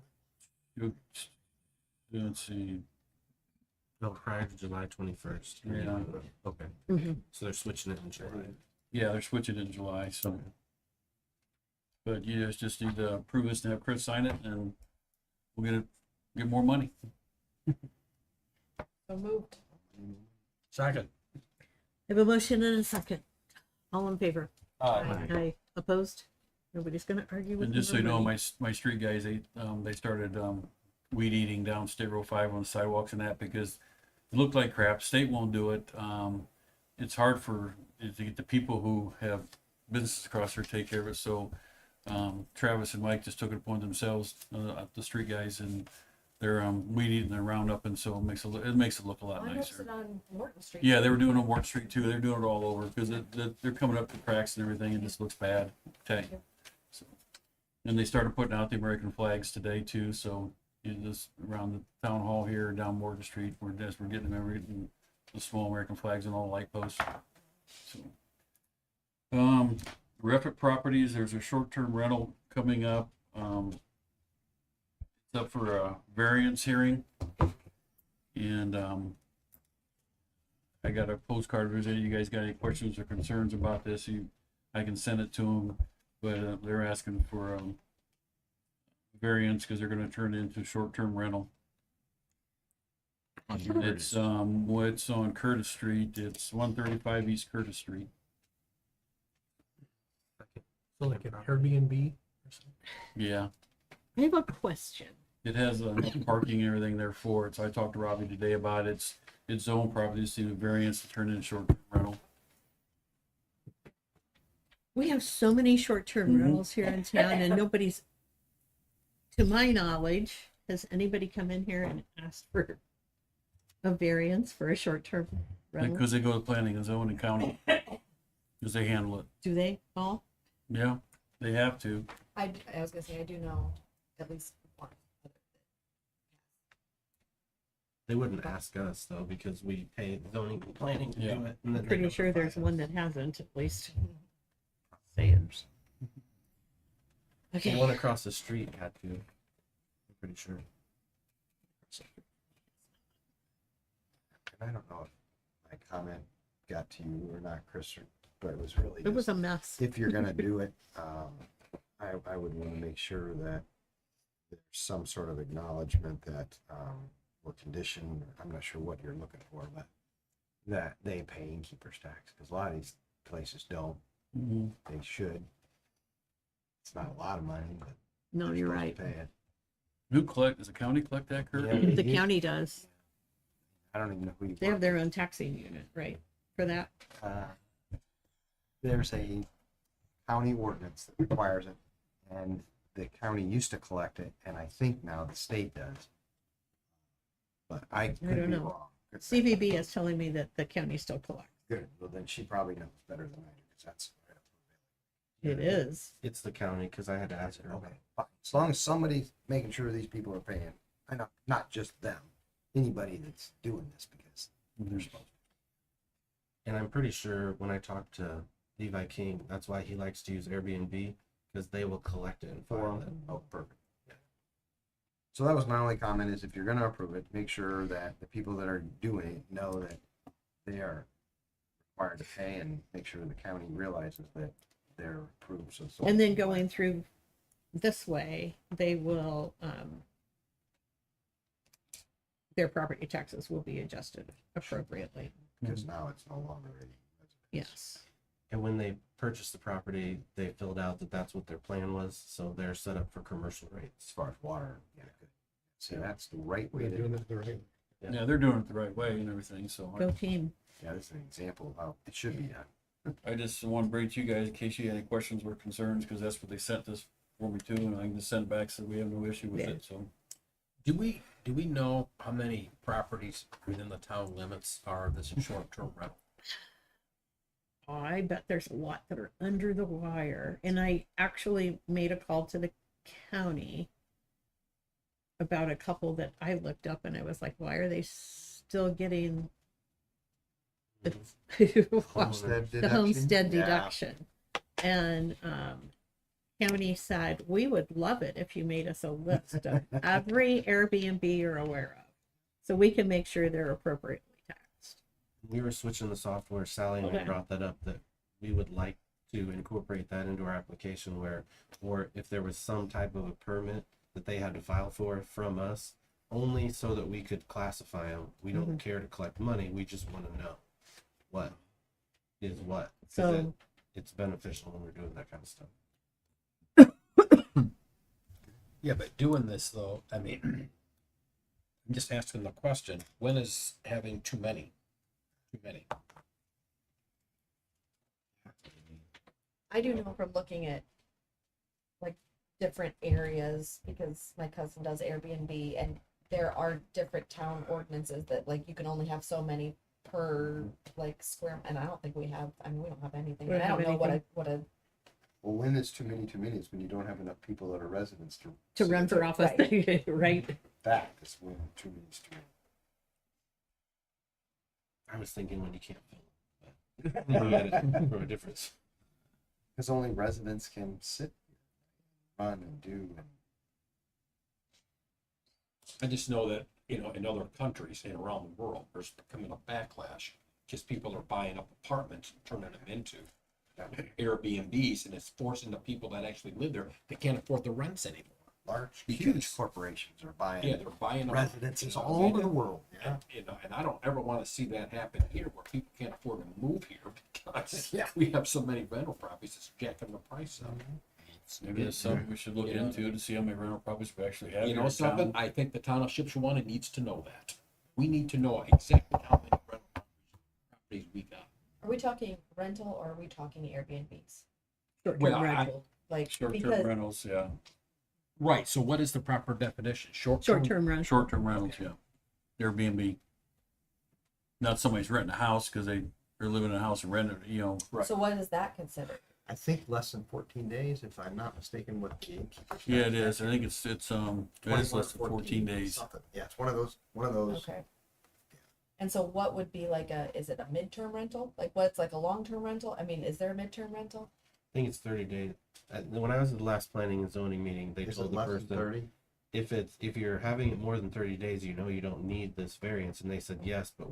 let's see, No, prior to July 21st. Yeah. Okay. Mhm. So they're switching it in July. yeah, they're switching in July, so. But you guys just need to approve this and have Chris sign it, and we'll get more money. So moved. Second. I have a motion and a second. All in favor? Aye. Aye. Opposed? Nobody's gonna argue with And me. just so you know, my street guys, they started, weed eating down State Road 5 on the sidewalks and that, because it looked like crap. State won't do it. It's hard to get the people who have businesses across there to take care of it. So, Travis and Mike just took it upon themselves, the street guys, and they're, weed eating their roundup, and so it makes it look a lot I noticed nicer. it on Morton Street. Yeah, they were doing it on Ward Street too. They're doing it all over, because they're coming up to cracks and everything, and it just looks bad. Okay. So, and they started putting out the American flags today too, so just around the town hall here, down Morgan Street, we're getting them, getting the small American flags on all the light posts. So, Refit Properties, there's a short-term rental coming up. It's up for a variance hearing, and I got a postcard visit. You guys got any questions or concerns about this? I can send it to them, but they're asking for variance because they're going to turn it into short-term rental. It's it's on Curtis Street. It's 135 East Curtis Street. So like an Airbnb or something. Yeah, I have a question. it has enough parking and everything there for it. So I talked to Robbie today about it. It's zone property. Just need a variance to turn it into short-term rental. We have so many short-term rentals here in town, and nobody's, to my knowledge, has anybody come in here and asked for a variance for a short-term rental? Because they go to planning and zoning county, because they handle it. Do they all? Yeah, they have to. I was gonna say, I do know at least one. They wouldn't ask us though, because we pay zoning and planning to Yeah. do it. And then they Pretty sure there's one that hasn't, at least. Sayers. The Okay. one across the street had to. I'm pretty sure. and I don't know if my comment got to you or not, Chris, but it was really It was just, a mess. if you're gonna do it, I would want to make sure that there's some sort of acknowledgement that, or condition, I'm not sure what you're looking for, but that they pay innkeeper's tax, because a lot of these places don't. Mm-hmm. They should. It's not a lot of money, but No, they're you're supposed right. to pay it. Who does the county collect that, Kurt? Yeah. The county does. I don't even know who you They have work their own taxing unit, right, for that. There's a county ordinance that requires it, and the county used to collect it, and I think now the state does. But I could don't be know. wrong. CVB is telling me that the county still collects. Good, well then she probably knows better than I do, because that's. It is. It's the county, because I had to ask her. Okay, fine. As long as somebody's making sure these people are paying, I know, not just them, anybody that's doing this, because they're supposed to. And I'm pretty sure when I talked to Levi King, that's why he likes to use Airbnb, because they will collect it and file it. Oh, perfect. Yeah. So that was my only comment, is if you're gonna approve it, make sure that the people that are doing it know that they are required to pay, and make sure the county realizes that they're approved. So And then going through this way, they will, their property taxes will be adjusted appropriately. because now it's no longer a Yes. And when they purchased the property, they filled out that that's what their plan was, so they're set up for commercial rates. as far as water. Yeah, good. See, that's the right way We're to doing do it it. the right. Yeah, they're doing it the right way and everything, so. Go team. Yeah, this is an example of how it should be done. I just want to bring it to you guys in case you had any questions or concerns, because that's what they sent this for me too, and I can just send it back so we have no issue with Yeah. it, so. Do we know how many properties within the town limits are this short-term rental? I bet there's a lot that are under the wire. And I actually made a call to the county about a couple that I looked up, and I was like, why are they still getting the Homestead the deduction? homestead Yeah. deduction? And county said, we would love it if you made us a list of every Airbnb you're aware of, so we can make sure they're appropriately taxed. We were switching the software. Sally and I Okay. brought that up, that we would like to incorporate that into our application where, or if there was some type of a permit that they had to file for from us, only so that we could classify them. We don't care to collect money. We just want to know what is what. 'Cause So it's beneficial when we're doing that kind of stuff. Yeah, but doing this though, I mean, I'm just asking the question, when is having too many? Too many. I do know from looking at like different areas, because my cousin does Airbnb, and there are different town ordinances that like you can only have so many per like square, and I don't think we have, I mean, we don't have anything. We don't And I don't have know anything. what a Well, when it's too many is when you don't have enough people that are residents to. to run for office, right? That is when too many is too many. I was thinking when you can't fill it, but from a difference. Because only residents can sit, run and do. I just know that, you know, in other countries and around the world, there's becoming a backlash. Just people are buying up apartments and turning them into Airbnbs, and it's forcing the people that actually live there, they can't afford the rents anymore. Large, Because- huge corporations are buying. Yeah, they're buying up residences you know, all over the world. Yeah. And, you know, and I don't ever want to see that happen here, where people can't afford to move here because Yeah. we have so many rental properties that's jacking the price up. Maybe that's something we should look You know, into to see how many rental properties we actually have. You here know in something? town. I think the town of Shipshewana needs to know that. We need to know exactly how many rental properties we got. Are we talking rental or are we talking Airbnbs? Short-term Well, rental. Like Short-term because rentals, yeah. Right, so what is the proper definition? Short-term rental. Short-term rentals, yeah. Airbnb. Not somebody's renting a house because they're living in a house and renting it, you know. Right. so what is that considered? I think less than 14 days, if I'm not mistaken, what the innkeeper. Yeah, it is. I think it's it is less than 14 days. Something. Yeah, it's one of those. Okay. And so what would be like is it a midterm rental? Like what's like a long-term rental? I mean, is there a midterm rental? I think it's 30 days. When I was at the last planning and zoning meeting, they Is told it the less than person 30? if you're having it more than 30 days, you know you don't need this variance. And they said yes, but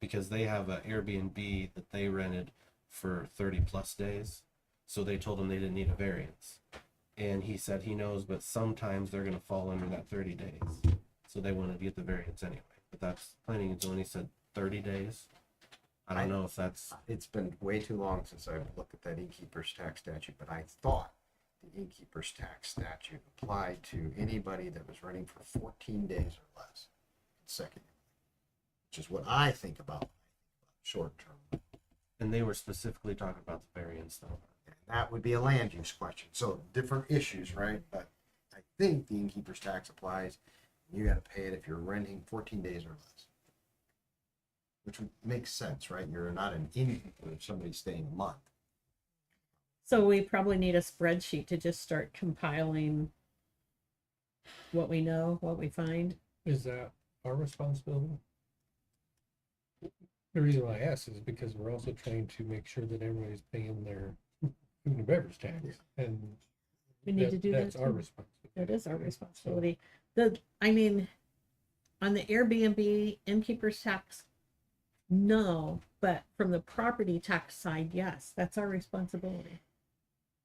because they have an Airbnb that they rented for 30 plus days, so they told him they didn't need a variance. And he said he knows, but sometimes they're going to fall under that 30 days, so they wanted to get the variance anyway. But that's planning and zoning said 30 days. I don't know if that's. It's been way too long since I've looked at that innkeeper's tax statute, but I thought the innkeeper's tax statute applied to anybody that was renting for 14 days or less consecutive, which is what I think about short term. And they were specifically talking about the variance though. And that would be a land use question. So different issues, right? But I think the innkeeper's tax applies. You got to pay it if you're renting 14 days or less, which would make sense, right? You're not an innkeeper if somebody's staying a month. So we probably need a spreadsheet to just start compiling what we know, what we find. Is that our responsibility? The reason why I ask is because we're also trying to make sure that everybody's paying their food and beverage tax, and We need to do that that's our too. responsibility. That is our responsibility. I mean, on the Airbnb innkeeper's tax, no, but from the property tax side, yes, that's our responsibility.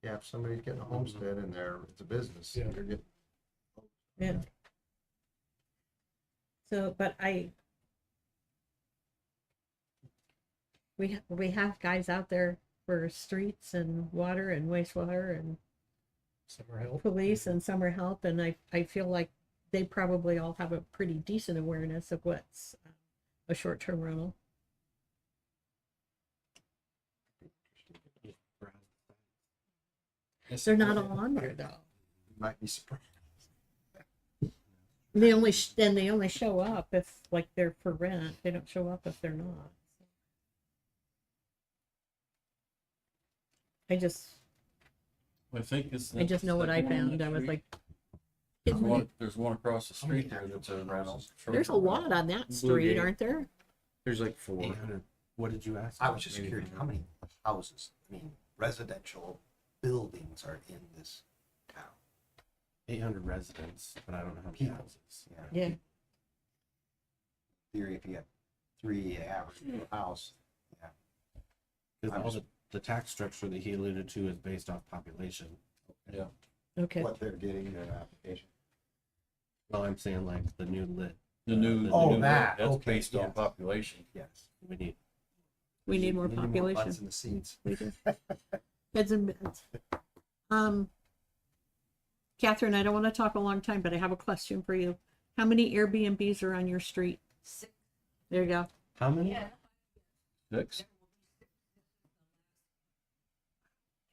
Yeah, if somebody's getting a homestead and it's a business, Yeah. they're getting. Yeah. So, but we have guys out there for streets and water and wastewater and Summer help. police and summer help, and I feel like they probably all have a pretty decent awareness of what's a short-term rental. They're not all on there though. Might be surprised. They only show up if like they're for rent. They don't show up if they're not. I think I just know what I found. I was like, there's one across the street there that's a rental. there's a lot on that street, aren't there? There's like 4. 800. What did you ask? I was just curious, how many houses, I mean, residential buildings are in this town? 800 residents, but I don't know how many houses. Yeah. Theory, if you got 3 average per house, yeah. Because all the tax structure that he alluded to is based off population. Yeah. Okay. What they're getting in their application. Well, I'm saying like the new lit. The new, that, that's okay, based on yes. population. Yes. We need More We need population. butts in the seats. We do. Heads and beds. Catherine, I don't want to talk a long time, but I have a question for you. How many Airbnbs are on your street? 6. There you go. How many? Yeah. 6.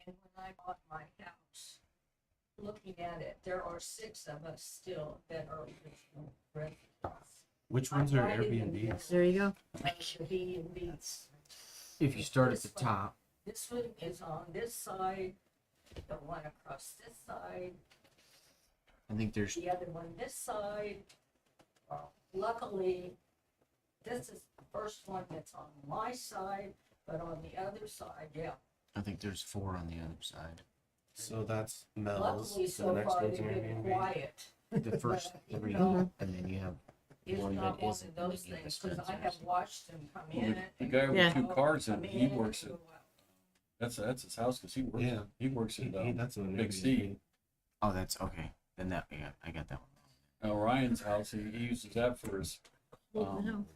And when I bought my house, looking at it, there are 6 of us still that are original residents. Which ones are Airbnbs? There you go. Airbnbs. If you start at the top, This one is on this side, the one across this side, I think there's the other one this side. Luckily, this is the first one that's on my side, but on the other side, yeah. I think there's 4 on the other side. So that's Mel's. Luckily, So so the next far, one's they've an been Airbnb. quiet. The first But, 3, you know, and then you have It's one not that one isn't. of those and then you have things, because I have Spencer's. watched them come Well, in. the and guy with Yeah. 2 cars come he in works and at. go out. That's his house because he works. Yeah. He works at That's an Big Airbnb. C. Oh, that's okay. Then that I got that one. Now Ryan's house, he uses that for his No.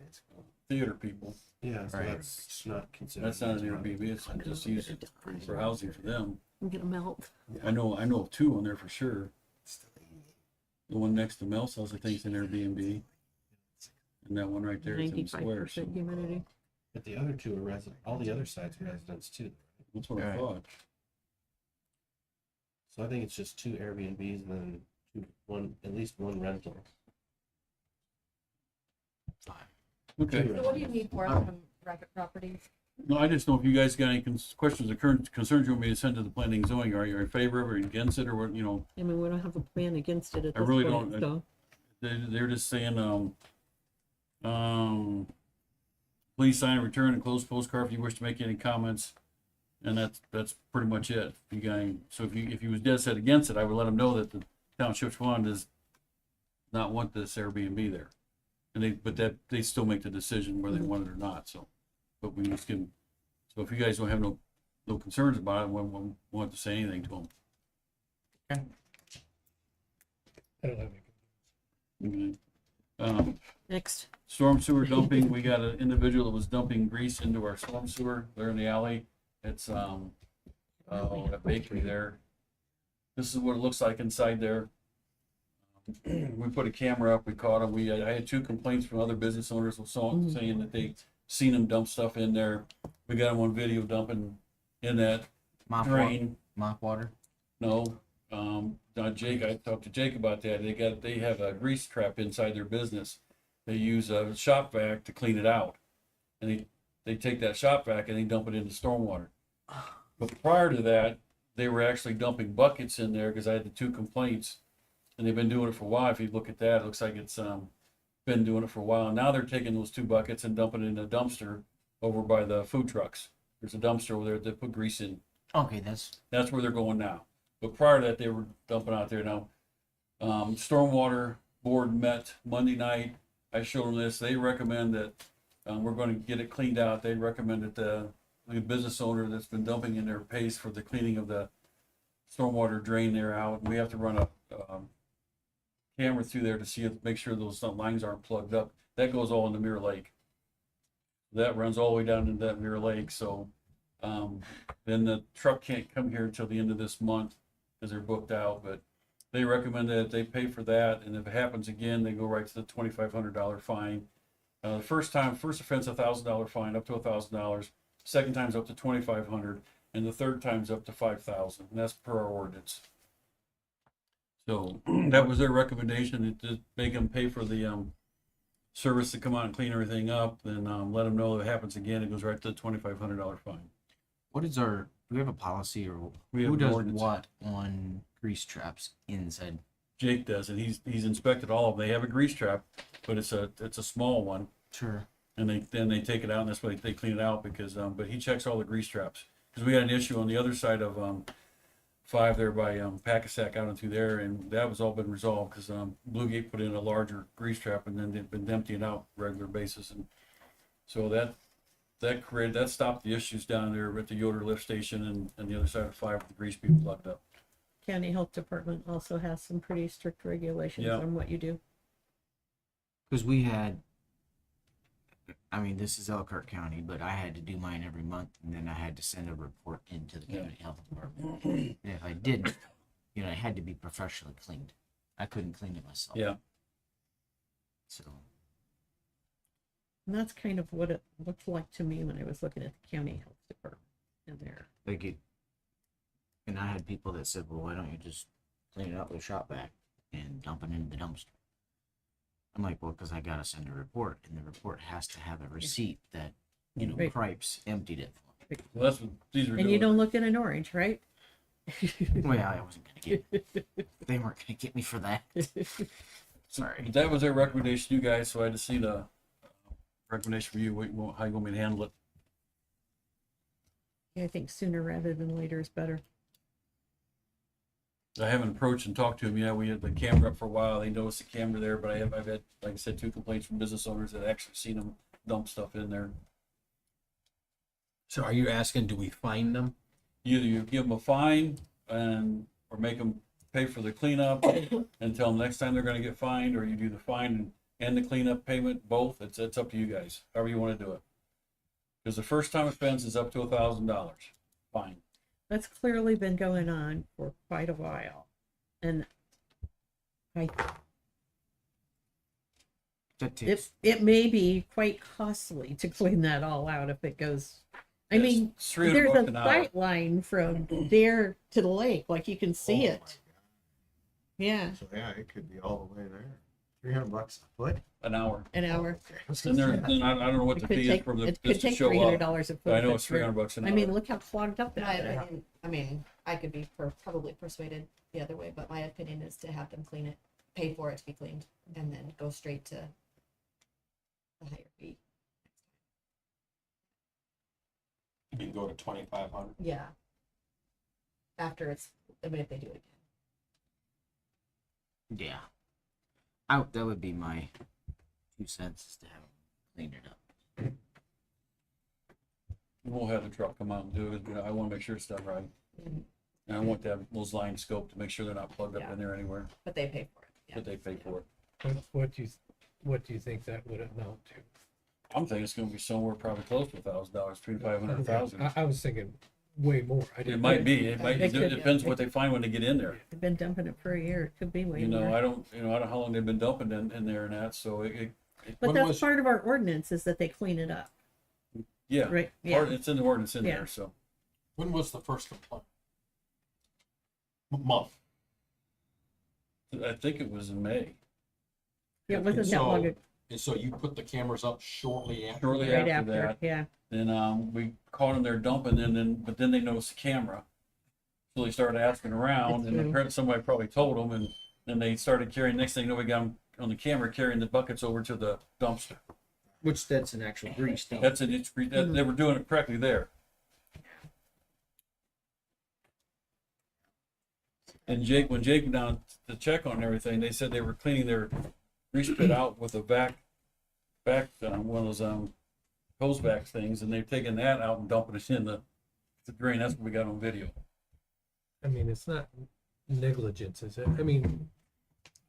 theater people. Yeah, so Right. that's not considered. That's not an Airbnb. It's just used it for housing for them. I'm gonna melt. I know of 2 on there for sure. The one next to Mel's house, I think, is an Airbnb, and that one right there is in the square. So 95% humidity. But the other 2 are resident. All the other sides are residents too. that's what I Right. thought. So I think it's just 2 Airbnbs and then at least one rental. Okay. So what do you need for us from private properties? No, I just know if you guys got any questions or current concerns you want me to send to the planning and zoning. Are you in favor of it or against it or what? You know, I mean, we don't have a plan against it at I this really point, don't. so. They're just saying, please sign, return, and close postcard if you wish to make any comments. And that's pretty much it. You guys, so if you was dead set against it, I would let them know that the town of Shipshewana is not want this Airbnb there. And they still make the decision whether they want it or not, so, but we just give them, so if you guys don't have no concerns about it, we won't have to say anything to them. I don't have any. Okay. Next. Storm sewer dumping, we got an individual that was dumping grease into our storm sewer there in the alley. It's, a bakery there. This is what it looks like inside there. We put a camera up, we caught him, I had 2 complaints from other business owners saying that they seen him dump stuff in there. We got him on video dumping in that drain. Mop water. No, Jake, I talked to Jake about that. They have a grease trap inside their business. They use a shop vac to clean it out. And they take that shop vac and they dump it into stormwater. But prior to that, they were actually dumping buckets in there because I had the 2 complaints. And they've been doing it for a while. If you look at that, it looks like it's been doing it for a while. Now they're taking those 2 buckets and dumping it in a dumpster over by the food trucks. There's a dumpster over there that put grease in. Okay, That's where they're going now. But prior to that, they were dumping out there. Now, Stormwater Board met Monday night. I showed them this. They recommend that we're going to get it cleaned out. They recommend that the business owner that's been dumping in there pays for the cleaning of the stormwater drain there out. We have to run a camera through there to make sure those lines aren't plugged up. That goes all into Mirror Lake. That runs all the way down into that Mirror Lake. So then the truck can't come here until the end of this month because they're booked out. But they recommend that they pay for that, and if it happens again, they go right to the $2,500 fine. The first offense, $1,000 fine, up to $1,000. Second time's up to $2,500, and the third time's up to $5,000. And that's per our ordinance. So that was their recommendation, to make them pay for the service to come out and clean everything up. Then let them know if it happens again, it goes right to the $2,500 fine. What is do we have a policy, or We have who an does ordinance. what on grease traps inside? Jake does, and he's inspected all of them. They have a grease trap, but it's a small one. Sure. And they take it out, and that's why they clean it out because but he checks all the grease traps because we had an issue on the other side of 5 there by Packasack out and through there, and that was all been resolved because Bluegate put in a larger grease trap, and then they've been emptying out regular basis, and so that stopped the issues down there at the Yoder lift station and the other side of 5 with the grease being plugged up. County Health Department also has some pretty strict regulations on what you do. Because we had, I mean, this is Elkhart County, but I had to do mine every month, and then I had to send a report into the county health department. And if I didn't, it had to be professionally cleaned. I couldn't clean it myself. Yeah. So. And that's kind of what it looked like to me when I was looking at the county health department in there. And I had people that said, well, why don't you just clean it up with a shop vac and dump it into the dumpster? I'm like, well, because I got to send a report, and the report has to have a receipt that, Right. Cripes emptied it for me. Well, that's what these are And doing. you don't look at an orange, right? Well, I wasn't going to get, they weren't going to get me for that. Sorry. But that was their recommendation to you guys, so I just see the recommendation for you, how you want me to handle it. Yeah, I think sooner rather than later is better. I haven't approached and talked to him yet. We had the camera up for a while. They noticed the camera there, but I've had, like I said, 2 complaints from business owners that actually seen them dump stuff in there. So are you asking, do we fine them? Either you give them a fine or make them pay for the cleanup and tell them next time they're going to get fined, or you do the fine and the cleanup payment, both. It's up to you guys, however you want to do it. Because the first time offense is up to $1,000 fine. That's clearly been going on for quite a while. And it may be quite costly to clean that all out if it goes. I mean, there's a sight line from there to the lake, like you can see it. Yeah. So yeah, it could be all the way there. $300 a foot? An hour. An hour. And I don't know what the fee is from the it could take $300 a foot. I know it's $300 an hour. I mean, look how clogged up that is. I mean, I could be probably persuaded the other way, but my opinion is to have them clean it, pay for it to be cleaned, and then go straight to the higher fee. You can go to 2,500. Yeah. After if they do it again. Yeah. That would be my 2 cents, is to have them clean it up. We'll have the truck come out and do it, but I wanna make sure it's done right. And I want to have those lines scoped to make sure they're not plugged up Yeah. in there anywhere, But they pay for it. Yeah. but they pay for it. What do you think that would amount to? I'm thinking it's gonna be somewhere probably close to $1,000, between 500 and 1,000. I was thinking way more. It might be, it depends what they find when they get in there. They've been dumping it for a year. It could be way You know, more. I don't know how long they've been dumping in there and that, so But When that's was- part of our ordinance is that they clean it up. yeah. Right, It's in the ordinance in Yeah. there, so. When was the first complaint? Month. I think it was in May. Yeah, it wasn't that long ago. And so you put the cameras up shortly after? Shortly Right after after, that. yeah. Then we caught them there dumping, but then they noticed the camera. So they started asking around, That's and true. apparently somebody probably told them, and then they started carrying. Next thing you know, we got them on the camera carrying the buckets over to the dumpster. Which that's an actual grease dump. That's it. They were doing it correctly there. And when Jake went down to check on everything, they said they were cleaning their grease pit out with a back one of those hose back things, and they're taking that out and dumping it in the drain. That's what we got on video. I mean, it's not negligence, is it? I mean,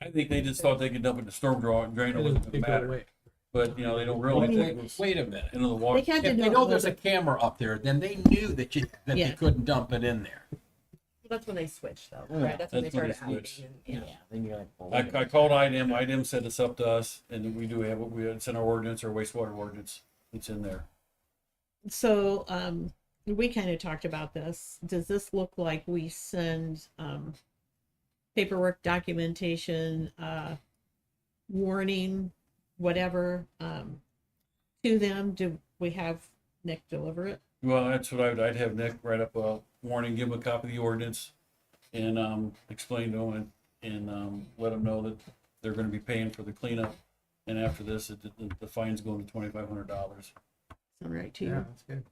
I think they just thought they could dump it in the storm drain. It wasn't it gonna go matter. away. But they don't realize that it was Wait a minute. into the water. They had to If they do know it there's a with- camera up there, then they knew that Yeah. they couldn't dump it in there. That's when they switched though, Yeah, right? That's when they that's when started they adding. switched. And, Yeah, then you're like, well, I called IDEM. IDEM said it's up to us, and we do have it's in our ordinance, our wastewater ordinance. It's in there. So, we kind of talked about this. Does this look like we send, paperwork, documentation, warning, whatever, to them? Do we have Nick deliver it? Well, that's what I'd have Nick write up a warning, give him a copy of the ordinance, and explain to him and let them know that they're going to be paying for the cleanup. And after this, the fine's going to $2,500. Sound right to you? Yeah, that's good.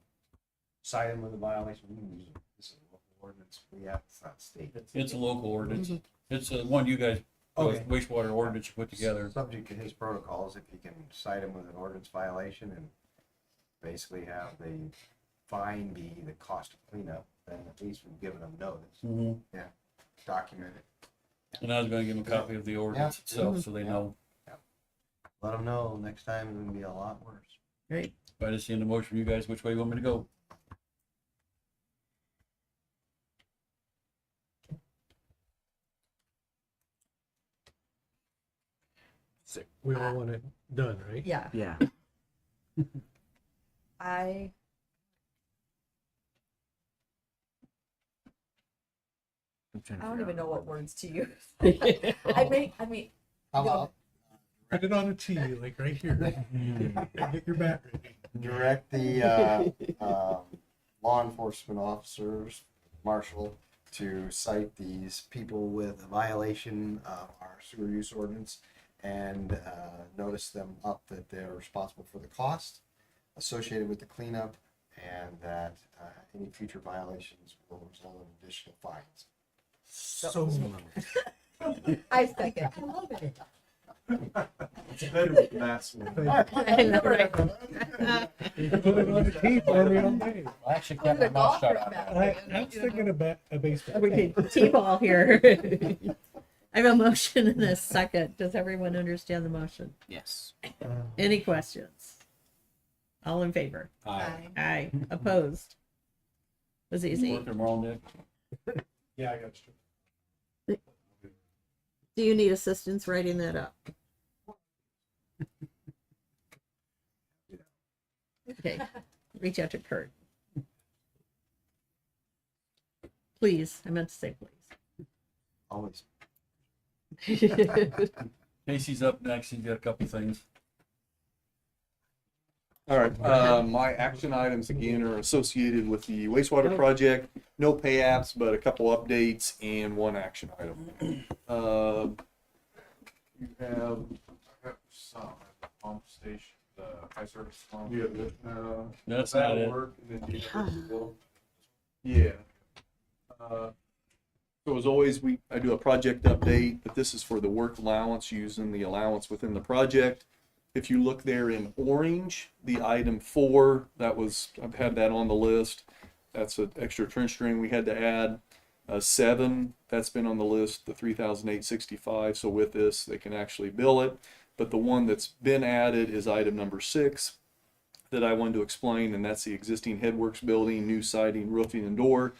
Cite them with a violation. This is a local ordinance. It's not state. It's a local ordinance. It's one you guys, Okay. wastewater ordinance you put together. Subject to his protocols, if you can cite him with an ordinance violation and basically have the fine be the cost of cleanup, then at least we've given them notice. Mm-hmm. Yeah, document it. And I was going to give them a copy of the ordinance itself, so they Yeah. know. Let them know next time it's gonna be a lot worse. Right. But I just need a motion from you guys, which way you want me to go. We all want it done, right? Yeah. Yeah. I don't even know what words to use. I mean, Put it on a T, like right here. Get your bat ready. Direct the law enforcement officers, marshal, to cite these people with a violation of our sewer use ordinance and notice them up that they're responsible for the cost associated with the cleanup and that any future violations will result in additional fines. So I second. I love it. It's better with the last one. I know, right? you can put it on a T for me all day. I actually kept my mouth shut on that. I was thinking about a baseball. We could T-ball here. I have a motion in a second. Does everyone understand the motion? Yes. Any questions? All in favor? Aye. Aye. Opposed? Was easy. Working them all, Nick. Yeah, I got you. Do you need assistance writing that up? Okay, reach out to Kurt. Please, I meant to say Always. please. Casey's up next. He's got a couple things. All right, my action items again are associated with the wastewater project. No pay apps, but a couple updates and one action item. You have, I got some at the pump station, the high service pump. Yeah, That's that'll not it. work, and then do you have to go? Yeah. So as always, I do a project update, but this is for the work allowance, using the allowance within the project. If you look there in orange, the item 4, I've had that on the list. That's an extra trench string we had to add. 7, that's been on the list, the 3,865. So with this, they can actually bill it. But the one that's been added is item number 6 that I wanted to explain, and that's the existing headworks building, new siding, roofing, and door.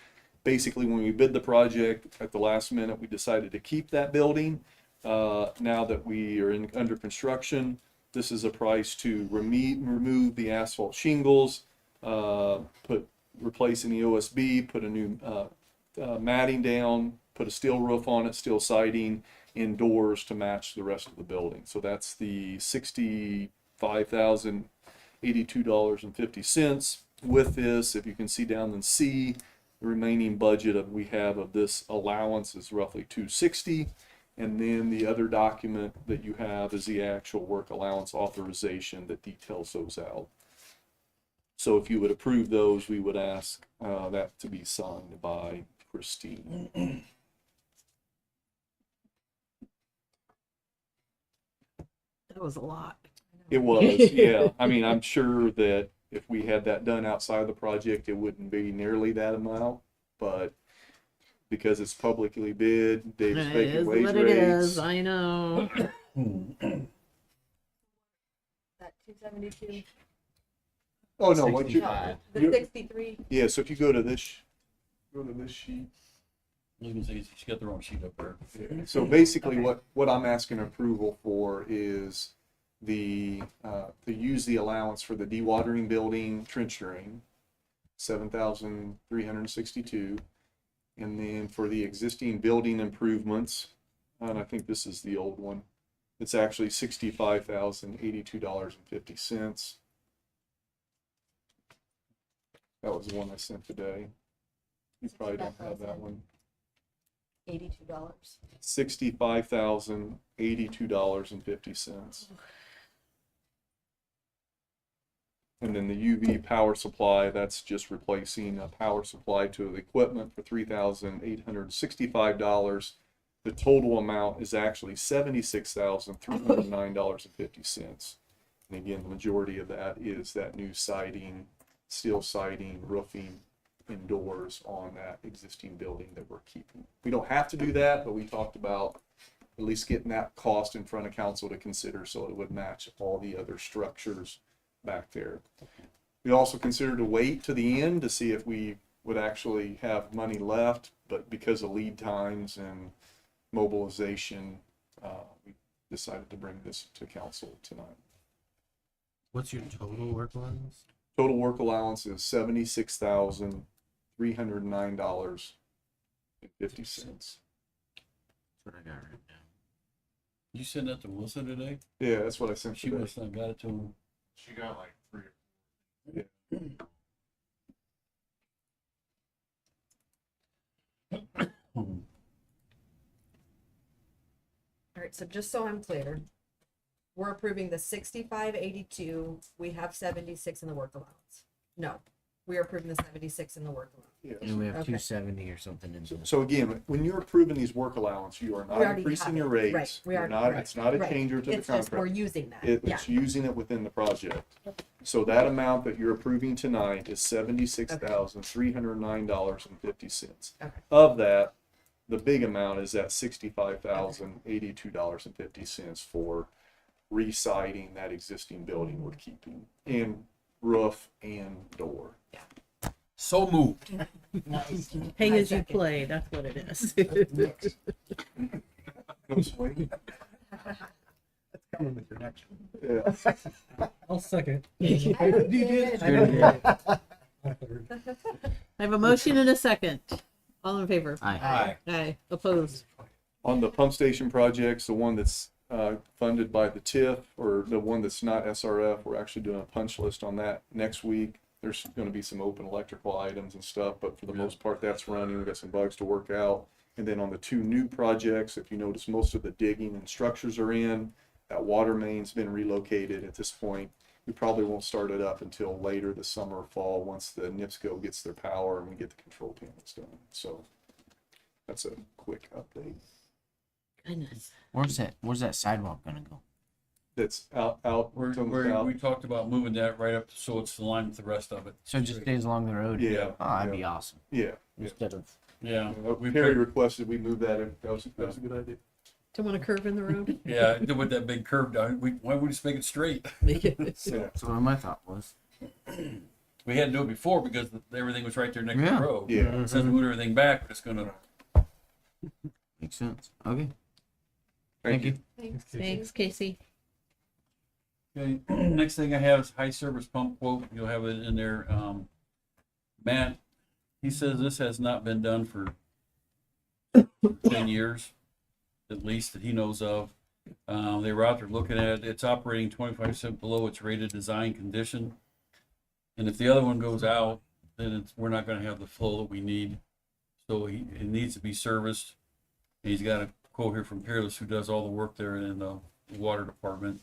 Basically, when we bid the project at the last minute, we decided to keep that building. Now that we are under construction, this is a price to remove the asphalt shingles, replacing the OSB, put a new matting down, put a steel roof on it, steel siding, and doors to match the rest of the building. So that's the $65,082.50. With this, if you can see down in C, the remaining budget we have of this allowance is roughly $260. And then the other document that you have is the actual work allowance authorization that details those out. So if you would approve those, we would ask that to be signed by Christine. That was a lot. It was, yeah. I mean, I'm sure that if we had that done outside of the project, it wouldn't be nearly that amount, but because it's publicly bid, Dave's It making is wage what it is. rates. I know. That 272. Oh, no, what you, The you- 63. yeah, so if you go to this sheet. You can see she got the wrong sheet up there. Yeah. So basically what I'm asking approval for is to use the allowance for the dewatering building trench drain, 7,362. And then for the existing building improvements, and I think this is the old one, it's actually $65,082.50. That was the one I sent today. You probably don't have that one. $82. $65,082.50. And then the UV power supply, that's just replacing a power supply to the equipment for $3,865. The total amount is actually $76,309.50. And again, the majority of that is that new siding, steel siding, roofing, and doors on that existing building that we're keeping. We don't have to do that, but we talked about at least getting that cost in front of council to consider so it would match all the other structures back there. We also considered to wait to the end to see if we would actually have money left, but because of lead times and mobilization, we decided to bring this to council tonight. What's your total work allowance? Total work allowance is $76,309.50. That's what I got right now. You send that to Melissa today? Yeah, that's what I sent She today. must have got it to him. She got like 3. Yeah. All right, so just so I'm clear, we're approving the 6582. We have 76 in the work allowance. No, we are approving the 76 in the work allowance. And we have Okay. 270 or something in there. So again, when you're approving these work allowance, you are We not already increasing have your it. rates. Right, we You're are- not, right, it's not a right. changer to the It's just contract. we're using that. It's using it within the project. So that amount that you're approving tonight is $76,309.50. Okay. Of that, the big amount is that $65,082.50 for re-siding that existing building we're keeping, and roof and door. So moved. Nice. Pay as you play. That's what it is. No swing. That's coming with your next one. Yeah. I'll second. You did. I know. I have a motion and a second. All in favor? Aye. Aye. Opposed? On the pump station projects, the one that's funded by the TIF, or the one that's not SRF, we're actually doing a punch list on that next week. There's going to be some open electrical items and stuff, but for the most part, that's running. We've got some bugs to work out. And then on the 2 new projects, if you notice, most of the digging and structures are in. That water main's been relocated at this point. We probably won't start it up until later this summer or fall once the NIPSCO gets their power and we get the control panels done. So That's a quick update. Goodness. Where's that sidewalk gonna go? That's out We talked about moving that right up so it's in line with the rest of it. So it just stays along the road? Yeah. Oh, that'd be awesome. Yeah. Instead of. Yeah. Perry requested we move that. That was a good idea. Don't want a curve in the road? Yeah, with that big curve down, why would we just make it straight? That's what my thought was. We had to do it before because everything was right there next to Yeah. the road. Yeah. Instead of moving everything back, we're just gonna. Makes sense. Okay. Thank you. Thanks, Casey. Okay, next thing I have is high service pump quote. You'll have it in there. Matt, he says this has not been done for 10 years, at least that he knows of. They were out there looking at it. It's operating 25% below its rated design condition. And if the other one goes out, then we're not going to have the flow that we need. So it needs to be serviced. And he's got a quote here from Peerless, who does all the work there in the water department.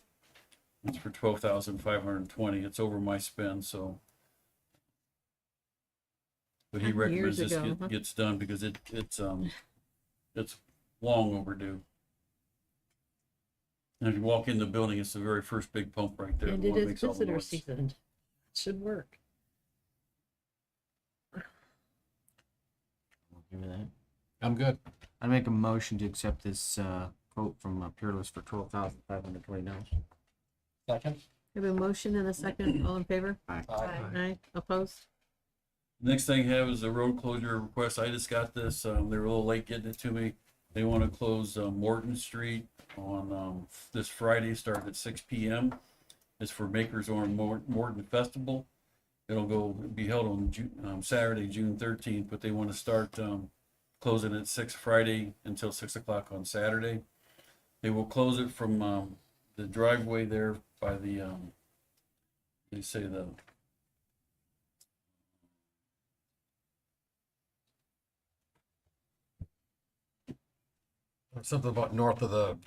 It's for $12,520. It's over my spend, so. But he recommends Years this ago, huh? gets done because it's long overdue. And if you walk in the building, it's the very first big pump right there. And the it one that is makes all the visitor noise. season. It should work. Give me that. I'm good. I'd make a motion to accept this quote from Peerless for $12,520. Second? Have a motion and a second. All in favor? Aye. Aye. Opposed? Next thing I have is a road closure request. I just got this. They were a little late getting it to me. They want to close Morton Street on this Friday, starting at 6 p.m. It's for Makers on Morton Festival. It'll be held on Saturday, June 13th, but they want to start closing at 6 Friday until 6 o'clock on Saturday. They will close it from the driveway there by the they say the Something about north of the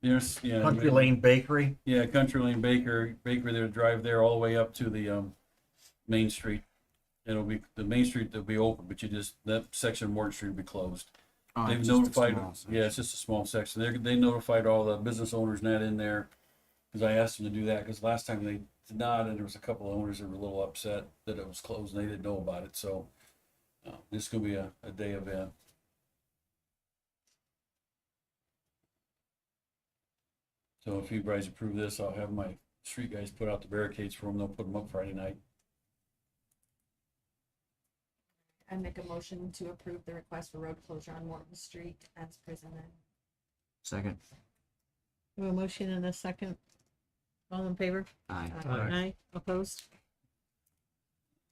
there's Country Lane Bakery. Yeah, Country Lane Bakery. They'll drive there all the way up to the Main Street. It'll be the Main Street that'll be open, but that section of Morton Street will be closed. Oh, They've it's just a notified. small section. Yeah, it's just a small section. They notified all the business owners not in there because I asked them to do that because last time they did not, and there was a couple of owners that were a little upset that it was closed and they didn't know about it. So this is gonna be a day event. So if you guys approve this, I'll have my street guys put out the barricades for them. They'll put them up Friday night. I make a motion to approve the request for road closure on Morton Street as presented. Second. Have a motion and a second. All in favor? Aye. Aye. Opposed?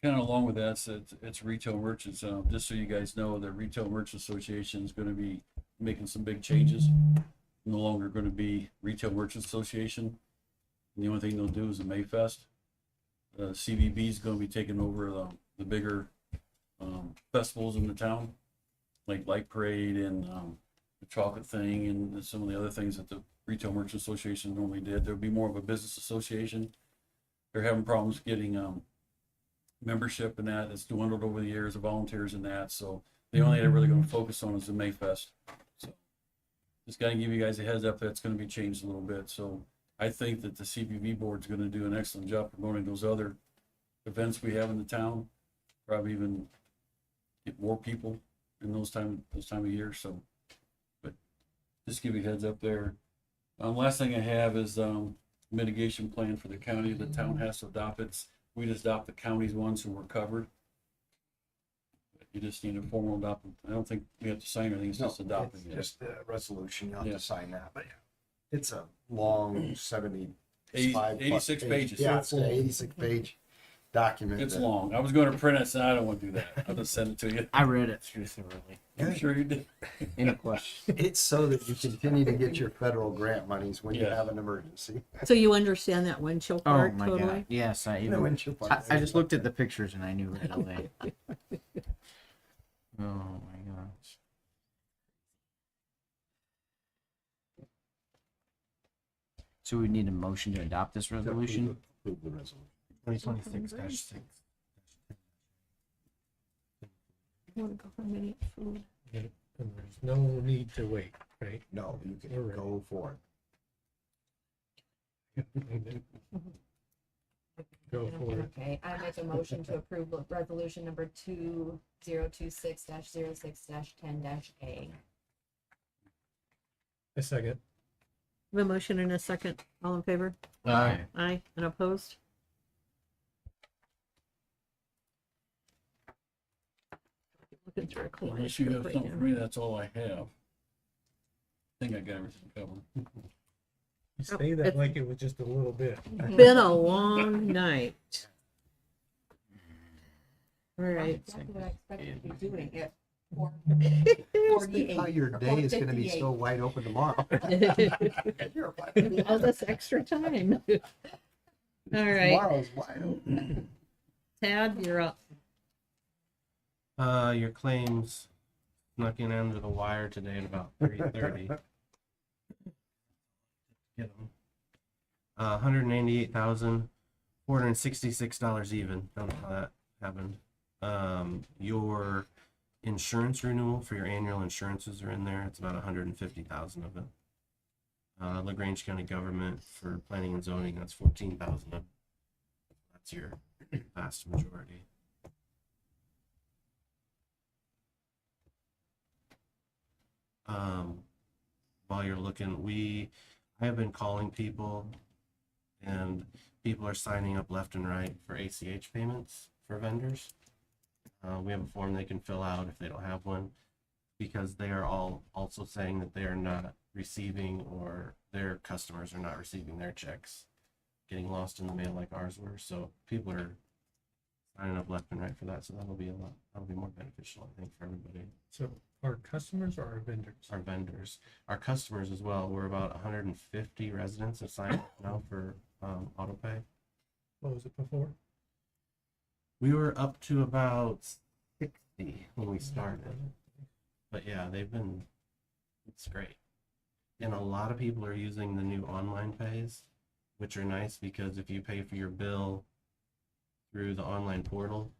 Kind of along with that, it's retail merchants. Just so you guys know, the Retail Merchants Association is going to be making some big changes. No longer going to be Retail Merchants Association. And the only thing they'll do is the Mayfest. CVB is going to be taking over the bigger festivals in the town, like Light Parade and the Chocolate Thing and some of the other things that the Retail Merchants Association normally did. There'll be more of a business association. They're having problems getting membership in that. It's dwindled over the years of volunteers in that. So the only thing they're really going to focus on is the Mayfest. So just got to give you guys a heads up that's going to be changed a little bit. So I think that the CBV board's going to do an excellent job promoting those other events we have in the town. Probably even get more people in those time of year. So, but just give you a heads up there. Last thing I have is mitigation plan for the county. The town has to adopt it. We just adopt the county's ones who were covered. You just need a formal adoption. I don't think we have to sign anything. It's just adopting it. Just the resolution, you'll have Yeah. to sign that, but it's a long 86 pages. Yeah, it's an 86 page document. It's that- long. I was going to print it, so I don't want to do that. I'll just send it to you. I read it through thoroughly. I'm sure you did. Any question? It's so that you continue to get your federal grant monies when you Yeah. have an emergency. So you understand that windshield Oh part my totally? god. Yes, I The even. windshield part. I just looked at the pictures and I knew right away. Oh my gosh. So we need a motion to adopt this resolution? Approve the resolution. 2026-6. want to go for immediate food. And there's no need to wait, right? No, you can We're ready. go for it. Go for it. Okay, I make a motion to approve resolution number 2026-06-10-A. A second. We have a motion and a second. All in favor? Aye. Aye. And opposed? Looking through a clean Unless you have script right something for now. me, that's all I have. I think I got everything covered. You say that It's like it was just a little bit. been a long night. All right. Exactly what I expected to be doing at 4:48. How your day is gonna be so wide open tomorrow. All this extra time. All right. Tomorrow's wide open. Tad, you're up. Your claims snuck in under the wire today at about 3:30. Get them. $198,466 even. Don't know how that happened. Your insurance renewal for your annual insurances are in there. It's about 150,000 of it. LaGrange County government for planning and zoning, that's 14,000 of it. That's your vast majority. While you're looking, I have been calling people, and people are signing up left and right for ACH payments for vendors. We have a form they can fill out if they don't have one, because they are all also saying that they are not receiving, or their customers are not receiving their checks, getting lost in the mail like ours were. So people are signing up left and right for that. So that'll be more beneficial, I think, for everybody. So our customers or our vendors? Our vendors, our customers as well. We're about 150 residents have signed up now for auto pay. What was it before? We were up to about 60 when we started. But yeah, it's great. And a lot of people are using the new online pays, which are nice because if you pay for your bill through the online portal,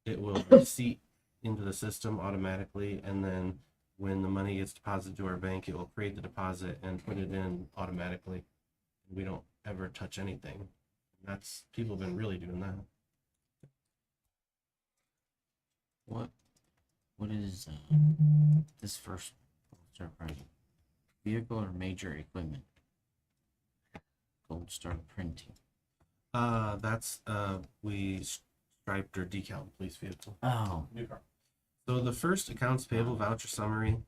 it will receipt into the system automatically, and then when the money gets deposited to our bank, it will create the deposit and put it in automatically. We don't ever touch anything. People have been really doing that. What is this first start project? Vehicle or major equipment? Gold Star Printing. We striped or decaled the police vehicle. Oh. New car. So the first accounts payable voucher summary,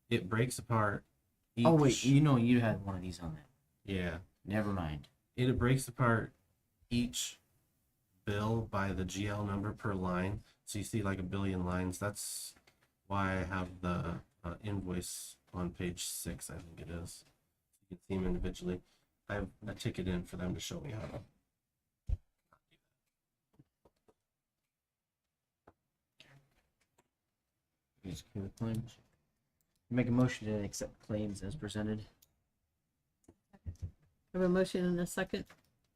it breaks apart each. Oh wait, you had one of these on there. Yeah. Never mind. It breaks apart each bill by the GL number per line. So you see like a billion lines. That's why I have the invoice on page 6, I think it is. You can see them individually. I have a ticket in for them to show me how to. Claims. Make a motion to accept claims as presented. Have a motion and a second.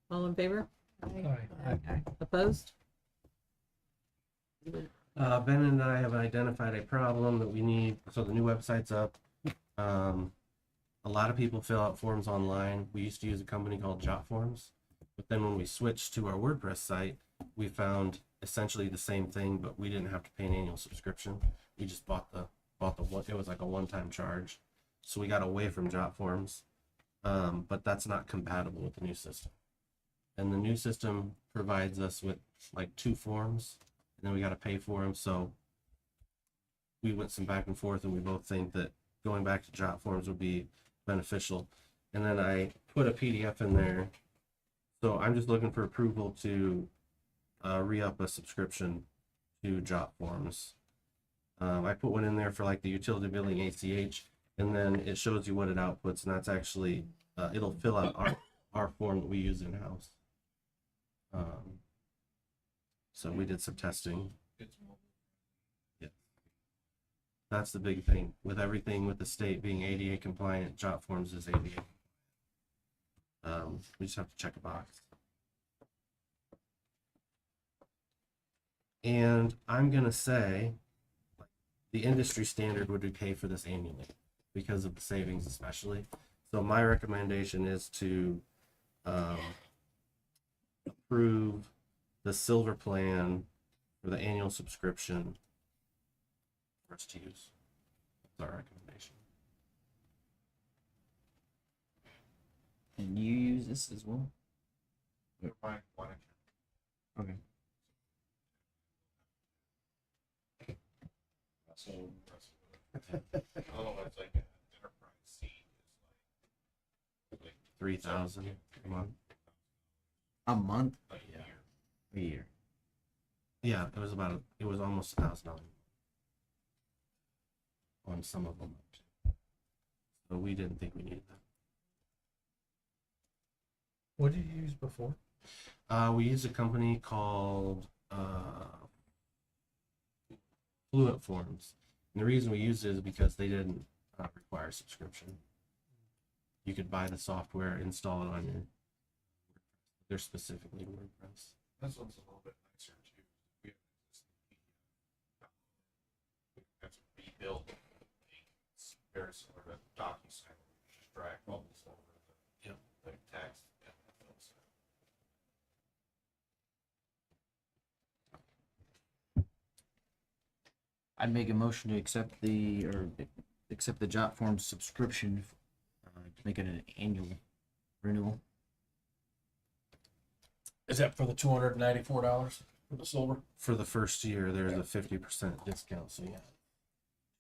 All in favor? Aye. Opposed? Ben and I have identified a problem that we need. So the new website's up. A lot of people fill out forms online. We used to use a company called Jot Forms, but then when we switched to our WordPress site, we found essentially the same thing, but we didn't have to pay an annual subscription. We just bought the one. It was like a one-time charge, so we got away from Jot Forms. But that's not compatible with the new system. And the new system provides us with like 2 forms, and then we got to pay for them. So we went some back and forth, and we both think that going back to Jot Forms would be beneficial. And then I put a PDF in there. So I'm just looking for approval to re-up a subscription to Jot Forms. I put one in there for like the utility billing ACH, and then it shows you what it outputs, and that's actually, it'll fill out our form that we use in-house. So we did some testing. Yeah. That's the big thing. With everything with the state being ADA compliant, Jot Forms is ADA. We just have to check a box. And I'm gonna say, like the industry standard would we pay for this annually because of the savings especially. So my recommendation is to approve the silver plan for the annual subscription for us to use. That's our recommendation. And you use this as well? Okay. So, otherwise, like an enterprise seat is like 3,000 a month. A month? A year. A year. Yeah, it was almost $1,000 on some of them. So we didn't think we needed that. What did you use before? We used a company called Fluent Forms. And the reason we used it is because they didn't require subscription. You could buy the software, install it on your WordPress. They're specifically WordPress. this one's a little bit nicer too. We have to rebuild. It's very similar to DocuSign. Just drag all this over the text. Yeah, that feels I'd make a motion to accept the job form subscription, to make it an annual renewal. Is that for the $294 for the silver? For the first year, there's a 50% discount, so yeah,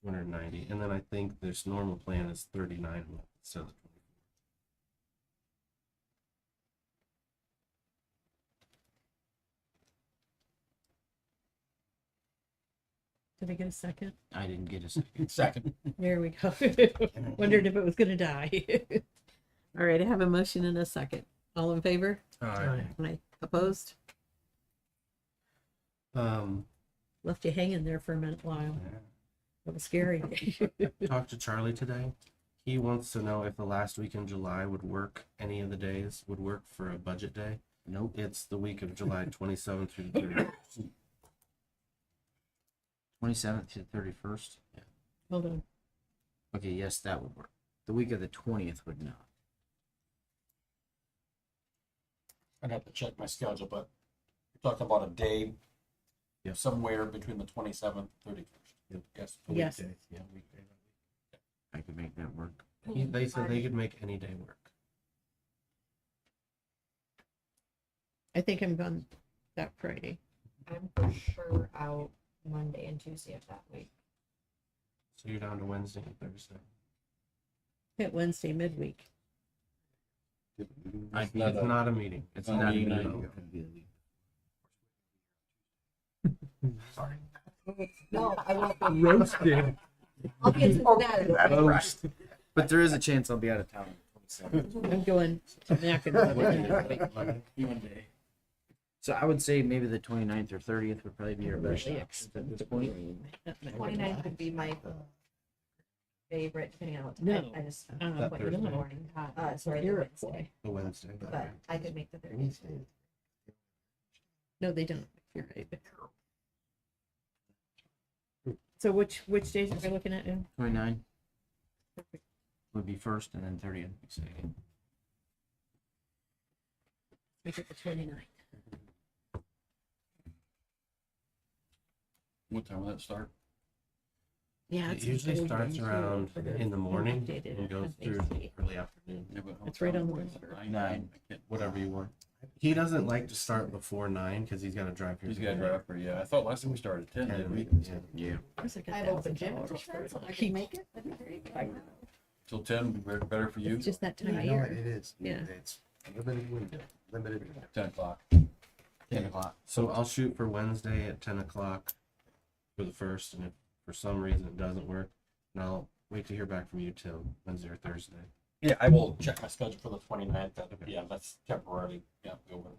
290. And then I think this normal plan is 39 instead of 24. Did I get a second? I didn't get a second. Second. There we go. Wondered if it was gonna die. All right, I have a motion and a second. All in favor? Aye. Aye. Opposed? Um, Left you hanging there for a minute while. That was scary. talked to Charlie today. He wants to know if the last week in July would work. Any of the days would work for a budget day. Nope. It's the week of July 27th through the 30th. 27th to 31st. Yeah. Hold on. Okay, yes, that would work. The week of the 20th would not. I'd have to check my schedule, but you're talking about a day Yep. somewhere between the 27th and 31st. Yep. Yes. Yes. Yeah, weekday. I could make that work. They said they could make any day work. I think I'm gone that Friday. I'm for sure out Monday and Tuesday of that week. So you're down to Wednesday and Thursday. Hit Wednesday midweek. It's not a meeting. It's Not not a even meeting. Sorry. No, I won't be. Roasted. I'll be in Cincinnati. But there is a chance I'll be out of town. I'm going to Mackinac. So I would say maybe the 29th or 30th would probably be our best option at this point. 29th would be my favorite, depending on what time. No. I just That went in the Thursday. morning. Sorry, the Iroquois. Wednesday. The Wednesday. But I could make the 30th. No, they don't. You're right. So which days are we looking at now? 29 would be first, and then 30th. Second. Make it the 29th. What time will that start? Yeah, It usually starts around in the morning and goes through early afternoon. Yeah, but It's right on the what's water. 9. Whatever you want. He doesn't like to start before 9 because he's got to drive here. He's got to drive for, yeah. I thought last time we started at 10, didn't we? Yeah. I have open gym insurance, so I can make it. That'd be very good. Till 10 would be better for you? It's just that time I of know year. it is. Yeah. It's limited window, limited. 10 o'clock. 10 o'clock. So I'll shoot for Wednesday at 10 o'clock for the first, and if for some reason it doesn't work, then I'll wait to hear back from you till Wednesday or Thursday. Yeah, I will check my schedule for the 29th. Yeah, that's temporarily. Yeah, go with it.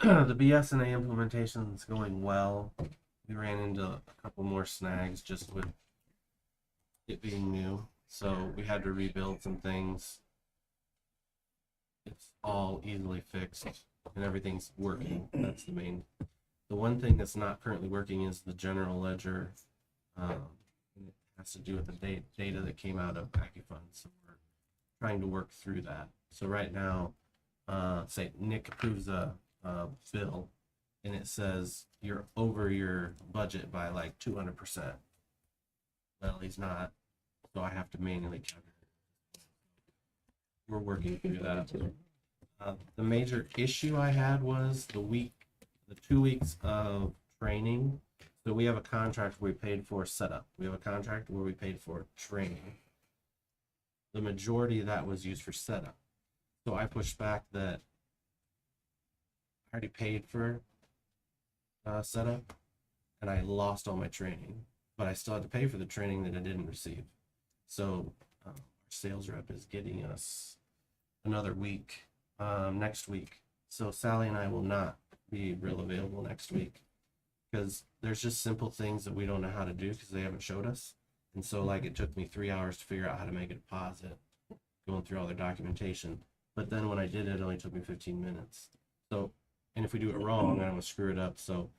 The BSNA implementation is going well. We ran into a couple more snags just with it being new, so we had to rebuild some things. It's all easily fixed. and everything's working. That's the main. The one thing that's not currently working is the general ledger. And it has to do with the data that came out of AccuFund. So we're trying to work through that. So right now, say Nick approves a bill, and it says you're over your budget by like 200%. Well, he's not, so I have to manually calculate. We're working through that. The major issue I had was the 2 weeks of training. So we have a contract where we paid for setup. We have a contract where we paid for training. The majority of that was used for setup. So I pushed back that I already paid for setup, and I lost all my training, but I still had to pay for the training that I didn't receive. So our sales rep is getting us another week next week. So Sally and I will not be real available next week because there's just simple things that we don't know how to do because they haven't showed us. And so like it took me 3 hours to figure out how to make a deposit, going through all their documentation. But then when I did it, it only took me 15 minutes. So, and if we do it wrong, I'm gonna screw it up. So,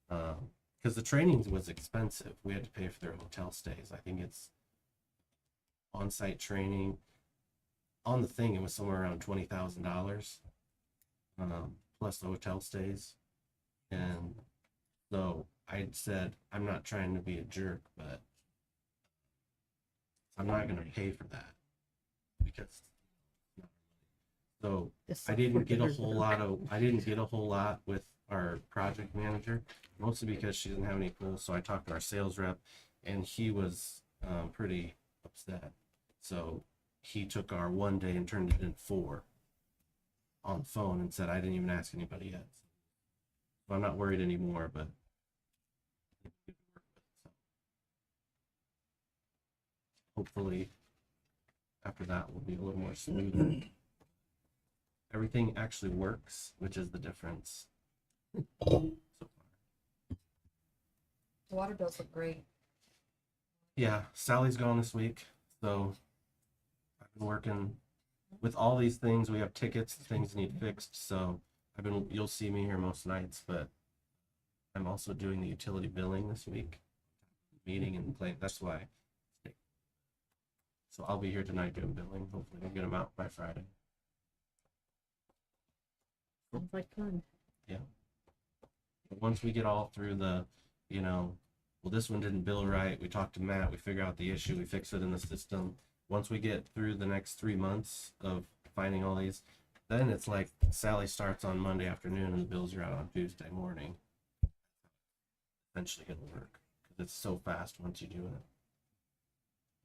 because the training was expensive, we had to pay for their hotel stays. I think it's on-site training. On the thing, it was somewhere around $20,000, plus the hotel stays. And so I said, I'm not trying to be a jerk, but I'm not going to pay for that because. So I didn't get a whole lot with our project manager, mostly because she didn't have any pulls. So I talked to our sales rep, and he was pretty upset. So he took our 1 day and turned it in 4 on the phone and said, I didn't even ask anybody yet. So I'm not worried anymore, but hopefully after that will be a little more smooth. Everything actually works, which is the difference. So far. The water bills look great. Yeah, Sally's gone this week, so I've been working with all these things. We have tickets, things need fixed, so you'll see me here most nights, but I'm also doing the utility billing this week, meeting and playing. That's why. So I'll be here tonight doing billing. Hopefully we'll get them out by Friday. Sounds like fun. Yeah. But once we get all through the, well, this one didn't bill right. We talked to Matt. We figure out the issue. We fix it in the system. Once we get through the next 3 months of finding all these, then it's like Sally starts on Monday afternoon and the bills are out on Tuesday morning. Eventually it'll work because it's so fast once you do it.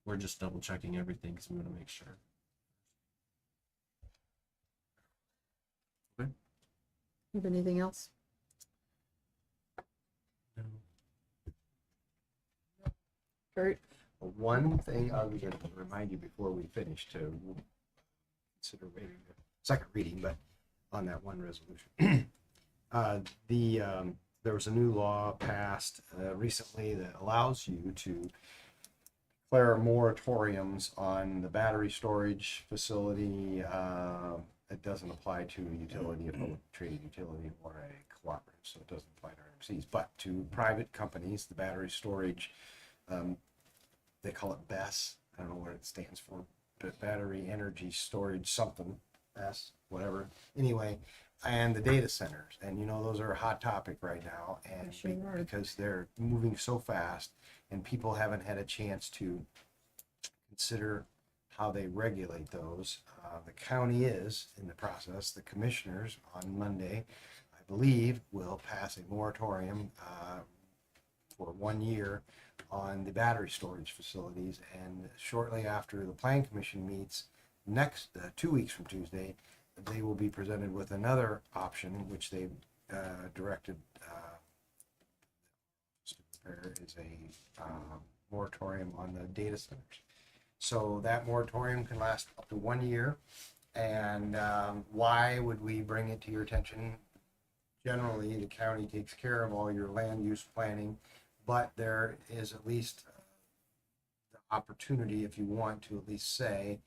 We're just double checking everything because we want to make sure. Okay. You have anything else? No. Kurt? One thing I was going to remind you before we finish to consider maybe a second reading, but on that one resolution. There was a new law passed recently that allows you to declare moratoriums on the battery storage facility. It doesn't apply to a utility, a public traded utility, or a cooperative, so it doesn't apply to RMCs. But to private companies, the battery storage, they call it BESS. I don't know what it stands for, but battery energy storage something, BESS, whatever. Anyway, and the data centers, and those are a hot topic right now, and because they're moving so fast, and people haven't had a chance to consider how they regulate those. The county is in the process. The commissioners on Monday, I believe, will pass a moratorium for 1 year on the battery storage facilities, and shortly after the Plan Commission meets next 2 weeks from Tuesday, they will be presented with another option, which they've directed to prepare, is a moratorium on the data centers. So that moratorium can last up to 1 year. And why would we bring it to your attention? Generally, the county takes care of all your land use planning, but there is at least the opportunity, if you want to at least say,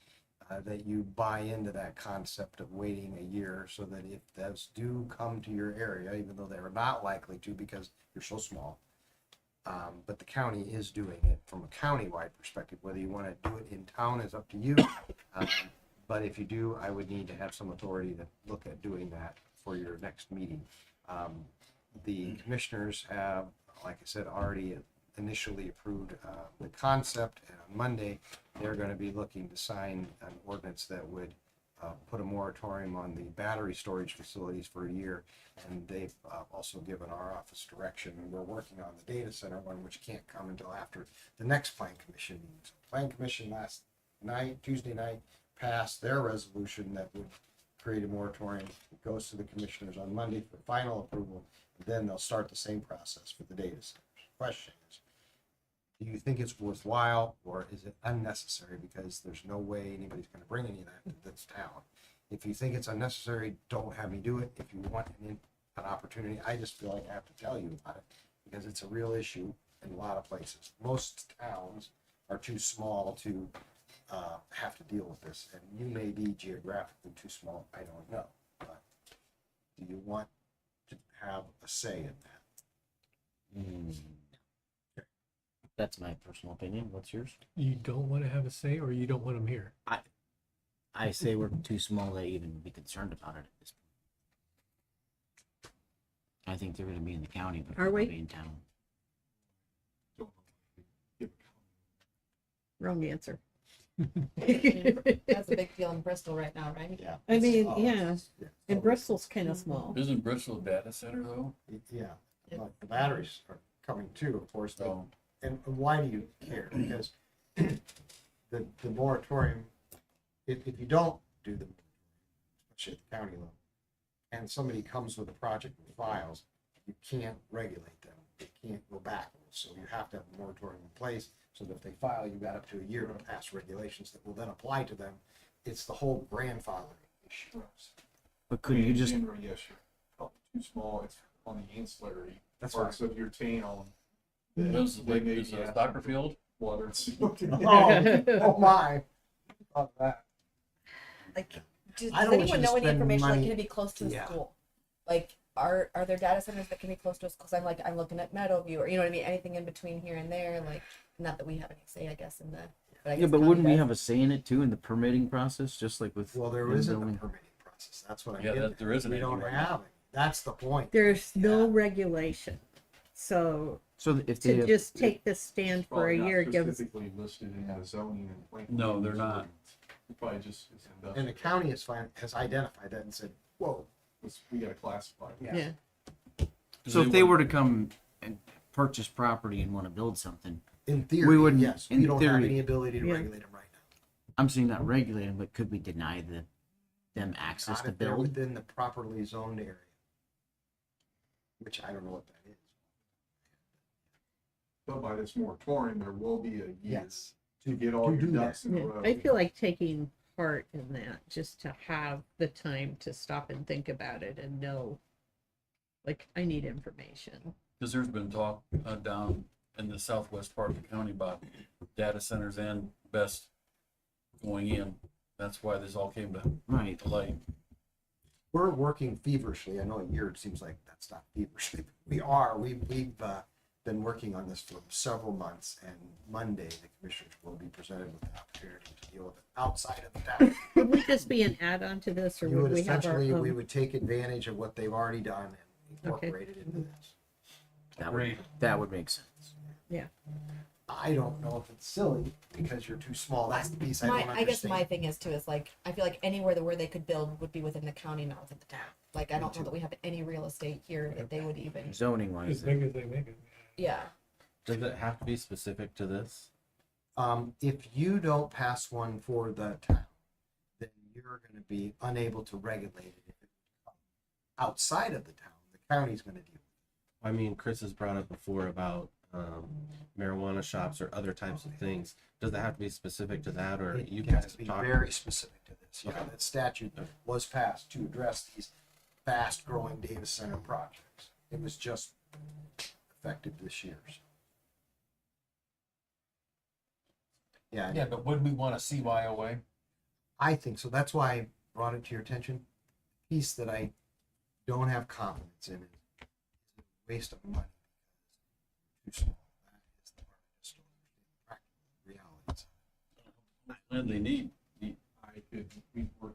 that you buy into that concept of waiting a year so that if those do come to your area, even though they're not likely to because you're so small, but the county is doing it from a county-wide perspective. Whether you want to do it in town is up to you. But if you do, I would need to have some authority to look at doing that for your next meeting. The commissioners have, like I said, already initially approved the concept, and on Monday, they're going to be looking to sign an ordinance that would put a moratorium on the battery storage facilities for a year. And they've also given our office direction, and we're working on the data center one, which can't come until after the next plan commission meeting. So plan commission last night, Tuesday night, passed their resolution that would create a moratorium. It goes to the commissioners on Monday for final approval. Then they'll start the same process for the data centers. Question is, do you think it's worthwhile or is it unnecessary? Because there's no way anybody's going to bring any of that to this town. If you think it's unnecessary, don't have me do it. If you want an opportunity, I just feel like I have to tell you about it because it's a real issue in a lot of places. Most towns are too small to have to deal with this, and you may be geographically too small. I don't know, but do you want to have a say in that? That's my personal opinion. What's yours? You don't want to have a say, or you don't want them here? I say we're too small to even be concerned about it at this point. I think they're going to be in the county, but Are we? they'll be in town. Wrong answer. That's a big deal in Bristol right now, right? Yeah. I mean, yeah, and Bristol's kind of small. Isn't Bristol a data center though? Yeah, but the batteries are coming too, of course. But, So, and why do you care? Because the moratorium, if you don't do the, especially at the county level, and somebody comes with a project and files, you can't regulate them. They can't go backwards. So you have to have a moratorium in place so that if they file, you've got up to a year to pass regulations that will then apply to them. It's the whole grandfathering issue. But couldn't you just? Generally, yes, you're probably too small. It's on the ancillary That's parts of your town. is it a soccer field? Water. Oh my! About that. Like, does I don't want you anyone to know any spend information? Like, money- can it be close to a Yeah. school? Like, are there data centers that can be close to us? Because I'm looking at Meadowview, or you know what I mean? Anything in between here and there, like, not that we have any say, I guess, in the. But I Yeah, guess but county wouldn't we does. have a say in it too in the permitting process, just like with? Well, there them isn't a building? permitting process. That's what I'm Yeah, getting. there isn't We any don't right have it. That's the point. There's no regulation. So So if they to have, just take this stand for a Probably not year gives, specifically listed in that zoning and plan. No, they're not. It probably just is And the industrial. county has identified that and said, whoa. We gotta classify it. yeah. so if they were to come and purchase property and want to build something, In theory, wouldn't- yes. in We don't have theory. any ability to Yeah. regulate them right now. I'm saying not regulating, but could we deny them access Not to if they're build? within the properly zoned area. Which I don't know what that is. But by this moratorium, there will be a year Yes. to get all To your do ducks in a Yeah, row. I feel like taking part in that just to have the time to stop and think about it and know, like, I need information. Because there's been talk down in the southwest part of the county about data centers and best going in. That's why this all came to Right. light. We're working feverishly. I know a year, it seems like that's not feverishly. But we are. We've been working on this for several months, and Monday the commissioners will be presented with the opportunity to deal with it outside of the town. Would we just be an add-on to this, or You would would we have our essentially, we own? would take advantage of what they've already done and incorporate it into this. That would make sense. Yeah. I don't know if it's silly because you're too small. That's the piece I don't understand. I guess my thing is too is like I feel like anywhere where they could build would be within the county, not within the town. Like I don't know that we have any real estate here that they would even. Zoning wise. As big as they make it. Yeah. Does it have to be specific to this? If you don't pass one for the town, then you're going to be unable to regulate it. If it comes outside of the town, the county's going to deal with it. I mean, Chris has brought up before about marijuana shops or other types of things. Does it have to be specific to that, or It you has guys to be talk? very specific to this. Yeah, Okay. that statute was passed to address these fast-growing data center projects. It was just effective this year. So. Yeah, Yeah, but would we want a CYOA? I think so. That's why I brought it to your attention. Piece that I don't have confidence in is a waste of money. Too small. That is the part I just don't understand the practical realities. And they need,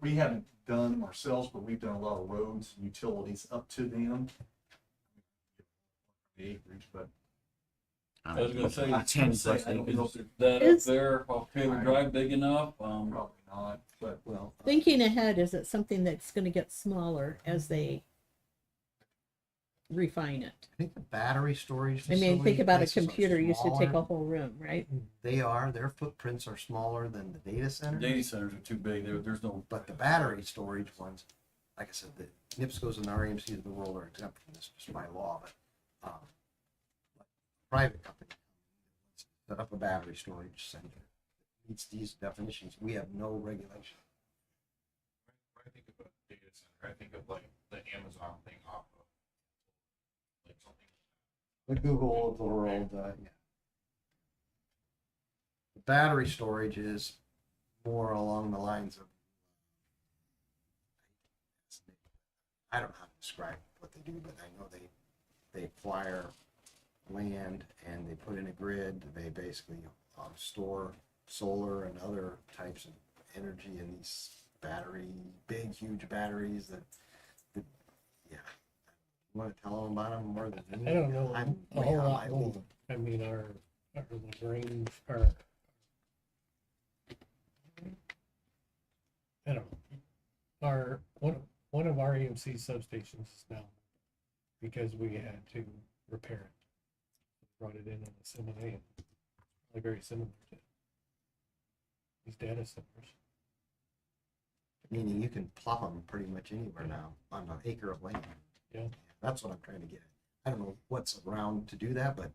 We haven't done them ourselves, but we've done a lot of roads and utilities up to them. The acreage, but I was gonna say, About 10 is that Is- up there, off Taylor Drive big enough? probably not, but Well, Thinking ahead, is it something that's gonna get smaller as they refine it? I think the battery storage. I mean, think facility about a places are computer used to take a smaller. whole room, right? Their footprints are smaller than the data center. Data centers are too big, there's no. But the battery storage ones, like I said, the NIPSCOs and REMCs of the world are exempt from this just by law, but, private company set up a battery storage center that meets these definitions. We have no regulation. When I think of a data center, I think of like the Amazon thing off of, like something. The Google of the world, yeah. The battery storage is more along the lines of, I don't know how to describe what they do, but I know they acquire land and they put in a grid. They basically store solar and other types of energy in these big, huge batteries that yeah. You want to tell them about them more than me? I don't know I'm a way whole out of lot my more. league. I mean, our Lagrange, our, I don't know. Our, one of our EMC substations is now, because we had to repair it. Brought it in on the semi, and probably very similar to these data centers. Meaning you can plop them pretty much anywhere now on an acre of land. Yeah. That's what I'm trying to get at. I don't know what's around to do that, but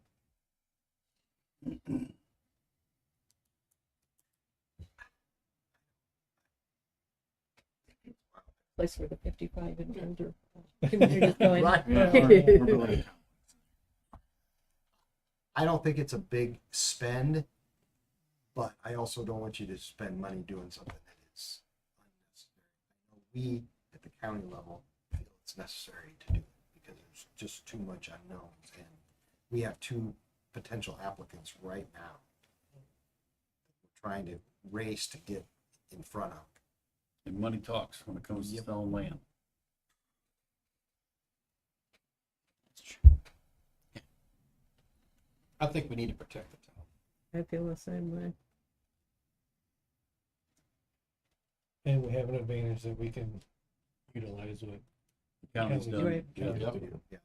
Place where the 55 and older communities going. Right. I don't think it's a big spend, but I also don't want you to spend money doing something that is unnecessary. We, at the county level, feel it's necessary to do it because there's just too much unknowns, and we have 2 potential applicants right now that we're trying to race to get in front of. And money talks when it comes to selling land. I think we need to protect the town. I feel the same way. And we have an advantage that we can utilize what County's done. Right. Yeah. Yeah.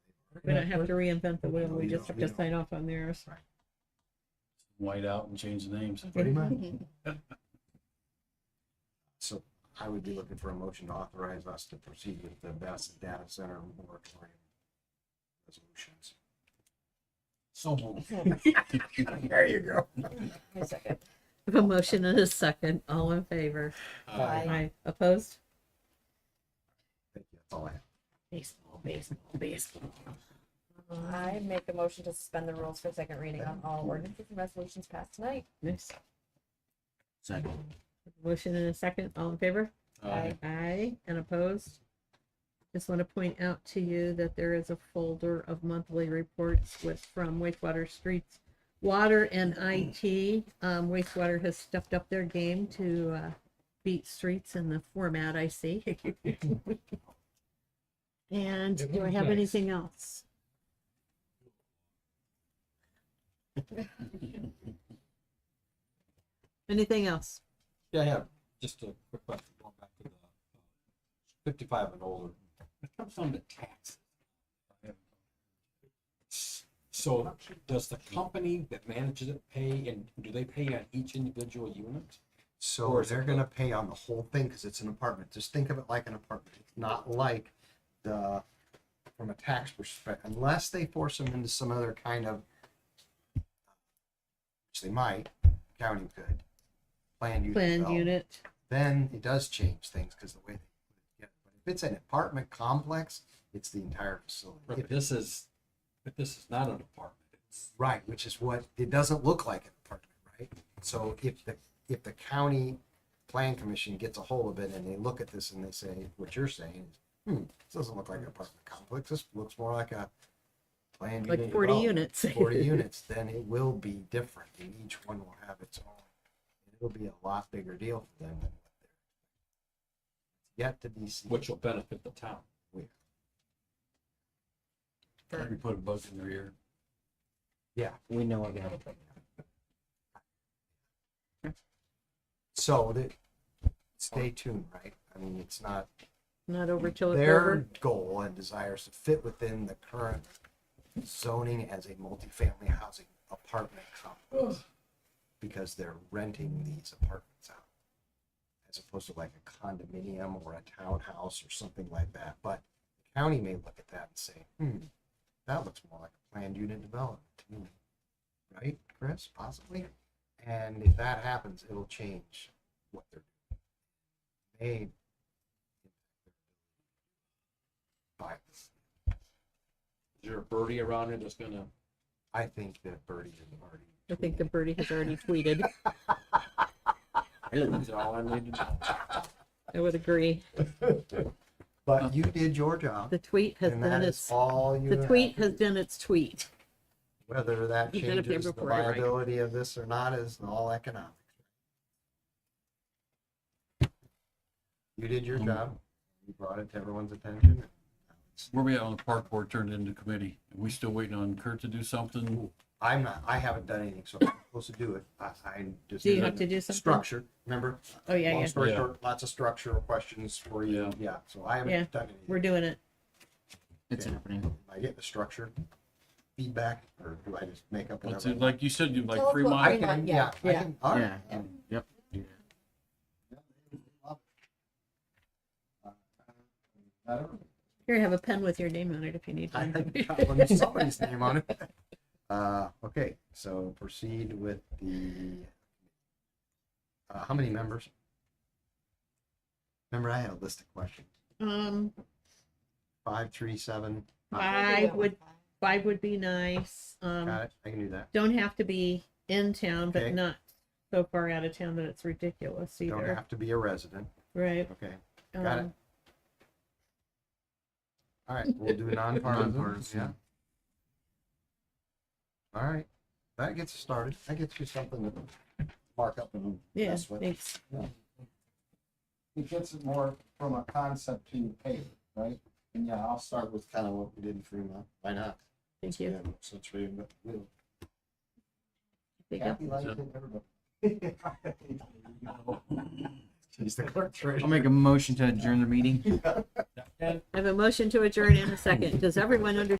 We don't have to reinvent the wheel, we You just don't- have you to sign off on theirs. White out and change the names. Pretty much. So I would be looking for a motion to authorize us to proceed with the Bassett Data Center moratorium resolutions. So moved. There you go. A second. Have a motion and a second, all in favor? Aye. Opposed? Thank you. That's all I have. Baseball, baseball, baseball. I make a motion to suspend the rules for second reading on all ordinances and resolutions passed tonight. Nice. Second. Motion and a second, all in favor? Aye. Aye, and opposed? Just want to point out to you that there is a folder of monthly reports from wastewater streets, water and IT. Wastewater has stepped up their game to beat streets in the format I see. And It do I was have nice. anything else? Anything else? Yeah, I have just a quick question going back to the 55 and older. It comes down to taxes. So does the company that manages it pay, and do they pay on each individual unit? So Or is they're it gonna pay on the whole thing because it's an apartment. Just think of it like an apartment. It's not like from a tax perspective, unless they force them into some other kind of, which they might, county could, planned unit. Planned development. unit. Then it does change things because the way they put it together. But if it's an apartment complex, it's the entire facility. But this is not an apartment. It's Right, which is what, it doesn't look like an apartment, right? So if the county plan commission gets a hold of it and they look at this and they say, what you're saying is, this doesn't look like an apartment complex, this looks more like a planned Like unit 40 development, units. 40 units, then it will be different, and each one will have its own. It'll be a lot bigger deal for them than what they're yet to be seen. Which will benefit the town. We put a bug in their ear. Yeah. We know about it. So stay tuned, right? I mean, it's not Not over till it's their over. goal and desire is to fit within the current zoning as a multifamily housing apartment complex because they're renting these apartments out as opposed to like a condominium or a townhouse or something like that. But the county may look at that and say, that looks more like a planned unit development to me. Right, Chris? Possibly. And if that happens, it'll change what they're doing. Is there a birdie around here that's gonna? I think that Birdie has already. I think the birdie has already tweeted. That's all I need to know. I would agree. But you did your job. The tweet has and done that is its. all you The have tweet to has do. done its tweet. Whether that You did a changes paper the for it, right? viability of this or not is all economics. You did your job. You brought it to everyone's attention. Where we at on the park board turned into committee? Are we still waiting on Kurt to do something? I'm not. I haven't done anything, so I'm not supposed to do it. I just. Do you have to do something? Structure. Remember? Oh, yeah, Long yeah. story Yeah. short, lots of structural questions for you. Yeah. So I haven't Yeah, done anything. We're doing it. It's Okay. happening. Am I getting the structure feedback, or do I just make up What's whatever? it, like you said, you like Tell us what Fremont? I Fremont, can, yeah. yeah. I Yeah. can, all right. Yep. Here, have a pen with your name on it if you need I one. think I got somebody's name on it. Okay, so proceed with the, how many members? Remember, I had a list of questions. 5, 3, 7. Five would be nice. Got it, I can do that. Don't have to be in town, but Okay. not so far out of town that it's ridiculous Don't either. have to be a resident. Right. Okay, got it. Um, All right, we'll do nonpartisan. Yeah. All right, that gets us started. That gets you something to mark up and Yeah, mess with. thanks. It gets it more from a concept to paper, right? And yeah, I'll start with Kind of what we did in Fremont. Why not? Thank you. Yeah, such a, but we'll. Thank you. Happy life to everybody. She's the clerk treasurer. I'll make a motion to adjourn the meeting. I have a motion to adjourn in a second. Does everyone understand?